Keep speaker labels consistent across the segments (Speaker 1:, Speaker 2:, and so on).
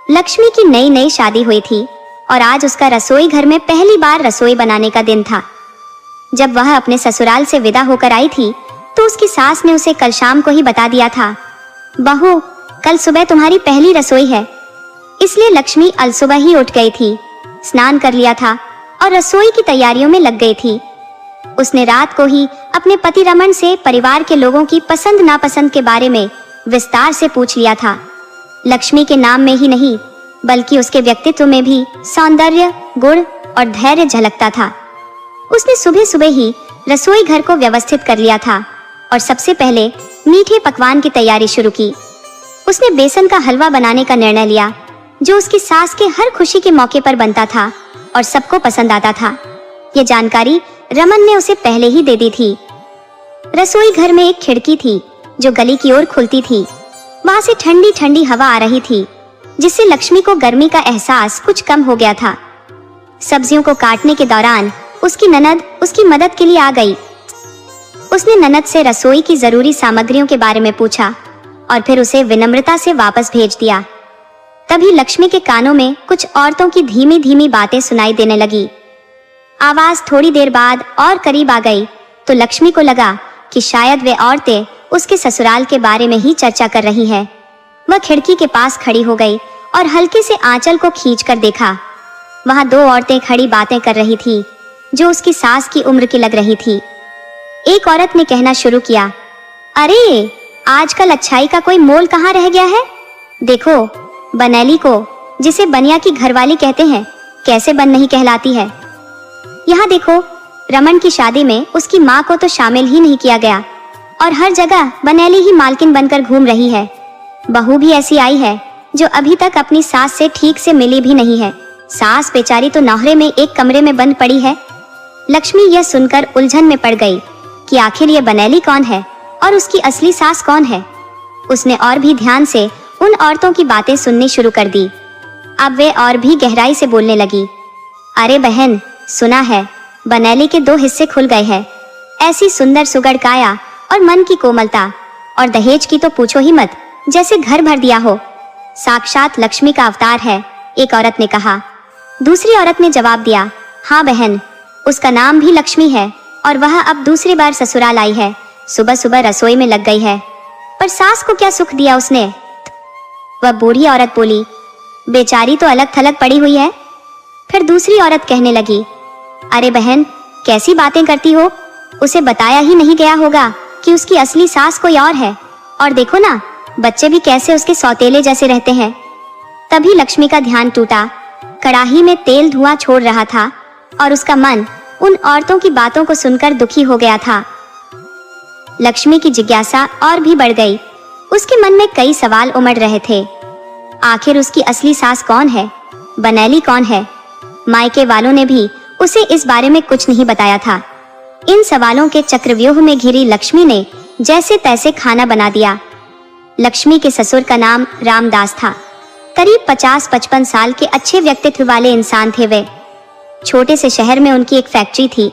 Speaker 1: लक्ष्मी की नई नई शादी हुई थी और आज उसका रसोई घर में पहली बार रसोई बनाने का दिन था। जब वह अपने ससुराल से विदा होकर आई थी तो उसकी सास ने उसे कल शाम को ही बता दिया था, बहू कल सुबह तुम्हारी पहली रसोई है। इसलिए लक्ष्मी अलसुबह ही उठ गई थी, स्नान कर लिया था और रसोई की तैयारियों में लग गई थी। उसने रात को ही अपने पति रमन से परिवार के लोगों की पसंद नापसंद के बारे में विस्तार से पूछ लिया था। लक्ष्मी के नाम में ही नहीं बल्कि उसके व्यक्तित्व में भी सौंदर्य, गुण और धैर्य झलकता था। उसने सुबह सुबह ही रसोई घर को व्यवस्थित कर लिया था और सबसे पहले मीठे पकवान की तैयारी शुरू की। उसने बेसन का हलवा बनाने का निर्णय लिया जो उसकी सास के हर खुशी के मौके पर बनता था और सबको पसंद आता था। ये जानकारी रमन ने उसे पहले ही दे दी थी। रसोई घर में एक खिड़की थी जो गली की ओर खुलती थी। वहां से ठंडी ठंडी हवा आ रही थी जिससे लक्ष्मी को गर्मी का एहसास कुछ कम हो गया था। सब्जियों को काटने के दौरान उसकी ननद उसकी मदद के लिए आ गई। उसने ननद से रसोई की जरूरी सामग्रियों के बारे में पूछा और फिर उसे विनम्रता से वापस भेज दिया। तभी लक्ष्मी के कानों में कुछ औरतों की धीमी धीमी बातें सुनाई देने लगी। आवाज थोड़ी देर बाद और करीब आ गई तो लक्ष्मी को लगा कि शायद वे औरतें उसके ससुराल के बारे में ही चर्चा कर रही हैं। वह खिड़की के पास खड़ी हो गई और हल्के से आंचल को खींचकर देखा। वहां दो औरतें खड़ी बातें कर रही थी जो उसकी सास की उम्र की लग रही थी। एक औरत ने कहना शुरू किया, अरे आजकल अच्छाई का कोई मोल कहाँ रह गया है। देखो बनैली को, जिसे बनिया की घरवाली कहते हैं, कैसे बन नहीं कहलाती है। यहाँ देखो रमन की शादी में उसकी माँ को तो शामिल ही नहीं किया गया और हर जगह बनैली ही मालकिन बनकर घूम रही है। बहू भी ऐसी आई है जो अभी तक अपनी सास से ठीक से मिली भी नहीं है। सास बेचारी तो नौहरे में एक कमरे में बंद पड़ी है। लक्ष्मी यह सुनकर उलझन में पड़ गई कि आखिर ये बनैली कौन है और उसकी असली सास कौन है। उसने और भी ध्यान से उन औरतों की बातें सुननी शुरू कर दी। अब वे और भी गहराई से बोलने लगी, अरे बहन सुना है बनैली के 2 हिस्से खुल गए हैं। ऐसी सुंदर सुगड़ काया और मन की कोमलता, और दहेज की तो पूछो ही मत, जैसे घर भर दिया हो। साक्षात लक्ष्मी का अवतार है, एक औरत ने कहा। दूसरी औरत ने जवाब दिया, हाँ बहन, उसका नाम भी लक्ष्मी है और वह अब दूसरी बार ससुराल आई है। सुबह सुबह रसोई में लग गई है, पर सास को क्या सुख दिया उसने। वह बूढ़ी औरत बोली, बेचारी तो अलग थलग पड़ी हुई है। फिर दूसरी औरत कहने लगी, अरे बहन कैसी बातें करती हो, उसे बताया ही नहीं गया होगा कि उसकी असली सास कोई और है। और देखो ना बच्चे भी कैसे उसके सौतेले जैसे रहते हैं। तभी लक्ष्मी का ध्यान टूटा। कड़ाही में तेल धुआं छोड़ रहा था और उसका मन उन औरतों की बातों को सुनकर दुखी हो गया था। लक्ष्मी की जिज्ञासा और भी बढ़ गई। उसके मन में कई सवाल उमड़ रहे थे। आखिर उसकी असली सास कौन है, बनैली कौन है। मायके वालों ने भी उसे इस बारे में कुछ नहीं बताया था। इन सवालों के चक्रव्यूह में घिरी लक्ष्मी ने जैसे तैसे खाना बना दिया। लक्ष्मी के ससुर का नाम रामदास था। करीब 50-55 साल के अच्छे व्यक्तित्व वाले इंसान थे वे। छोटे से शहर में उनकी एक फैक्ट्री थी।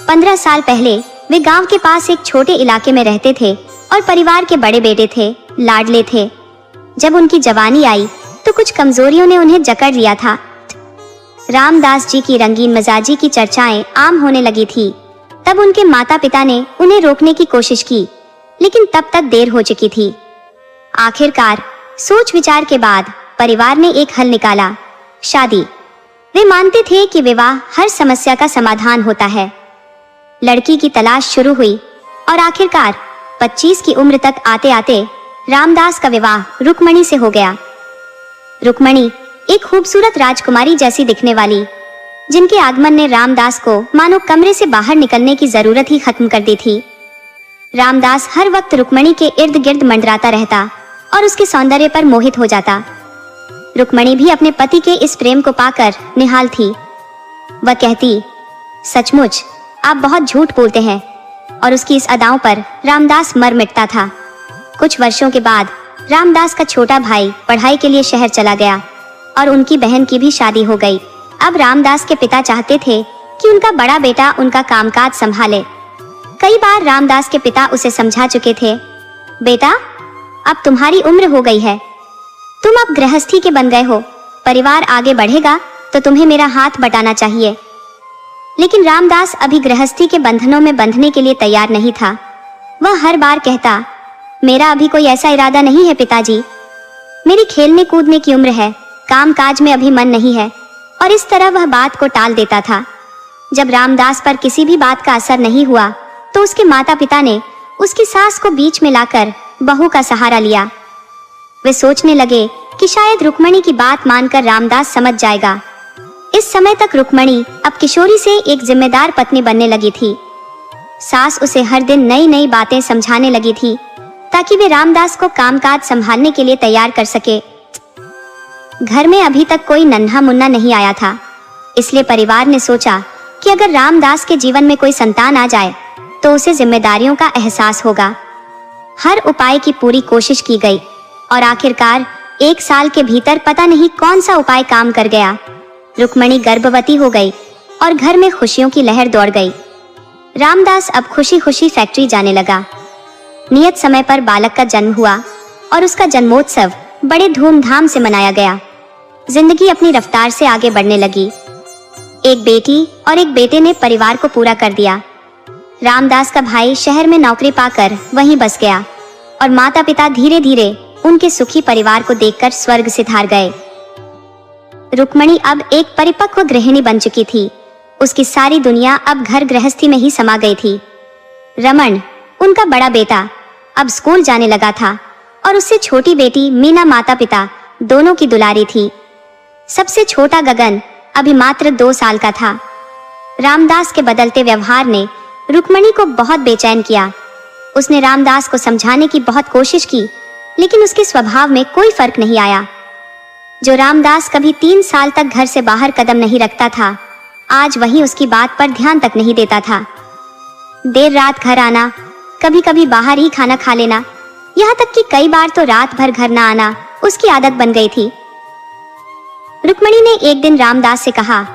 Speaker 1: 15 साल पहले वे गांव के पास एक छोटे इलाके में रहते थे और परिवार के बड़े बेटे थे, लाडले थे। जब उनकी जवानी आई तो कुछ कमजोरियों ने उन्हें जकड़ लिया था। रामदास जी की रंगीन मिजाजी की चर्चाएं आम होने लगी थी। तब उनके माता पिता ने उन्हें रोकने की कोशिश की, लेकिन तब तक देर हो चुकी थी। आखिरकार सोच विचार के बाद परिवार ने एक हल निकाला, शादी। वे मानते थे कि विवाह हर समस्या का समाधान होता है। लड़की की तलाश शुरू हुई और आखिरकार 25 की उम्र तक आते आते रामदास का विवाह रुक्मणी से हो गया। रुक्मणी एक खूबसूरत राजकुमारी जैसी दिखने वाली, जिनके आगमन ने रामदास को मानो कमरे से बाहर निकलने की जरूरत ही खत्म कर दी थी। रामदास हर वक्त रुक्मणी के इर्द गिर्द मंडराता रहता और उसके सौंदर्य पर मोहित हो जाता। रुक्मणी भी अपने पति के इस प्रेम को पाकर निहाल थी। वह कहती, सचमुच आप बहुत झूठ बोलते हैं, और उसकी इस अदाओं पर रामदास मर मिटता था। कुछ वर्षों के बाद रामदास का छोटा भाई पढ़ाई के लिए शहर चला गया और उनकी बहन की भी शादी हो गई। अब रामदास के पिता चाहते थे कि उनका बड़ा बेटा उनका कामकाज संभाले। कई बार रामदास के पिता उसे समझा चुके थे, बेटा अब तुम्हारी उम्र हो गई है, तुम अब गृहस्थी के बन गए हो, परिवार आगे बढ़ेगा तो तुम्हें मेरा हाथ बटाना चाहिए। लेकिन रामदास अभी गृहस्थी के बंधनों में बंधने के लिए तैयार नहीं था। वह हर बार कहता, मेरा अभी कोई ऐसा इरादा नहीं है पिताजी, मेरी खेलने कूदने की उम्र है, काम काज में अभी मन नहीं है, और इस तरह वह बात को टाल देता था। जब रामदास पर किसी भी बात का असर नहीं हुआ तो उसके माता पिता ने उसकी सास को बीच में लाकर बहू का सहारा लिया। वे सोचने लगे कि शायद रुक्मणी की बात मानकर रामदास समझ जाएगा। इस समय तक रुक्मणी अब किशोरी से एक जिम्मेदार पत्नी बनने लगी थी। सास उसे हर दिन नई नई बातें समझाने लगी थी ताकि वे रामदास को कामकाज संभालने के लिए तैयार कर सके। घर में अभी तक कोई नन्हा मुन्ना नहीं आया था, इसलिए परिवार ने सोचा कि अगर रामदास के जीवन में कोई संतान आ जाए तो उसे जिम्मेदारियों का एहसास होगा। हर उपाय की पूरी कोशिश की गई और आखिरकार 1 साल के भीतर पता नहीं कौन सा उपाय काम कर गया। रुक्मणी गर्भवती हो गई और घर में खुशियों की लहर दौड़ गई। रामदास अब खुशी खुशी फैक्ट्री जाने लगा। नियत समय पर बालक का जन्म हुआ और उसका जन्मोत्सव बड़े धूमधाम से मनाया गया। जिंदगी अपनी रफ्तार से आगे बढ़ने लगी। एक बेटी और एक बेटे ने परिवार को पूरा कर दिया। रामदास का भाई शहर में नौकरी पाकर वहीं बस गया और माता पिता धीरे धीरे उनके सुखी परिवार को देखकर स्वर्ग सिधार गए। रुक्मणी अब एक परिपक्व गृहिणी बन चुकी थी। उसकी सारी दुनिया अब घर गृहस्थी में ही समा गई थी। रमन, उनका बड़ा बेटा, अब स्कूल जाने लगा था और उससे छोटी बेटी मीना माता पिता दोनों की दुलारी थी। सबसे छोटा गगन अभी मात्र 2 साल का था। रामदास के बदलते व्यवहार ने रुक्मणी को बहुत बेचैन किया। उसने रामदास को समझाने की बहुत कोशिश की, लेकिन उसके स्वभाव में कोई फर्क नहीं आया। जो रामदास कभी 3 साल तक घर से बाहर कदम नहीं रखता था, आज वही उसकी बात पर ध्यान तक नहीं देता था। देर रात घर आना, कभी कभी बाहर ही खाना खा लेना, यहाँ तक कि कई बार तो रात भर घर न आना उसकी आदत बन गई थी। रुक्मणी ने एक दिन रामदास से कहा,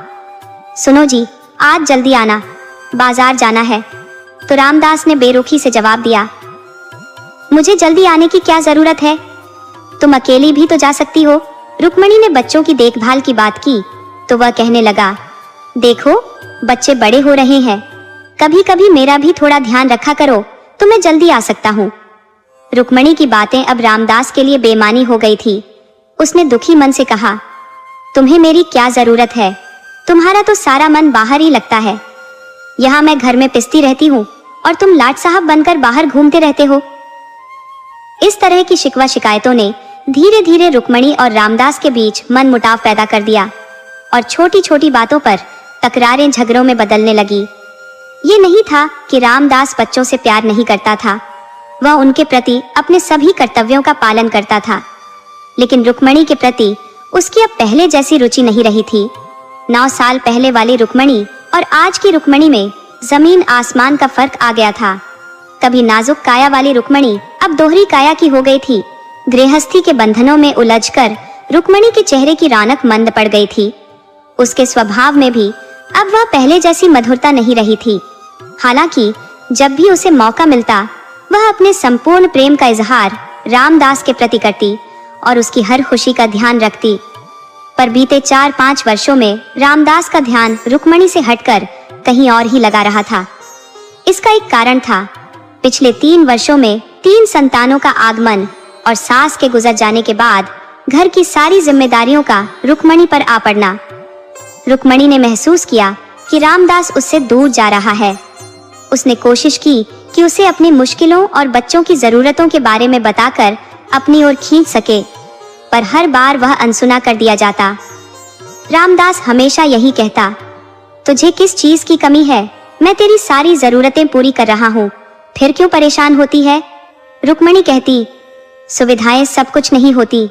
Speaker 1: सुनो जी, आज जल्दी आना, बाजार जाना है। तो रामदास ने बेरुखी से जवाब दिया, मुझे जल्दी आने की क्या जरूरत है, तुम अकेली भी तो जा सकती हो। रुक्मणी ने बच्चों की देखभाल की बात की तो वह कहने लगा, देखो बच्चे बड़े हो रहे हैं, कभी कभी मेरा भी थोड़ा ध्यान रखा करो, तो मैं जल्दी आ सकता हूँ। रुक्मणी की बातें अब रामदास के लिए बेमानी हो गई थी। उसने दुखी मन से कहा, तुम्हें मेरी क्या जरूरत है, तुम्हारा तो सारा मन बाहर ही लगता है। यहाँ मैं घर में पिसती रहती हूँ और तुम लाट साहब बनकर बाहर घूमते रहते हो। इस तरह की शिकवा शिकायतों ने धीरे धीरे रुक्मणी और रामदास के बीच मनमुटाव पैदा कर दिया और छोटी छोटी बातों पर तकरारें झगड़ों में बदलने लगी। ये नहीं था कि रामदास बच्चों से प्यार नहीं करता था, वह उनके प्रति अपने सभी कर्तव्यों का पालन करता था, लेकिन रुक्मणी के प्रति उसकी अब पहले जैसी रुचि नहीं रही थी। 9 साल पहले वाली रुक्मणी और आज की रुक्मणी में जमीन आसमान का फर्क आ गया था। कभी नाजुक काया वाली रुक्मणी अब दोहरी काया की हो गई थी। गृहस्थी के बंधनों में उलझकर रुक्मणी के चेहरे की रौनक मंद पड़ गई थी। उसके स्वभाव में भी अब वह पहले जैसी मधुरता नहीं रही थी। हालांकि जब भी उसे मौका मिलता वह अपने संपूर्ण प्रेम का इजहार रामदास के प्रति करती और उसकी हर खुशी का ध्यान रखती। पर बीते 4-5 वर्षों में रामदास का ध्यान रुक्मणी से हटकर कहीं और ही लगा रहा था। इसका एक कारण था पिछले 3 वर्षों में 3 संतानों का आगमन और सास के गुजर जाने के बाद घर की सारी जिम्मेदारियों का रुक्मणी पर आ पड़ना। रुक्मणी ने महसूस किया कि रामदास उससे दूर जा रहा है। उसने कोशिश की कि उसे अपनी मुश्किलों और बच्चों की जरूरतों के बारे में बताकर अपनी ओर खींच सके, पर हर बार वह अनसुना कर दिया जाता। रामदास हमेशा यही कहता, तुझे किस चीज की कमी है, मैं तेरी सारी जरूरतें पूरी कर रहा हूँ, फिर क्यों परेशान होती है। रुक्मणी कहती, सुविधाएं सब कुछ नहीं होती,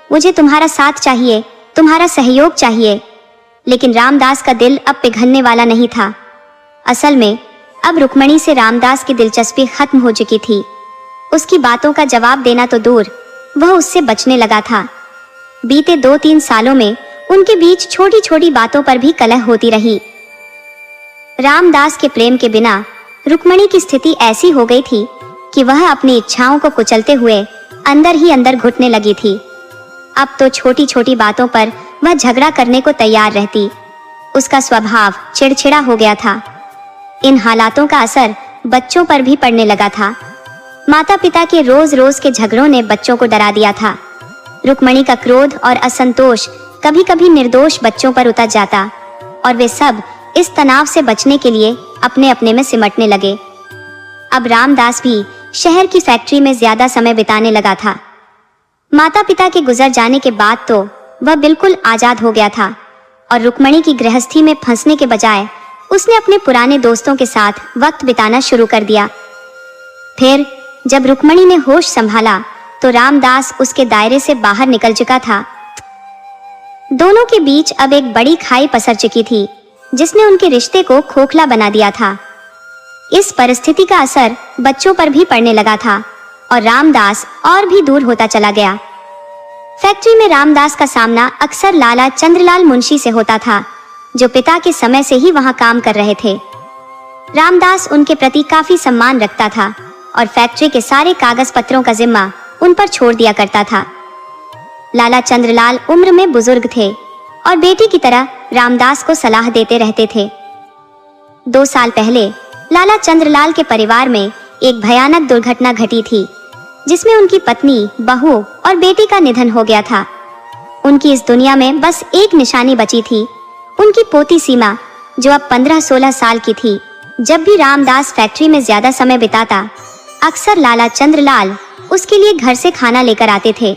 Speaker 1: मुझे तुम्हारा साथ चाहिए, तुम्हारा सहयोग चाहिए। लेकिन रामदास का दिल अब पिघलने वाला नहीं था। असल में अब रुक्मणी से रामदास की दिलचस्पी खत्म हो चुकी थी। उसकी बातों का जवाब देना तो दूर, वह उससे बचने लगा था। बीते 2-3 सालों में उनके बीच छोटी छोटी बातों पर भी कलह होती रही। रामदास के प्रेम के बिना रुक्मणी की स्थिति ऐसी हो गई थी कि वह अपनी इच्छाओं को कुचलते हुए अंदर ही अंदर घुटने लगी थी। अब तो छोटी छोटी बातों पर वह झगड़ा करने को तैयार रहती। उसका स्वभाव चिड़चिड़ा हो गया था। इन हालातों का असर बच्चों पर भी पड़ने लगा था। माता पिता के रोज रोज के झगड़ों ने बच्चों को डरा दिया था। रुक्मणी का क्रोध और असंतोष कभी कभी निर्दोष बच्चों पर उतर जाता और वे सब इस तनाव से बचने के लिए अपने अपने में सिमटने लगे। अब रामदास भी शहर की फैक्ट्री में ज्यादा समय बिताने लगा था। माता पिता के गुजर जाने के बाद तो वह बिल्कुल आजाद हो गया था और रुक्मणी की गृहस्थी में फंसने के बजाय उसने अपने पुराने दोस्तों के साथ वक्त बिताना शुरू कर दिया। फिर जब रुक्मणी ने होश संभाला तो रामदास उसके दायरे से बाहर निकल चुका था। दोनों के बीच अब एक बड़ी खाई पसर चुकी थी जिसने उनके रिश्ते को खोखला बना दिया था। इस परिस्थिति का असर बच्चों पर भी पड़ने लगा था और रामदास और भी दूर होता चला गया। फैक्ट्री में रामदास का सामना अक्सर लाला चंद्रलाल मुंशी से होता था, जो पिता के समय से ही वहां काम कर रहे थे। रामदास उनके प्रति काफी सम्मान रखता था और फैक्ट्री के सारे कागज पत्रों का जिम्मा उन पर छोड़ दिया करता था। लाला चंद्रलाल उम्र में बुजुर्ग थे और बेटी की तरह रामदास को सलाह देते रहते थे। 2 साल पहले लाला चंद्रलाल के परिवार में एक भयानक दुर्घटना घटी थी जिसमें उनकी पत्नी, बहू और बेटी का निधन हो गया था। उनकी इस दुनिया में बस एक निशानी बची थी, उनकी पोती सीमा, जो अब 15-16 साल की थी। जब भी रामदास फैक्ट्री में ज्यादा समय बिताता, अक्सर लाला चंद्रलाल उसके लिए घर से खाना लेकर आते थे।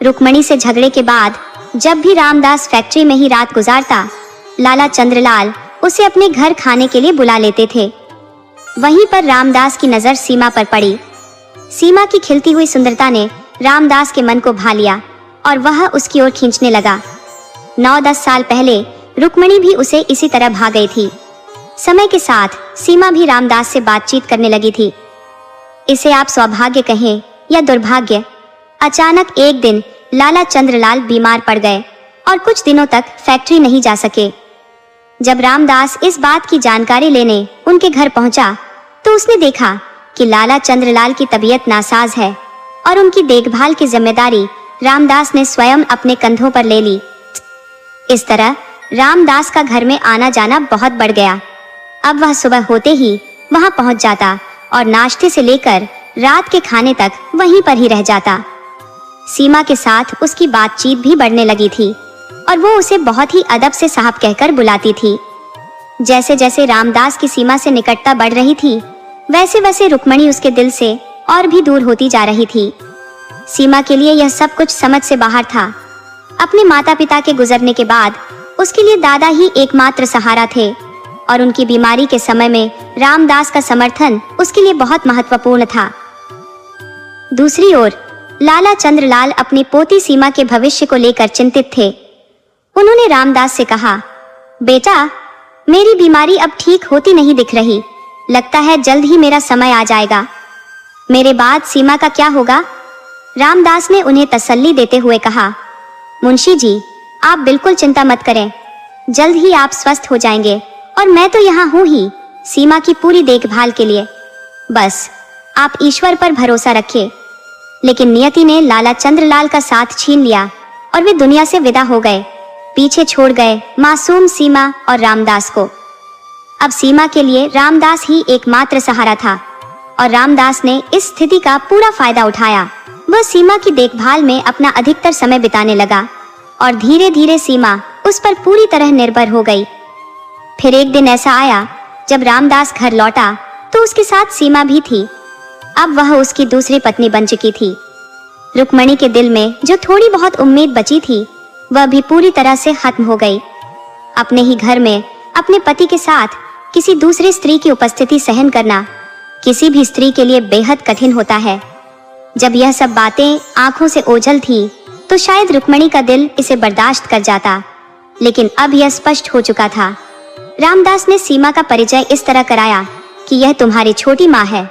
Speaker 1: रुक्मणी से झगड़े के बाद जब भी रामदास फैक्ट्री में ही रात गुजारता, लाला चंद्रलाल उसे अपने घर खाने के लिए बुला लेते थे। वहीं पर रामदास की नजर सीमा पर पड़ी। सीमा की खिलती हुई सुंदरता ने रामदास के मन को भा लिया और वह उसकी ओर खींचने लगा। 9-10 साल पहले रुक्मणी भी उसे इसी तरह भा गई थी। समय के साथ सीमा भी रामदास से बातचीत करने लगी थी। इसे आप सौभाग्य कहें या दुर्भाग्य, अचानक एक दिन लाला चंद्रलाल बीमार पड़ गए और कुछ दिनों तक फैक्ट्री नहीं जा सके। जब रामदास इस बात की जानकारी लेने उनके घर पहुंचा तो उसने देखा कि लाला चंद्रलाल की तबीयत नासाज है और उनकी देखभाल की जिम्मेदारी रामदास ने स्वयं अपने कंधों पर ले ली। इस तरह रामदास का घर में आना जाना बहुत बढ़ गया। अब वह सुबह होते ही वहां पहुंच जाता और नाश्ते से लेकर रात के खाने तक वहीं पर ही रह जाता। सीमा के साथ उसकी बातचीत भी बढ़ने लगी थी और वो उसे बहुत ही अदब से साहब कहकर बुलाती थी। जैसे जैसे रामदास की सीमा से निकटता बढ़ रही थी, वैसे वैसे रुक्मणी उसके दिल से और भी दूर होती जा रही थी। सीमा के लिए यह सब कुछ समझ से बाहर था। अपने माता पिता के गुजरने के बाद उसके लिए दादा ही एकमात्र सहारा थे और उनकी बीमारी के समय में रामदास का समर्थन उसके लिए बहुत महत्वपूर्ण था। दूसरी ओर लाला चंद्रलाल अपनी पोती सीमा के भविष्य को लेकर चिंतित थे। उन्होंने रामदास से कहा, बेटा, मेरी बीमारी अब ठीक होती नहीं दिख रही। लगता है जल्द ही मेरा समय आ जाएगा। मेरे बाद सीमा का क्या होगा? रामदास ने उन्हें तसल्ली देते हुए कहा, मुंशी जी, आप बिल्कुल चिंता मत करें। जल्द ही आप स्वस्थ हो जाएंगे और मैं तो यहाँ हूँ ही सीमा की पूरी देखभाल के लिए। बस आप ईश्वर पर भरोसा रखिए। लेकिन नियति ने लाला चंद्रलाल का साथ छीन लिया और वे दुनिया से विदा हो गए, पीछे छोड़ गए मासूम सीमा और रामदास को। अब सीमा के लिए रामदास ही एकमात्र सहारा था और रामदास ने इस स्थिति का पूरा फायदा उठाया। वह सीमा की देखभाल में अपना अधिकतर समय बिताने लगा और धीरे धीरे सीमा उस पर पूरी तरह निर्भर हो गई। फिर एक दिन ऐसा आया जब रामदास घर लौटा तो उसके साथ सीमा भी थी। अब वह उसकी दूसरी पत्नी बन चुकी थी। रुक्मणी के दिल में जो थोड़ी बहुत उम्मीद बची थी, वह भी पूरी तरह से खत्म हो गई। अपने ही घर में अपने पति के साथ किसी दूसरी स्त्री की उपस्थिति सहन करना किसी भी स्त्री के लिए बेहद कठिन होता है। जब यह सब बातें आंखों से ओझल थी तो शायद रुक्मणी का दिल इसे बर्दाश्त कर जाता, लेकिन अब यह स्पष्ट हो चुका था। रामदास ने सीमा का परिचय इस तरह कराया कि यह तुम्हारी छोटी माँ है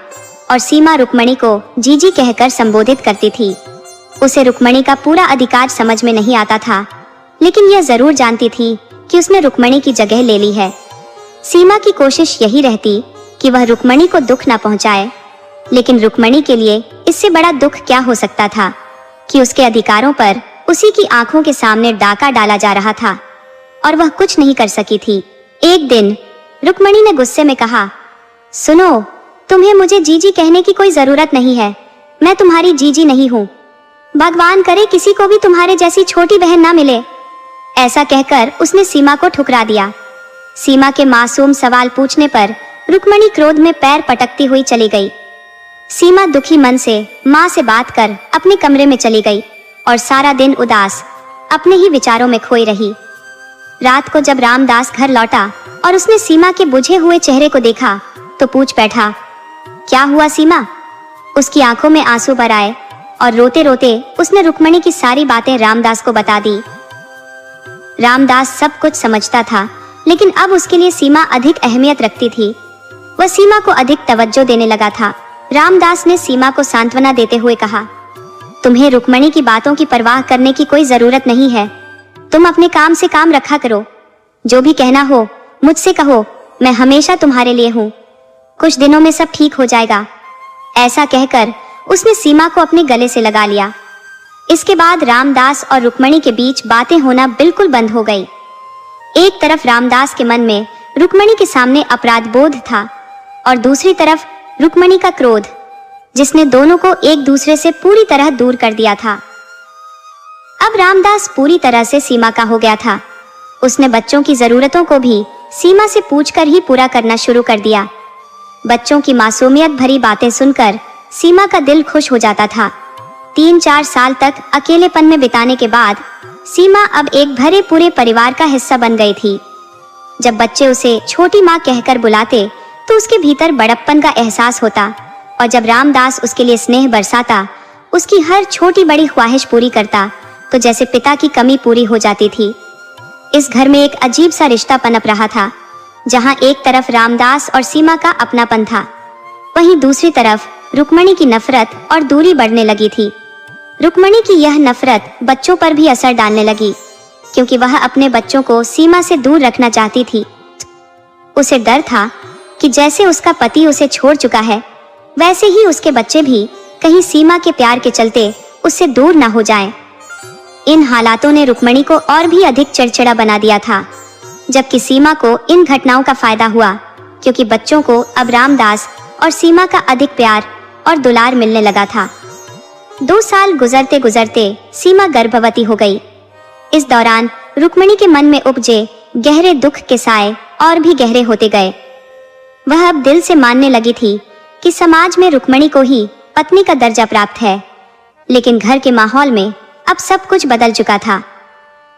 Speaker 1: और सीमा रुक्मणी को जीजी कहकर संबोधित करती थी। उसे रुक्मणी का पूरा अधिकार समझ में नहीं आता था, लेकिन यह जरूर जानती थी कि उसने रुक्मणी की जगह ले ली है। सीमा की कोशिश यही रहती कि वह रुक्मणी को दुख न पहुंचाए, लेकिन रुक्मणी के लिए इससे बड़ा दुख क्या हो सकता था कि उसके अधिकारों पर उसी की आंखों के सामने डाका डाला जा रहा था और वह कुछ नहीं कर सकी थी। एक दिन रुक्मणी ने गुस्से में कहा, सुनो, तुम्हें मुझे जीजी कहने की कोई जरूरत नहीं है। मैं तुम्हारी जीजी नहीं हूँ। भगवान करे किसी को भी तुम्हारे जैसी छोटी बहन ना मिले। ऐसा कहकर उसने सीमा को ठुकरा दिया। सीमा के मासूम सवाल पूछने पर रुक्मणी क्रोध में पैर पटकती हुई चली गई। सीमा दुखी मन से माँ से बात कर अपने कमरे में चली गई और सारा दिन उदास अपने ही विचारों में खोई रही। रात को जब रामदास घर लौटा और उसने सीमा के बुझे हुए चेहरे को देखा तो पूछ बैठा, क्या हुआ सीमा? उसकी आंखों में आंसू भर आए और रोते रोते उसने रुक्मणी की सारी बातें रामदास को बता दी। रामदास सब कुछ समझता था, लेकिन अब उसके लिए सीमा अधिक अहमियत रखती थी। वह सीमा को अधिक तवज्जो देने लगा था। रामदास ने सीमा को सांत्वना देते हुए कहा, तुम्हें रुक्मणी की बातों की परवाह करने की कोई जरूरत नहीं है। तुम अपने काम से काम रखा करो। जो भी कहना हो मुझसे कहो, मैं हमेशा तुम्हारे लिए हूँ। कुछ दिनों में सब ठीक हो जाएगा। ऐसा कहकर उसने सीमा को अपने गले से लगा लिया। इसके बाद रामदास और रुक्मणी के बीच बातें होना बिल्कुल बंद हो गई। एक तरफ रामदास के मन में रुक्मणी के सामने अपराध बोध था और दूसरी तरफ रुक्मणी का क्रोध, जिसने दोनों को एक दूसरे से पूरी तरह दूर कर दिया था। अब रामदास पूरी तरह से सीमा का हो गया था। उसने बच्चों की जरूरतों को भी सीमा से पूछकर ही पूरा करना शुरू कर दिया। बच्चों की मासूमियत भरी बातें सुनकर सीमा का दिल खुश हो जाता था। 3-4 साल तक अकेलेपन में बिताने के बाद सीमा अब एक भरे पूरे परिवार का हिस्सा बन गई थी। जब बच्चे उसे छोटी माँ कहकर बुलाते तो उसके भीतर बड़प्पन का एहसास होता और जब रामदास उसके लिए स्नेह बरसाता, उसकी हर छोटी बड़ी ख्वाहिश पूरी करता, तो जैसे पिता की कमी पूरी हो जाती थी। इस घर में एक अजीब सा रिश्ता पनप रहा था, जहाँ एक तरफ रामदास और सीमा का अपनापन था, वहीं दूसरी तरफ रुक्मणी की नफरत और दूरी बढ़ने लगी थी। रुक्मणी की यह नफरत बच्चों पर भी असर डालने लगी, क्योंकि वह अपने बच्चों को सीमा से दूर रखना चाहती थी। उसे डर था कि जैसे उसका पति उसे छोड़ चुका है, वैसे ही उसके बच्चे भी कहीं सीमा के प्यार के चलते उससे दूर ना हो जाएं। इन हालातों ने रुक्मणी को और भी अधिक चिड़चिड़ा बना दिया था, जबकि सीमा को इन घटनाओं का फायदा हुआ, क्योंकि बच्चों को अब रामदास और सीमा का अधिक प्यार और दुलार मिलने लगा था। 2 साल गुजरते गुजरते सीमा गर्भवती हो गई। इस दौरान रुक्मणी के मन में उपजे गहरे दुख के साए और भी गहरे होते गए। वह अब दिल से मानने लगी थी कि समाज में रुक्मणी को ही पत्नी का दर्जा प्राप्त है, लेकिन घर के माहौल में अब सब कुछ बदल चुका था।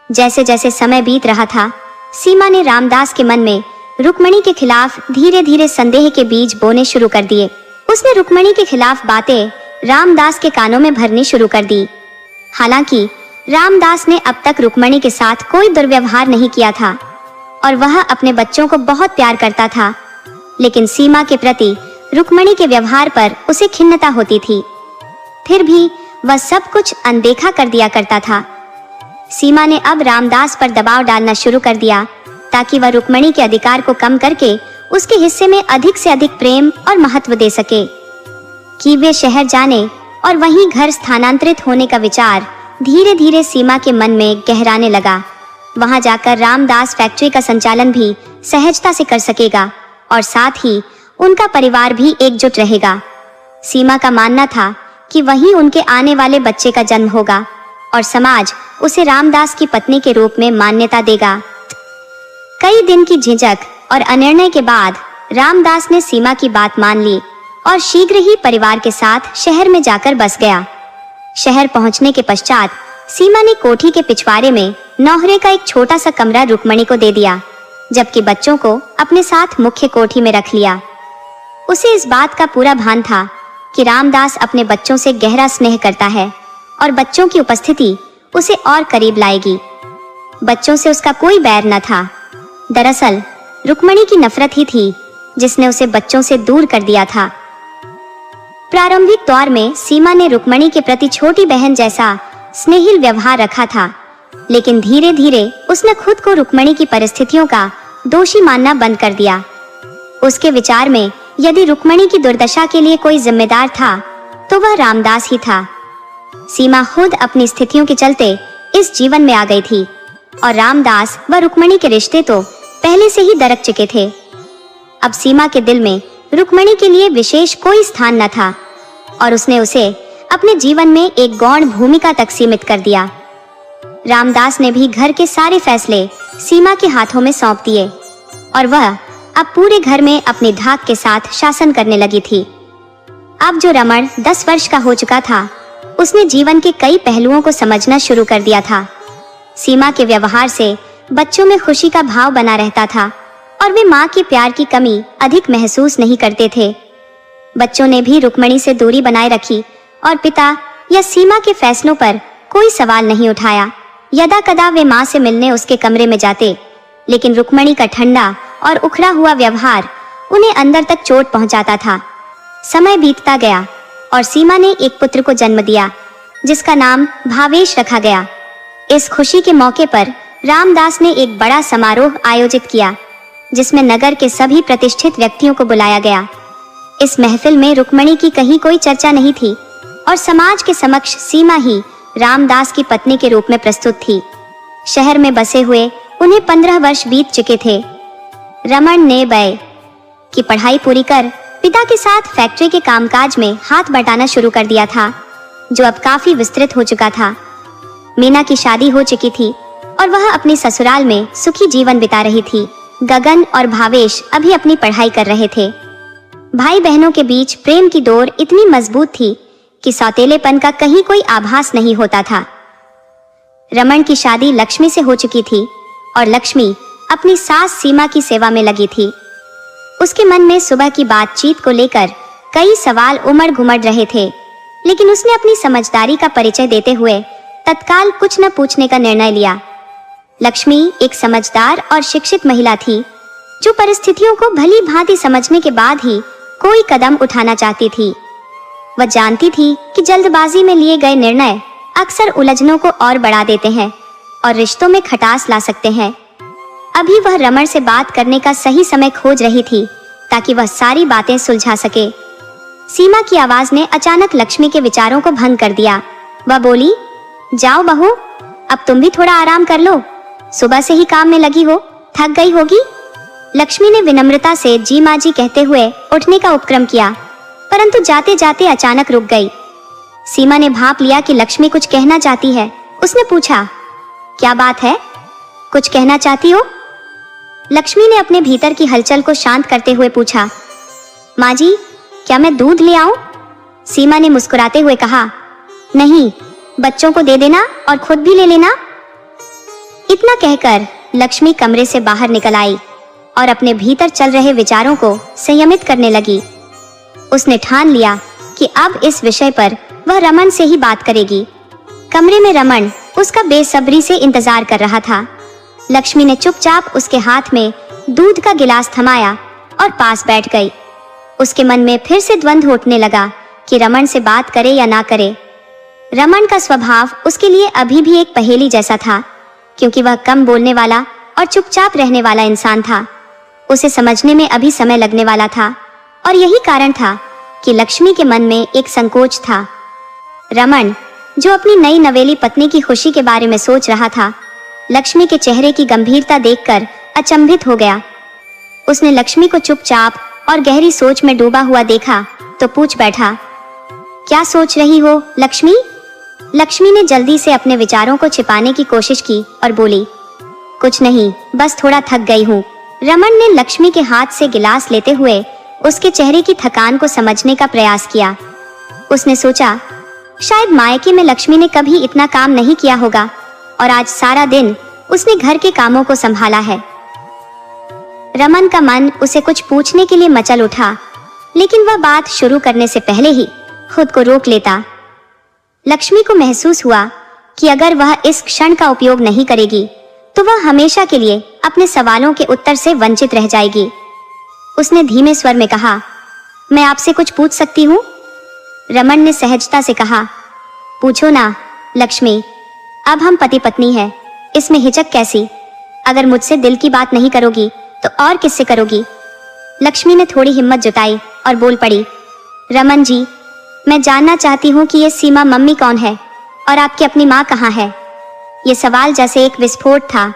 Speaker 1: जैसे जैसे समय बीत रहा था, सीमा ने रामदास के मन में रुक्मणी के खिलाफ धीरे धीरे संदेह के बीज बोने शुरू कर दिए। उसने रुक्मणी के खिलाफ बातें रामदास के कानों में भरनी शुरू कर दी। हालांकि रामदास ने अब तक रुक्मणी के साथ कोई दुर्व्यवहार नहीं किया था और वह अपने बच्चों को बहुत प्यार करता था, लेकिन सीमा के प्रति रुक्मणी के व्यवहार पर उसे खिन्नता होती थी। फिर भी वह सब कुछ अनदेखा कर दिया करता था। सीमा ने अब रामदास पर दबाव डालना शुरू कर दिया, ताकि वह रुक्मणी के अधिकार को कम करके उसके हिस्से में अधिक से अधिक प्रेम और महत्व दे सके। कि वे शहर जाने और वहीं घर स्थानांतरित होने का विचार धीरे धीरे सीमा के मन में गहराने लगा। वहां जाकर रामदास फैक्ट्री का संचालन भी सहजता से कर सकेगा और साथ ही उनका परिवार भी एकजुट रहेगा। सीमा का मानना था कि वहीं उनके आने वाले बच्चे का जन्म होगा और समाज उसे रामदास की पत्नी के रूप में मान्यता देगा। कई दिन की झिझक और अनिर्णय के बाद रामदास ने सीमा की बात मान ली और शीघ्र ही परिवार के साथ शहर में जाकर बस गया। शहर पहुंचने के पश्चात सीमा ने कोठी के पिछवाड़े में नौहरे का एक छोटा सा कमरा रुक्मणी को दे दिया, जबकि बच्चों को अपने साथ मुख्य कोठी में रख लिया। उसे इस बात का पूरा भान था कि रामदास अपने बच्चों से गहरा स्नेह करता है और बच्चों की उपस्थिति उसे और करीब लाएगी। बच्चों से उसका कोई बैर न था। दरअसल रुक्मणी की नफरत ही थी जिसने उसे बच्चों से दूर कर दिया था। प्रारंभिक दौर में सीमा ने रुक्मणी के प्रति छोटी बहन जैसा स्नेहिल व्यवहार रखा था, लेकिन धीरे धीरे उसने खुद को रुक्मणी की परिस्थितियों का दोषी मानना बंद कर दिया। उसके विचार में यदि रुक्मणी की दुर्दशा के लिए कोई जिम्मेदार था तो वह रामदास ही था। सीमा खुद अपनी स्थितियों के चलते इस जीवन में आ गई थी और रामदास व रुक्मणी के रिश्ते तो पहले से ही दरक चुके थे। अब सीमा के दिल में रुक्मणी के लिए विशेष कोई स्थान न था और उसने उसे अपने जीवन में एक गौण भूमिका तक सीमित कर दिया। रामदास ने भी घर के सारे फैसले सीमा के हाथों में सौंप दिए और वह अब पूरे घर में अपनी धाक के साथ शासन करने लगी थी। अब जो रमण 10 वर्ष का हो चुका था, उसने जीवन के कई पहलुओं को समझना शुरू कर दिया था। सीमा के व्यवहार से बच्चों में खुशी का भाव बना रहता था और वे माँ के प्यार की कमी अधिक महसूस नहीं करते थे। बच्चों ने भी रुक्मणी से दूरी बनाए रखी और पिता या सीमा के फैसलों पर कोई सवाल नहीं उठाया। यदा कदा वे माँ से मिलने उसके कमरे में जाते, लेकिन रुक्मणी का ठंडा और उखड़ा हुआ व्यवहार उन्हें अंदर तक चोट पहुंचाता था। समय बीतता गया और सीमा ने एक पुत्र को जन्म दिया जिसका नाम भावेश रखा गया। इस खुशी के मौके पर रामदास ने एक बड़ा समारोह आयोजित किया जिसमें नगर के सभी प्रतिष्ठित व्यक्तियों को बुलाया गया। इस महफिल में रुक्मणी की कहीं कोई चर्चा नहीं थी और समाज के समक्ष सीमा ही रामदास की पत्नी के रूप में प्रस्तुत थी। शहर में बसे हुए उन्हें 15 वर्ष बीत चुके थे। रमण ने BA की पढ़ाई पूरी कर पिता के साथ फैक्ट्री के कामकाज में हाथ बटाना शुरू कर दिया था, जो अब काफी विस्तृत हो चुका था। मीना की शादी हो चुकी थी और वह अपनी ससुराल में सुखी जीवन बिता रही थी। गगन और भावेश अभी अपनी पढ़ाई कर रहे थे। भाई बहनों के बीच प्रेम की डोर इतनी मजबूत थी कि सौतेलेपन का कहीं कोई आभास नहीं होता था। रमण की शादी लक्ष्मी से हो चुकी थी और लक्ष्मी अपनी सास सीमा की सेवा में लगी थी। उसके मन में सुबह की बातचीत को लेकर कई सवाल उमड़ घुमड़ रहे थे, लेकिन उसने अपनी समझदारी का परिचय देते हुए तत्काल कुछ न पूछने का निर्णय लिया। लक्ष्मी एक समझदार और शिक्षित महिला थी जो परिस्थितियों को भली भांति समझने के बाद ही कोई कदम उठाना चाहती थी। वह जानती थी कि जल्दबाजी में लिए गए निर्णय अक्सर उलझनों को और बढ़ा देते हैं और रिश्तों में खटास ला सकते हैं। अभी वह रमण से बात करने का सही समय खोज रही थी ताकि वह सारी बातें सुलझा सके। सीमा की आवाज ने अचानक लक्ष्मी के विचारों को भंग कर दिया। वह बोली, जाओ बहू, अब तुम भी थोड़ा आराम कर लो। सुबह से ही काम में लगी हो, थक गई होगी। लक्ष्मी ने विनम्रता से जी माँ जी कहते हुए उठने का उपक्रम किया, परंतु जाते जाते अचानक रुक गई। सीमा ने भांप लिया कि लक्ष्मी कुछ कहना चाहती है। उसने पूछा, क्या बात है, कुछ कहना चाहती हो? लक्ष्मी ने अपने भीतर की हलचल को शांत करते हुए पूछा, माँ जी, क्या मैं दूध ले आऊं? सीमा ने मुस्कुराते हुए कहा, नहीं, बच्चों को दे देना और खुद भी ले लेना। इतना कहकर लक्ष्मी कमरे से बाहर निकल आई और अपने भीतर चल रहे विचारों को संयमित करने लगी। उसने ठान लिया कि अब इस विषय पर वह रमन से ही बात करेगी। कमरे में रमन उसका बेसब्री से इंतजार कर रहा था। लक्ष्मी ने चुपचाप उसके हाथ में दूध का गिलास थमाया और पास बैठ गई। उसके मन में फिर से द्वंद्व उठने लगा कि रमन से बात करे या ना करे। रमन का स्वभाव उसके लिए अभी भी एक पहेली जैसा था, क्योंकि वह कम बोलने वाला और चुपचाप रहने वाला इंसान था। उसे समझने में अभी समय लगने वाला था और यही कारण था कि लक्ष्मी के मन में एक संकोच था। रमन, जो अपनी नई नवेली पत्नी की खुशी के बारे में सोच रहा था, लक्ष्मी के चेहरे की गंभीरता देखकर अचंभित हो गया। उसने लक्ष्मी को चुपचाप और गहरी सोच में डूबा हुआ देखा तो पूछ बैठा, क्या सोच रही हो लक्ष्मी? लक्ष्मी ने जल्दी से अपने विचारों को छिपाने की कोशिश की और बोली, कुछ नहीं, बस थोड़ा थक गई हूँ। रमन ने लक्ष्मी के हाथ से गिलास लेते हुए उसके चेहरे की थकान को समझने का प्रयास किया। उसने सोचा, शायद मायके में लक्ष्मी ने कभी इतना काम नहीं किया होगा और आज सारा दिन उसने घर के कामों को संभाला है। रमन का मन उसे कुछ पूछने के लिए मचल उठा, लेकिन वह बात शुरू करने से पहले ही खुद को रोक लेता। लक्ष्मी को महसूस हुआ कि अगर वह इस क्षण का उपयोग नहीं करेगी तो वह हमेशा के लिए अपने सवालों के उत्तर से वंचित रह जाएगी। उसने धीमे स्वर में कहा, मैं आपसे कुछ पूछ सकती हूँ? रमन ने सहजता से कहा, पूछो ना लक्ष्मी, अब हम पति पत्नी हैं, इसमें हिचक कैसी? अगर मुझसे दिल की बात नहीं करोगी तो और किससे करोगी? लक्ष्मी ने थोड़ी हिम्मत जुटाई और बोल पड़ी, रमन जी, मैं जानना चाहती हूँ कि ये सीमा मम्मी कौन है? और आपकी अपनी माँ कहाँ है? ये सवाल जैसे एक विस्फोट था।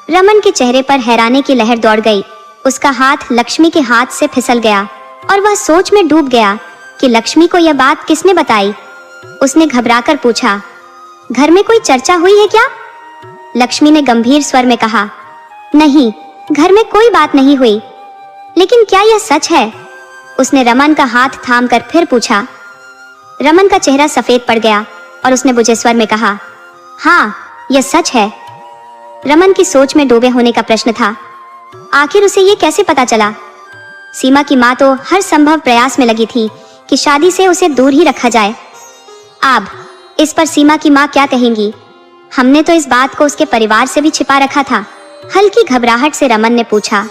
Speaker 1: रमन के चेहरे पर हैरानी की लहर दौड़ गई। उसका हाथ लक्ष्मी के हाथ से फिसल गया और वह सोच में डूब गया कि लक्ष्मी को यह बात किसने बताई। उसने घबराकर पूछा, घर में कोई चर्चा हुई है क्या? लक्ष्मी ने गंभीर स्वर में कहा, नहीं, घर में कोई बात नहीं हुई। लेकिन क्या यह सच है? उसने रमन का हाथ थामकर फिर पूछा। रमन का चेहरा सफेद पड़ गया और उसने बुझे स्वर में कहा, हाँ, यह सच है। रमन की सोच में डूबे होने का प्रश्न था। आखिर उसे ये कैसे पता चला? सीमा की माँ तो हर संभव प्रयास में लगी थी कि शादी से उसे दूर ही रखा जाए। अब इस पर सीमा की माँ क्या कहेंगी? हमने तो इस बात को उसके परिवार से भी छिपा रखा था। हल्की घबराहट से रमन ने पूछा,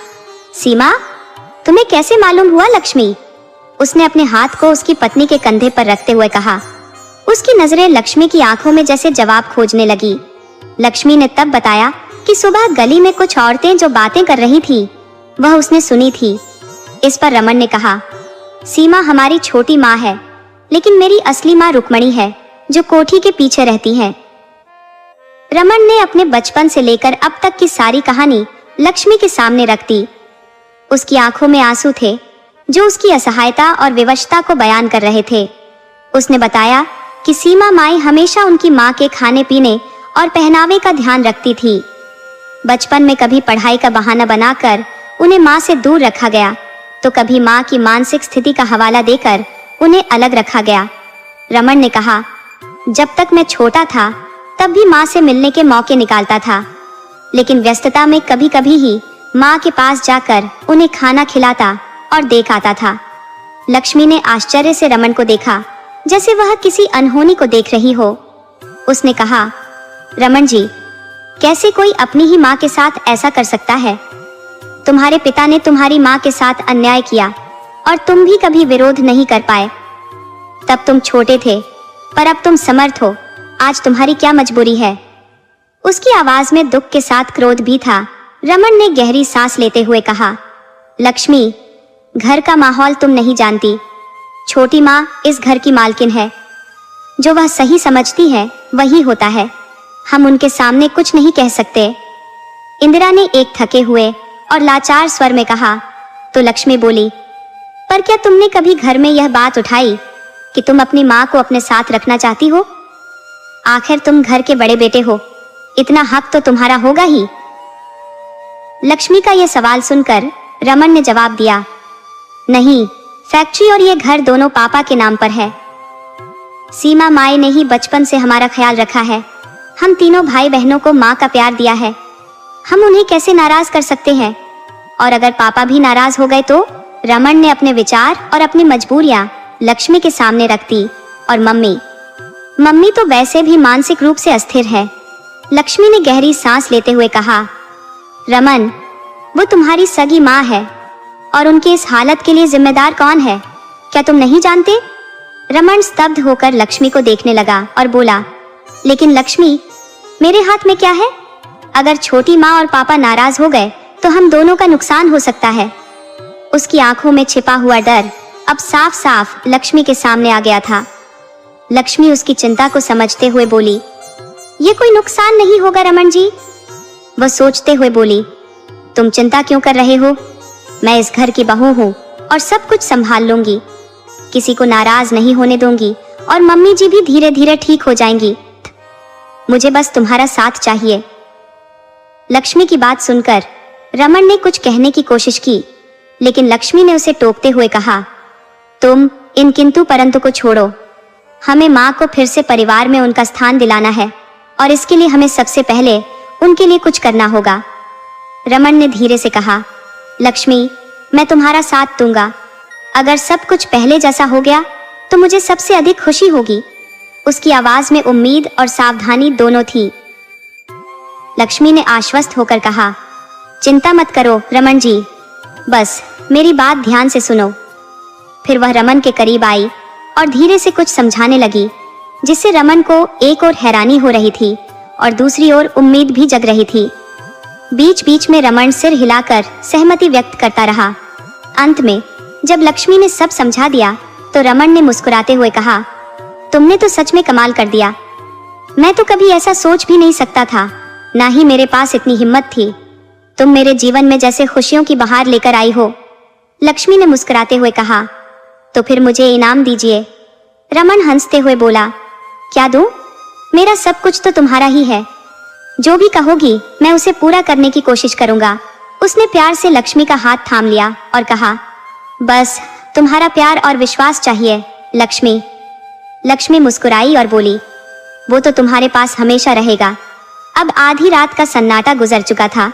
Speaker 1: सीमा, तुम्हें कैसे मालूम हुआ लक्ष्मी? उसने अपने हाथ को उसकी पत्नी के कंधे पर रखते हुए कहा। उसकी नजरें लक्ष्मी की आंखों में जैसे जवाब खोजने लगी। लक्ष्मी ने तब बताया कि सुबह गली में कुछ औरतें जो बातें कर रही थी वह उसने सुनी थी। इस पर रमन ने कहा, सीमा हमारी छोटी माँ है, लेकिन मेरी असली माँ रुक्मणी है जो कोठी के पीछे रहती है। रमन ने अपने बचपन से लेकर अब तक की सारी कहानी लक्ष्मी के सामने रख दी। उसकी आंखों में आंसू थे जो उसकी असहायता और विवशता को बयान कर रहे थे। उसने बताया कि सीमा माई हमेशा उनकी माँ के खाने पीने और पहनावे का ध्यान रखती थी। बचपन में कभी पढ़ाई का बहाना बनाकर उन्हें माँ से दूर रखा गया, तो कभी माँ की मानसिक स्थिति का हवाला देकर उन्हें अलग रखा गया। रमन ने कहा, जब तक मैं छोटा था तब भी माँ से मिलने के मौके निकालता था, लेकिन व्यस्तता में कभी कभी ही माँ के पास जाकर उन्हें खाना खिलाता और देख आता था। लक्ष्मी ने आश्चर्य से रमन को देखा, जैसे वह किसी अनहोनी को देख रही हो। उसने कहा, रमन जी, कैसे कोई अपनी ही माँ के साथ ऐसा कर सकता है? तुम्हारे पिता ने तुम्हारी माँ के साथ अन्याय किया और तुम भी कभी विरोध नहीं कर पाए। तब तुम छोटे थे, पर अब तुम समर्थ हो। आज तुम्हारी क्या मजबूरी है? उसकी आवाज में दुख के साथ क्रोध भी था। रमन ने गहरी सांस लेते हुए कहा, लक्ष्मी, घर का माहौल तुम नहीं जानती। छोटी माँ इस घर की मालकिन है। जो वह सही समझती है वही होता है। हम उनके सामने कुछ नहीं कह सकते। इंदिरा ने एक थके हुए और लाचार स्वर में कहा। तो लक्ष्मी बोली, पर क्या तुमने कभी घर में यह बात उठाई कि तुम अपनी माँ को अपने साथ रखना चाहती हो? आखिर तुम घर के बड़े बेटे हो, इतना हक तो तुम्हारा होगा ही। लक्ष्मी का यह सवाल सुनकर रमन ने जवाब दिया, नहीं, फैक्ट्री और ये घर दोनों पापा के नाम पर है। सीमा माई ने ही बचपन से हमारा ख्याल रखा है। हम तीनों भाई बहनों को माँ का प्यार दिया है। हम उन्हें कैसे नाराज कर सकते हैं? और अगर पापा भी नाराज हो गए तो? रमन ने अपने विचार और अपनी मजबूरियां लक्ष्मी के सामने रख दी। और मम्मी तो वैसे भी मानसिक रूप से अस्थिर है। लक्ष्मी ने गहरी सांस लेते हुए कहा, रमन, वो तुम्हारी सगी माँ है और उनकी इस हालत के लिए जिम्मेदार कौन है? क्या तुम नहीं जानते? रमन स्तब्ध होकर लक्ष्मी को देखने लगा और बोला, लेकिन लक्ष्मी, मेरे हाथ में क्या है? अगर छोटी माँ और पापा नाराज हो गए तो हम दोनों का नुकसान हो सकता है। उसकी आंखों में छिपा हुआ डर अब साफ साफ लक्ष्मी के सामने आ गया था। लक्ष्मी उसकी चिंता को समझते हुए बोली, ये कोई नुकसान नहीं होगा रमन जी। वह सोचते हुए बोली, तुम चिंता क्यों कर रहे हो? मैं इस घर की बहू हूँ और सब कुछ संभाल लूंगी। किसी को नाराज नहीं होने दूंगी और मम्मी जी भी धीरे धीरे ठीक हो जाएंगी। मुझे बस तुम्हारा साथ चाहिए। लक्ष्मी की बात सुनकर रमन ने कुछ कहने की कोशिश की, लेकिन लक्ष्मी ने उसे टोकते हुए कहा, तुम इन किंतु परंतु को छोड़ो। हमें माँ को फिर से परिवार में उनका स्थान दिलाना है और इसके लिए हमें सबसे पहले उनके लिए कुछ करना होगा। रमन ने धीरे से कहा, लक्ष्मी, मैं तुम्हारा साथ दूंगा। अगर सब कुछ पहले जैसा हो गया तो मुझे सबसे अधिक खुशी होगी। उसकी आवाज में उम्मीद और सावधानी दोनों थी। लक्ष्मी ने आश्वस्त होकर कहा, चिंता मत करो रमन जी, बस मेरी बात ध्यान से सुनो। फिर वह रमन के करीब आई और धीरे से कुछ समझाने लगी, जिससे रमन को एक ओर हैरानी हो रही थी और दूसरी ओर उम्मीद भी जग रही थी। बीच बीच में रमन सिर हिलाकर सहमति व्यक्त करता रहा। अंत में जब लक्ष्मी ने सब समझा दिया तो रमन ने मुस्कुराते हुए कहा, तुमने तो सच में कमाल कर दिया। मैं तो कभी ऐसा सोच भी नहीं सकता था, ना ही मेरे पास इतनी हिम्मत थी। तुम मेरे जीवन में जैसे खुशियों की बहार लेकर आई हो। लक्ष्मी ने मुस्कुराते हुए कहा। तो फिर मुझे इनाम दीजिए। रमन हंसते हुए बोला। क्या दूं? मेरा सब कुछ तो तुम्हारा ही है। जो भी कहोगी मैं उसे पूरा करने की कोशिश करूंगा। उसने प्यार से लक्ष्मी का हाथ थाम लिया और कहा, बस तुम्हारा प्यार और विश्वास चाहिए लक्ष्मी। लक्ष्मी मुस्कुराई और बोली, वो तो तुम्हारे पास हमेशा रहेगा। अब आधी रात का सन्नाटा गुजर चुका था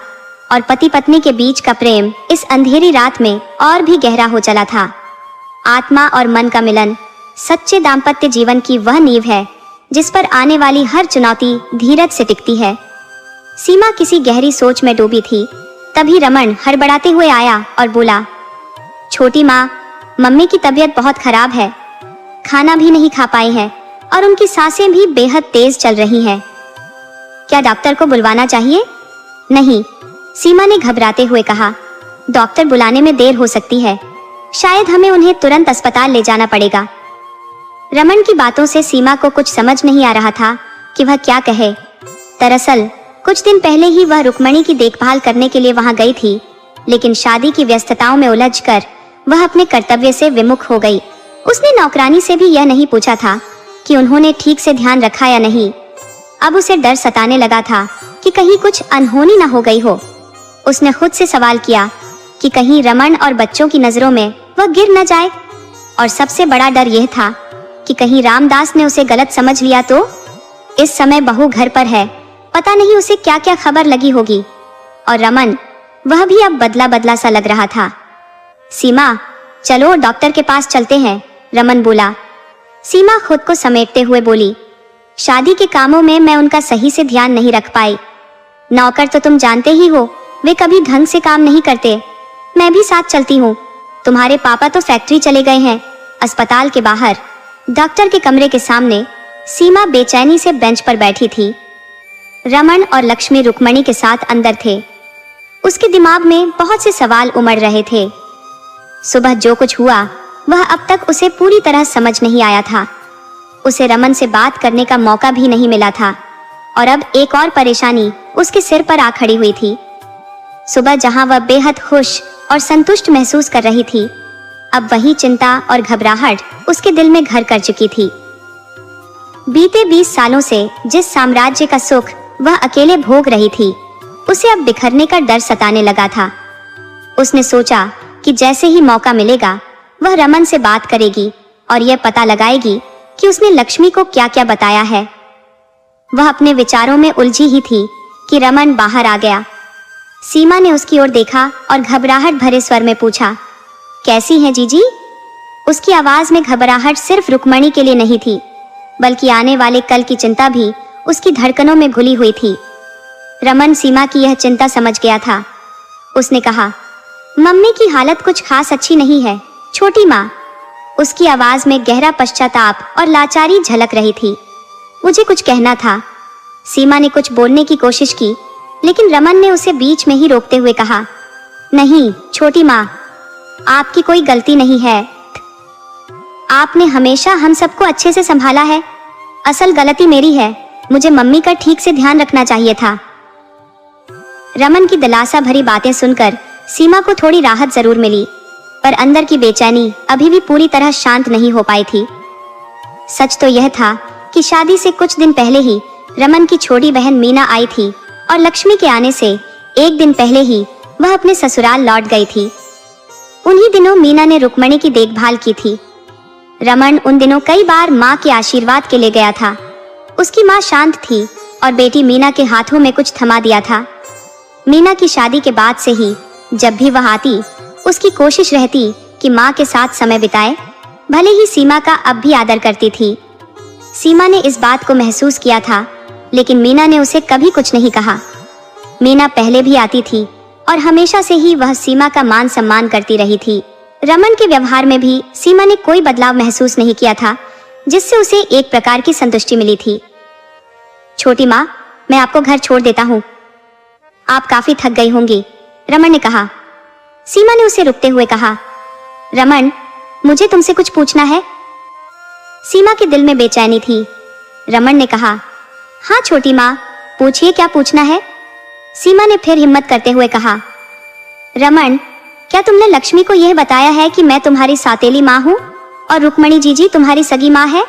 Speaker 1: और पति पत्नी के बीच का प्रेम इस अंधेरी रात में और भी गहरा हो चला था। आत्मा और मन का मिलन सच्चे दाम्पत्य जीवन की वह नींव है जिस पर आने वाली हर चुनौती धीरज से टिकती है। सीमा किसी गहरी सोच में डूबी थी। तभी रमन हड़बड़ाते हुए आया और बोला, छोटी माँ, मम्मी की तबीयत बहुत खराब है। खाना भी नहीं खा पाई है और उनकी सांसें भी बेहद तेज चल रही हैं। क्या डॉक्टर को बुलवाना चाहिए? नहीं, सीमा ने घबराते हुए कहा। डॉक्टर बुलाने में देर हो सकती है। शायद हमें उन्हें तुरंत अस्पताल ले जाना पड़ेगा। रमन की बातों से सीमा को कुछ समझ नहीं आ रहा था कि वह क्या कहे। दरअसल कुछ दिन पहले ही वह रुक्मणी की देखभाल करने के लिए वहां गई थी, लेकिन शादी की व्यस्तताओं में उलझकर वह अपने कर्तव्य से विमुख हो गई। उसने नौकरानी से भी यह नहीं पूछा था कि उन्होंने ठीक से ध्यान रखा या नहीं। अब उसे डर सताने लगा था कि कहीं कुछ अनहोनी न हो गई हो। उसने खुद से सवाल किया कि कहीं रमन और बच्चों की नजरों में वह गिर न जाए, और सबसे बड़ा डर यह था कि कहीं रामदास ने उसे गलत समझ लिया तो। इस समय बहू घर पर है, पता नहीं उसे क्या क्या खबर लगी होगी। और रमन, वह भी अब बदला बदला सा लग रहा था। सीमा, चलो डॉक्टर के पास चलते हैं, रमन बोला। सीमा खुद को समेटते हुए बोली, शादी के कामों में मैं उनका सही से ध्यान नहीं रख पाई। नौकर तो तुम जानते ही हो, वे कभी ढंग से काम नहीं करते। मैं भी साथ चलती हूँ। तुम्हारे पापा तो फैक्ट्री चले गए हैं। अस्पताल के बाहर डॉक्टर के कमरे के सामने सीमा बेचैनी से बेंच पर बैठी थी। रमन और लक्ष्मी रुक्मणी के साथ अंदर थे। उसके दिमाग में बहुत से सवाल उमड़ रहे थे। सुबह जो कुछ हुआ वह अब तक उसे पूरी तरह समझ नहीं आया था। उसे रमन से बात करने का मौका भी नहीं मिला था और अब एक और परेशानी उसके सिर पर आ खड़ी हुई थी। सुबह जहां वह बेहद खुश और संतुष्ट महसूस कर रही थी, अब वही चिंता और घबराहट उसके दिल में घर कर चुकी थी। बीते 20 सालों से जिस साम्राज्य का सुख वह अकेले भोग रही थी, उसे अब बिखरने का डर सताने लगा था। उसने सोचा कि जैसे ही मौका मिलेगा वह रमन से बात करेगी और यह पता लगाएगी कि उसने लक्ष्मी को क्या क्या बताया है। वह अपने विचारों में उलझी ही थी कि रमन बाहर आ गया। सीमा ने उसकी ओर देखा और घबराहट भरे स्वर में पूछा, कैसी हैं जीजी? उसकी आवाज में घबराहट सिर्फ रुक्मणी के लिए नहीं थी, बल्कि आने वाले कल की चिंता भी उसकी धड़कनों में घुली हुई थी। रमन सीमा की यह चिंता समझ गया था। उसने कहा, मम्मी की हालत कुछ खास अच्छी नहीं है छोटी माँ। उसकी आवाज में गहरा पश्चाताप और लाचारी झलक रही थी। मुझे कुछ कहना था। सीमा ने कुछ बोलने की कोशिश की, लेकिन रमन ने उसे बीच में ही रोकते हुए कहा, नहीं छोटी माँ, आपकी कोई गलती नहीं है। आपने हमेशा हम सबको अच्छे से संभाला है। असल गलती मेरी है। मुझे मम्मी का ठीक से ध्यान रखना चाहिए था। रमन की दिलासा भरी बातें सुनकर सीमा को थोड़ी राहत जरूर मिली, पर अंदर की बेचैनी अभी भी पूरी तरह शांत नहीं हो पाई थी। सच तो यह था कि शादी से कुछ दिन पहले ही रमन की छोटी बहन मीना आई थी और लक्ष्मी के आने से एक दिन पहले ही वह अपने ससुराल लौट गई थी। उन्हीं दिनों मीना ने रुक्मणी की देखभाल की थी। रमन उन दिनों कई बार माँ के आशीर्वाद के लिए गया था। उसकी माँ शांत थी और बेटी मीना के हाथों में कुछ थमा दिया था। मीना की शादी के बाद से ही जब भी वह आती, उसकी कोशिश रहती कि माँ के साथ समय बिताए। भले ही सीमा का अब भी आदर करती थी। सीमा ने इस बात को महसूस किया था, लेकिन मीना ने उसे कभी कुछ नहीं कहा। मीना पहले भी आती थी और हमेशा से ही वह सीमा का मान सम्मान करती रही थी। रमन के व्यवहार में भी सीमा ने कोई बदलाव महसूस नहीं किया था, जिससे उसे एक प्रकार की संतुष्टि मिली थी। छोटी माँ, मैं आपको घर छोड़ देता हूँ। आप काफी थक गई होंगी, रमन ने कहा। सीमा ने उसे रुकते हुए कहा, रमन, मुझे तुमसे कुछ पूछना है। सीमा के दिल में बेचैनी थी। रमन ने कहा, हाँ छोटी माँ, पूछिए क्या पूछना है। सीमा ने फिर हिम्मत करते हुए कहा। रमन, क्या तुमने लक्ष्मी को यह बताया है कि मैं तुम्हारी सौतेली माँ हूँ और रुक्मणी जीजी तुम्हारी सगी माँ है?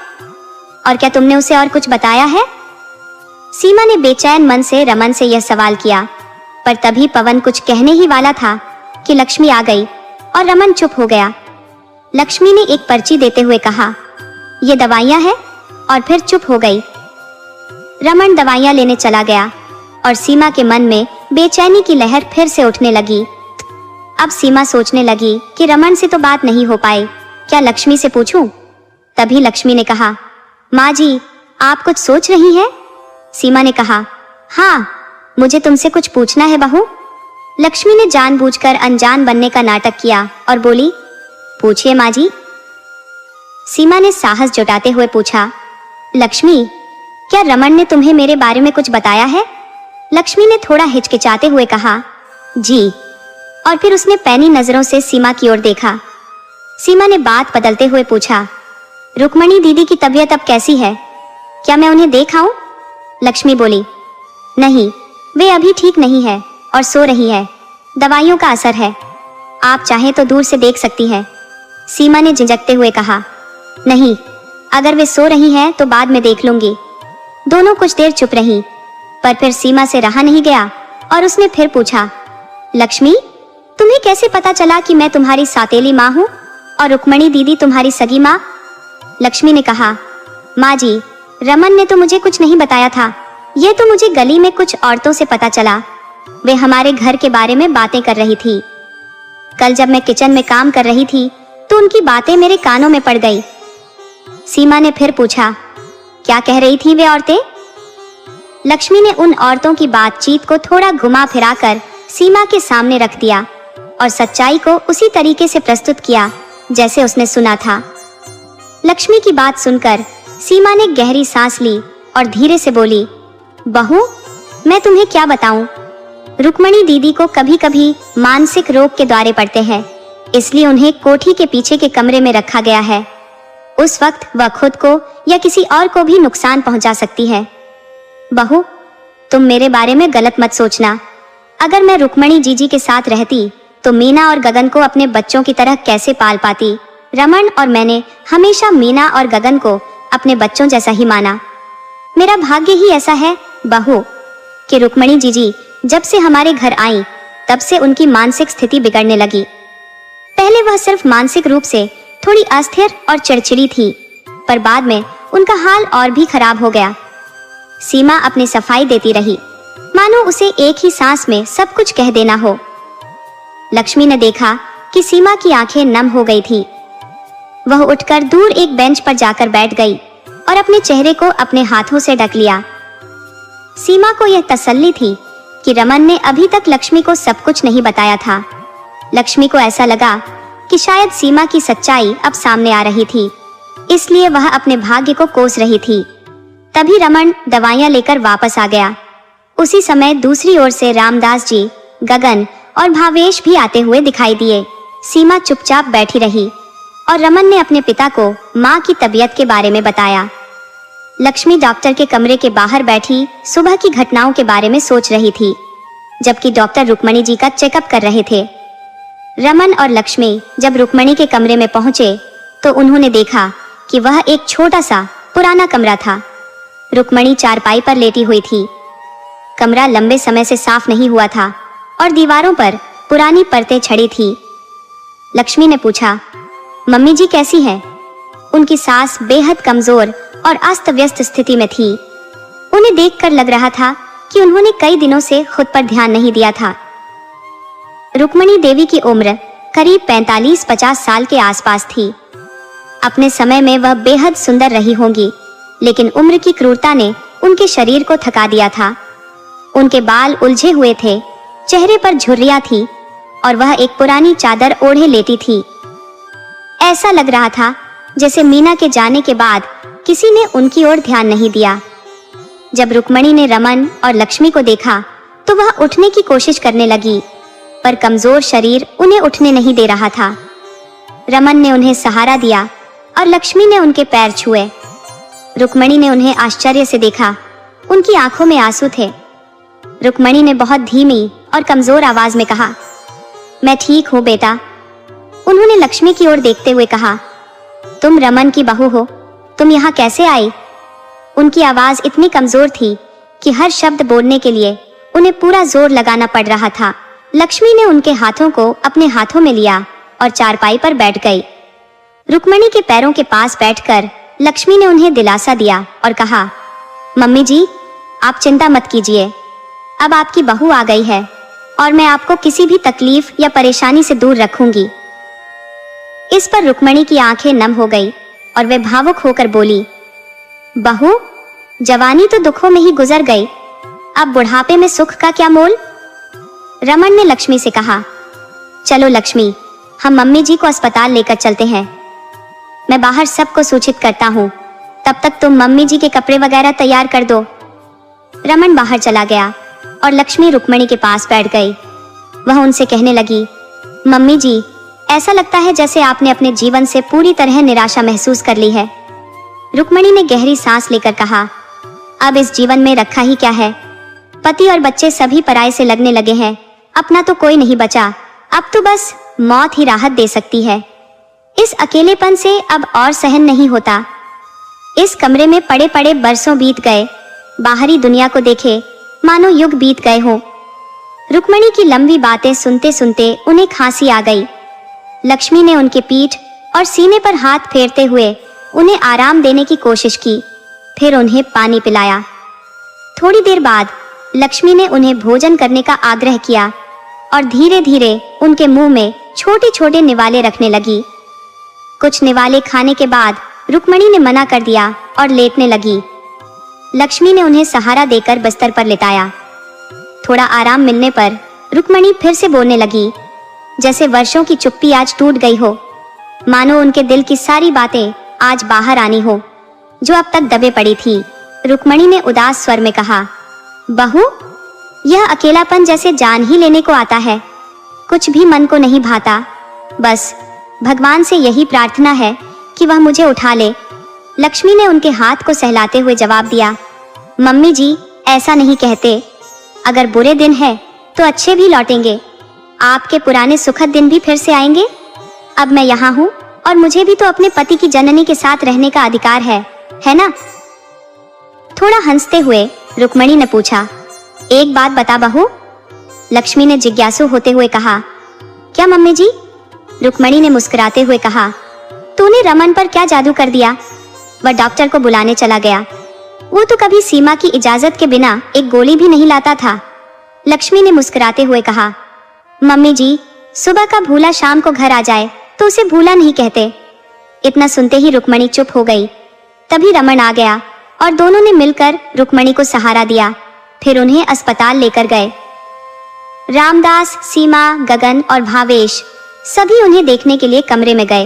Speaker 1: और क्या तुमने उसे और कुछ बताया है? सीमा ने बेचैन मन से रमन से यह सवाल किया, पर तभी पवन कुछ कहने ही वाला था कि लक्ष्मी आ गई और रमन चुप हो गया। लक्ष्मी ने एक पर्ची देते हुए कहा, ये दवाइयाँ हैं, और फिर चुप हो गई। रमन दवाइयाँ लेने चला गया और सीमा के मन में बेचैनी की लहर फिर से उठने लगी। अब सीमा सोचने लगी कि रमन से तो बात नहीं हो पाए, क्या लक्ष्मी से पूछूं? तभी लक्ष्मी ने कहा, माँ जी, आप कुछ सोच रही हैं? सीमा ने कहा, हाँ, मुझे तुमसे कुछ पूछना है बहू। लक्ष्मी ने जानबूझकर अनजान बनने का नाटक किया और बोली, पूछिए माँ जी। सीमा ने साहस जुटाते हुए पूछा, लक्ष्मी, क्या रमन ने तुम्हें मेरे बारे में कुछ बताया है? लक्ष्मी ने थोड़ा हिचकिचाते हुए कहा, जी। और फिर उसने पैनी नजरों से सीमा की ओर देखा। सीमा ने बात बदलते हुए पूछा, रुक्मणी दीदी की तबीयत अब कैसी है? क्या मैं उन्हें देख आऊं? लक्ष्मी बोली, नहीं, वे अभी ठीक नहीं है और सो रही है, दवाइयों का असर है, आप चाहें तो दूर से देख सकती हैं। सीमा ने झिझकते हुए कहा, नहीं, अगर वे सो रही हैं तो बाद में देख लूंगी। दोनों कुछ देर चुप रहीं, पर फिर सीमा से रहा नहीं गया और उसने फिर पूछा, लक्ष्मी, तुम्हें कैसे पता चला कि मैं तुम्हारी सौतेली माँ हूँ और रुक्मणी दीदी तुम्हारी सगी माँ? लक्ष्मी ने कहा, माँ जी, रमन ने तो मुझे कुछ नहीं बताया था, यह तो मुझे गली में कुछ औरतों से पता चला। वे हमारे घर के बारे में बातें कर रही थी। कल जब मैं किचन में काम कर रही थी तो उनकी बातें मेरे कानों में पड़ गई। सीमा ने फिर पूछा, क्या कह रही थी वे औरतें? लक्ष्मी ने उन औरतों की बातचीत को थोड़ा घुमा फिराकर सीमा के सामने रख दिया और सच्चाई को उसी तरीके से प्रस्तुत किया जैसे उसने सुना था। लक्ष्मी की बात सुनकर सीमा ने गहरी सांस ली और धीरे से बोली, बहू, मैं तुम्हें क्या बताऊं? रुक्मणी दीदी को कभी कभी मानसिक रोग के द्वारे पड़ते हैं, इसलिए उन्हें कोठी के पीछे के कमरे में रखा गया है। उस वक्त वह खुद को या किसी और को भी नुकसान पहुंचा सकती है। बहू, तुम मेरे बारे में गलत मत सोचना। अगर मैं रुक्मणी जीजी के साथ रहती तो मीना और गगन को अपने बच्चों की तरह कैसे पाल पाती। रमन और मैंने हमेशा मीना और गगन को अपने बच्चों जैसा ही माना। मेरा भाग्य ही ऐसा है बहू कि रुक्मणी जीजी जब से हमारे घर आई तब से उनकी मानसिक स्थिति बिगड़ने लगी। पहले वह सिर्फ मानसिक रूप से थोड़ी अस्थिर और चिड़चिड़ी थी, पर बाद में उनका हाल और भी खराब हो गया। सीमा अपनी सफाई देती रही, मानो उसे एक ही सांस में सब कुछ कह देना हो। लक्ष्मी ने देखा कि सीमा की आंखें नम हो गई थी। वह उठकर दूर एक बेंच पर जाकर बैठ गई और अपने चेहरे को अपने हाथों से ढक लिया। सीमा को यह तसल्ली थी कि रमन ने अभी तक लक्ष्मी को सब कुछ नहीं बताया था। लक्ष्मी को ऐसा लगा कि शायद सीमा की सच्चाई अब सामने आ रही थी, इसलिए वह अपने भाग्य को कोस रही थी। तभी रमन दवाइयां लेकर वापस आ गया। उसी समय दूसरी ओर से रामदास जी, गगन और भावेश भी आते हुए दिखाई दिए। सीमा चुपचाप बैठी रही और रमन ने अपने पिता को माँ की तबीयत के बारे में बताया। लक्ष्मी डॉक्टर के कमरे के बाहर बैठी सुबह की घटनाओं के बारे में सोच रही थी, जबकि डॉक्टर रुक्मणी जी का चेकअप कर रहे थे। रमन और लक्ष्मी जब रुक्मणी के कमरे में पहुंचे तो उन्होंने देखा कि वह एक छोटा सा पुराना कमरा था। रुक्मणी चारपाई पर लेटी हुई थी। कमरा लंबे समय से साफ नहीं हुआ था और दीवारों पर पुरानी परतें छड़ी थी। लक्ष्मी ने पूछा, मम्मी जी कैसी हैं? उनकी सास बेहद कमजोर और अस्त व्यस्त स्थिति में थी। उन्हें देखकर लग रहा था कि उन्होंने कई दिनों से खुद पर ध्यान नहीं दिया था। रुक्मणी देवी की उम्र करीब 45-50 साल के आसपास थी। अपने समय में वह बेहद सुंदर रही होंगी, लेकिन उम्र की क्रूरता ने उनके शरीर को थका दिया था। उनके बाल उलझे हुए थे, चेहरे पर झुर्रियां थी और वह एक पुरानी चादर ओढ़े लेटी थी। ऐसा लग रहा था जैसे मीना के जाने के बाद किसी ने उनकी ओर ध्यान नहीं दिया। जब रुक्मणी ने रमन और लक्ष्मी को देखा तो वह उठने की कोशिश करने लगी, पर कमजोर शरीर उन्हें उठने नहीं दे रहा था। रमन ने उन्हें सहारा दिया और लक्ष्मी ने उनके पैर छुए। रुक्मणी ने उन्हें आश्चर्य से देखा उनकी आंखों में आंसू थे। रुक्मणी ने बहुत धीमी और कमजोर आवाज में कहा, मैं ठीक हूँ बेटा। उन्होंने लक्ष्मी की ओर देखते हुए कहा, तुम रमन की बहू हो, तुम यहाँ कैसे आई? उनकी आवाज इतनी कमजोर थी कि हर शब्द बोलने के लिए उन्हें पूरा जोर लगाना पड़ रहा था। लक्ष्मी ने उनके हाथों को अपने हाथों में लिया और चारपाई पर बैठ गई। रुक्मणी के पैरों के पास बैठकर लक्ष्मी ने उन्हें दिलासा दिया और कहा, मम्मी जी, आप चिंता मत कीजिए, अब आपकी बहू आ गई है और मैं आपको किसी भी तकलीफ या परेशानी से दूर रखूंगी। इस पर रुक्मणी की आंखें नम हो गई और वे भावुक होकर बोली, बहू, जवानी तो दुखों में ही गुजर गई, अब बुढ़ापे में सुख का क्या मोल? रमन ने लक्ष्मी से कहा, चलो लक्ष्मी, हम मम्मी जी को अस्पताल लेकर चलते हैं। मैं बाहर सबको सूचित करता हूँ, तब तक तुम मम्मी जी के कपड़े वगैरह तैयार कर दो। रमन बाहर चला गया और लक्ष्मी रुक्मणी के पास बैठ गई। वह उनसे कहने लगी, मम्मी जी, ऐसा लगता है जैसे आपने अपने जीवन से पूरी तरह निराशा महसूस कर ली है। रुक्मणी ने गहरी सांस लेकर कहा, अब इस जीवन में रखा ही क्या है? पति और बच्चे सभी पराये से लगने लगे हैं, अपना तो कोई नहीं बचा। अब तो बस मौत ही राहत दे सकती है। इस अकेलेपन से अब और सहन नहीं होता। इस कमरे में पड़े पड़े बरसों बीत गए, बाहरी दुनिया को देखे मानो युग बीत गए हों। रुक्मणी की लंबी बातें सुनते सुनते उन्हें खांसी आ गई। लक्ष्मी ने उनके पीठ और सीने पर हाथ फेरते हुए उन्हें आराम देने की कोशिश की, फिर उन्हें पानी पिलाया। थोड़ी देर बाद लक्ष्मी ने उन्हें भोजन करने का आग्रह किया और धीरे धीरे उनके मुंह में छोटे छोटे निवाले रखने लगी। कुछ निवाले खाने के बाद रुक्मणी ने मना कर दिया और लेटने लगी। लक्ष्मी ने उन्हें सहारा देकर बिस्तर पर लेटाया। थोड़ा आराम मिलने पर रुक्मणी फिर से बोलने लगी, जैसे वर्षों की चुप्पी आज टूट गई हो, मानो उनके दिल की सारी बातें आज बाहर आनी हो, जो अब तक दबे पड़ी थी। रुक्मणी ने उदास स्वर में कहा, बहू, यह अकेलापन जैसे जान ही लेने को आता है, कुछ भी मन को नहीं भाता। बस भगवान से यही प्रार्थना है कि वह मुझे उठा ले। लक्ष्मी ने उनके हाथ को सहलाते हुए जवाब दिया, मम्मी जी, ऐसा नहीं कहते। अगर बुरे दिन है तो अच्छे भी लौटेंगे। आपके पुराने सुखद दिन भी फिर से आएंगे। अब मैं यहाँ हूँ और मुझे भी तो अपने पति की जननी के साथ रहने का अधिकार है ना? थोड़ा हंसते हुए रुक्मणी ने पूछा, एक बात बता बहू। लक्ष्मी ने जिज्ञासु होते हुए कहा, क्या मम्मी जी? रुक्मणी ने मुस्कुराते हुए कहा, तूने रमन पर क्या जादू कर दिया? वह डॉक्टर को बुलाने चला गया। वो तो कभी सीमा की इजाजत के बिना एक गोली भी नहीं लाता था। लक्ष्मी ने मुस्कुराते हुए कहा, मम्मी जी, सुबह का भूला शाम को घर आ जाए तो उसे भूला नहीं कहते। इतना सुनते ही रुक्मणी चुप हो गई। तभी रमन आ गया और दोनों ने मिलकर रुक्मणी को सहारा दिया, फिर उन्हें अस्पताल लेकर गए। रामदास, सीमा, गगन और भावेश सभी उन्हें देखने के लिए कमरे में गए,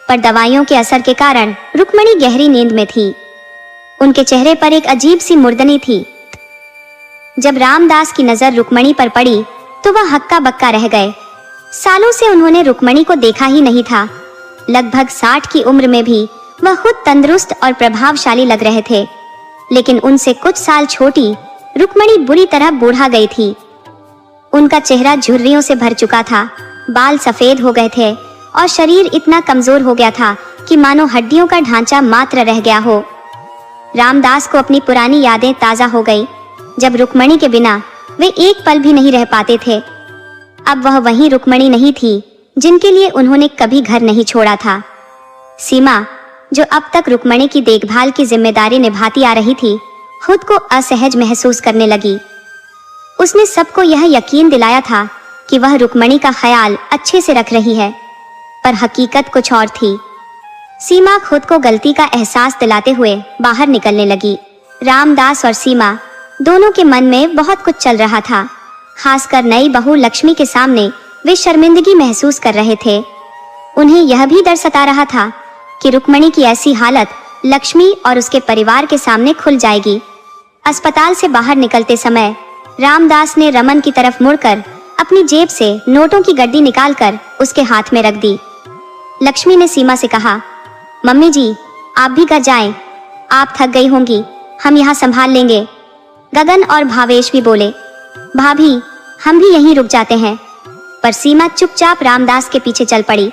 Speaker 1: पर दवाइयों के असर के कारण रुक्मणी गहरी नींद में थी। उनके चेहरे पर एक अजीब सी मुर्दनी थी। जब रामदास की नजर रुक्मणी पर पड़ी तो वह हक्का बक्का रह गए। सालों से उन्होंने रुक्मणी को देखा ही नहीं था। लगभग 60 की उम्र में भी वह खुद तंदुरुस्त और प्रभावशाली लग रहे थे, लेकिन उनसे कुछ साल छोटी रुक्मणी बुरी तरह बूढ़ा गई थी। उनका चेहरा झुर्रियों से भर चुका था, बाल सफेद हो गए थे और शरीर इतना कमजोर हो गया था कि मानो हड्डियों का ढांचा मात्र रह गया हो। रामदास को अपनी पुरानी यादें ताजा हो गई, जब रुक्मणी के बिना वे एक पल भी नहीं रह पाते थे। अब वह वही रुक्मणी नहीं थी जिनके लिए उन्होंने कभी घर नहीं छोड़ा था। सीमा, जो अब तक रुक्मणी की देखभाल की जिम्मेदारी निभाती आ रही थी, खुद को असहज महसूस करने लगी। उसने सबको यह यकीन दिलाया था कि वह रुक्मणी का ख्याल अच्छे से रख रही है, पर हकीकत कुछ और थी। सीमा खुद को गलती का एहसास दिलाते हुए बाहर निकलने लगी। रामदास और सीमा दोनों के मन में बहुत कुछ चल रहा था। खासकर नई बहू लक्ष्मी के सामने वे शर्मिंदगी महसूस कर रहे थे। उन्हें यह भी डर सता रहा था कि रुक्मणी की ऐसी हालत लक्ष्मी और उसके परिवार के सामने खुल जाएगी। अस्पताल से बाहर निकलते समय रामदास ने रमन की तरफ मुड़कर अपनी जेब से नोटों की गड्डी निकालकर उसके हाथ में रख दी। लक्ष्मी ने सीमा से कहा, मम्मी जी, आप भी घर जाएं, आप थक गई होंगी, हम यहाँ संभाल लेंगे। गगन और भावेश भी बोले, भाभी हम भी यहीं रुक जाते हैं। पर सीमा चुपचाप रामदास के पीछे चल पड़ी।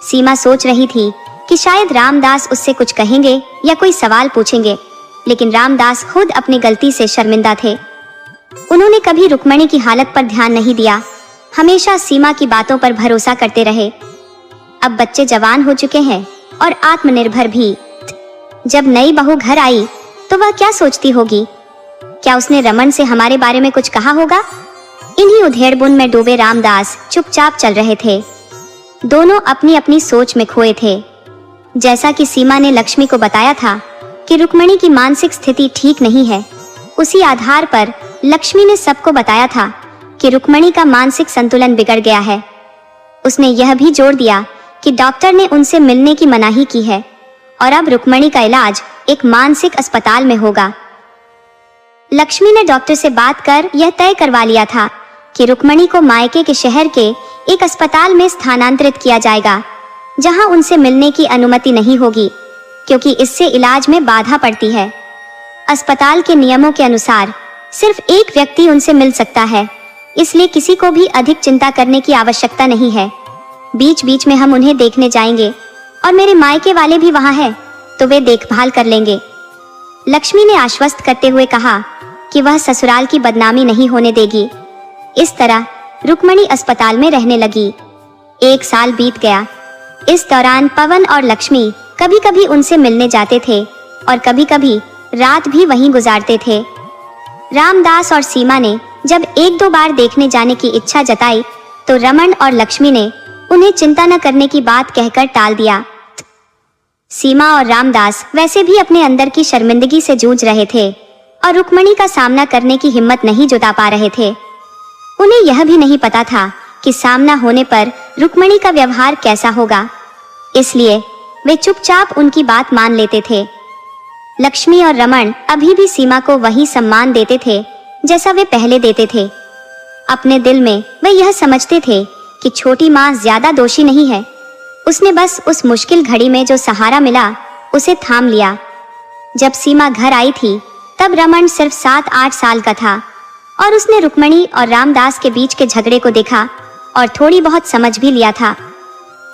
Speaker 1: सीमा सोच रही थी कि शायद रामदास उससे कुछ कहेंगे या कोई सवाल पूछेंगे, लेकिन रामदास खुद अपनी गलती से शर्मिंदा थे। उन्होंने कभी रुक्मणी की हालत पर ध्यान नहीं दिया, हमेशा सीमा की बातों पर भरोसा करते रहे। अब बच्चे जवान हो चुके हैं और आत्मनिर्भर भी। जब नई बहू घर आई तो वह क्या सोचती होगी? क्या उसने रमन से हमारे बारे में कुछ कहा होगा? इन्हीं उधेड़बुन में डूबे रामदास चुपचाप चल रहे थे। दोनों अपनी अपनी सोच में खोए थे। जैसा कि सीमा ने लक्ष्मी को बताया था कि रुक्मणी की मानसिक स्थिति ठीक नहीं है, उसी आधार पर लक्ष्मी ने सबको बताया था कि रुक्मणी का मानसिक संतुलन बिगड़ गया है। उसने यह भी जोड़ दिया कि डॉक्टर ने उनसे मिलने की मनाही की है और अब रुक्मणी का इलाज एक मानसिक अस्पताल में होगा। लक्ष्मी ने डॉक्टर से बात कर यह तय करवा लिया था कि रुक्मणी को मायके के शहर के एक अस्पताल में स्थानांतरित किया जाएगा, जहां उनसे मिलने की अनुमति नहीं होगी, क्योंकि इससे इलाज में बाधा पड़ती है। अस्पताल के नियमों के अनुसार सिर्फ एक व्यक्ति उनसे मिल सकता है, इसलिए किसी को भी अधिक चिंता करने की आवश्यकता नहीं है। बीच बीच में हम उन्हें देखने जाएंगे और मेरे मायके वाले भी वहां हैं, तो वे देखभाल कर लेंगे। लक्ष्मी ने आश्वस्त करते हुए कहा कि वह ससुराल की बदनामी नहीं होने देगी। इस तरह रुक्मणी अस्पताल में रहने लगी। 1 साल बीत गया। इस दौरान पवन और लक्ष्मी कभी कभी उनसे मिलने जाते थे और कभी कभी रात भी वहीं गुजारते थे। रामदास और सीमा ने जब 1-2 बार देखने जाने की इच्छा जताई तो रमन और लक्ष्मी ने उन्हें चिंता न करने की बात कहकर टाल दिया। सीमा और रामदास वैसे भी अपने अंदर की शर्मिंदगी से जूझ रहे थे और रुक्मणी का सामना करने की हिम्मत नहीं जुटा पा रहे थे। उन्हें यह भी नहीं पता था कि सामना होने पर रुक्मणी का व्यवहार कैसा होगा, इसलिए वे चुपचाप उनकी बात मान लेते थे। लक्ष्मी और रमन अभी भी सीमा को वही सम्मान देते थे जैसा वे पहले देते थे। अपने दिल में वे यह समझते थे कि छोटी माँ ज्यादा दोषी नहीं है, उसने बस उस मुश्किल घड़ी में जो सहारा मिला उसे थाम लिया। जब सीमा घर आई थी तब रमन सिर्फ 7-8 साल का था और उसने रुक्मणी और रामदास के बीच के झगड़े को देखा और थोड़ी बहुत समझ भी लिया था।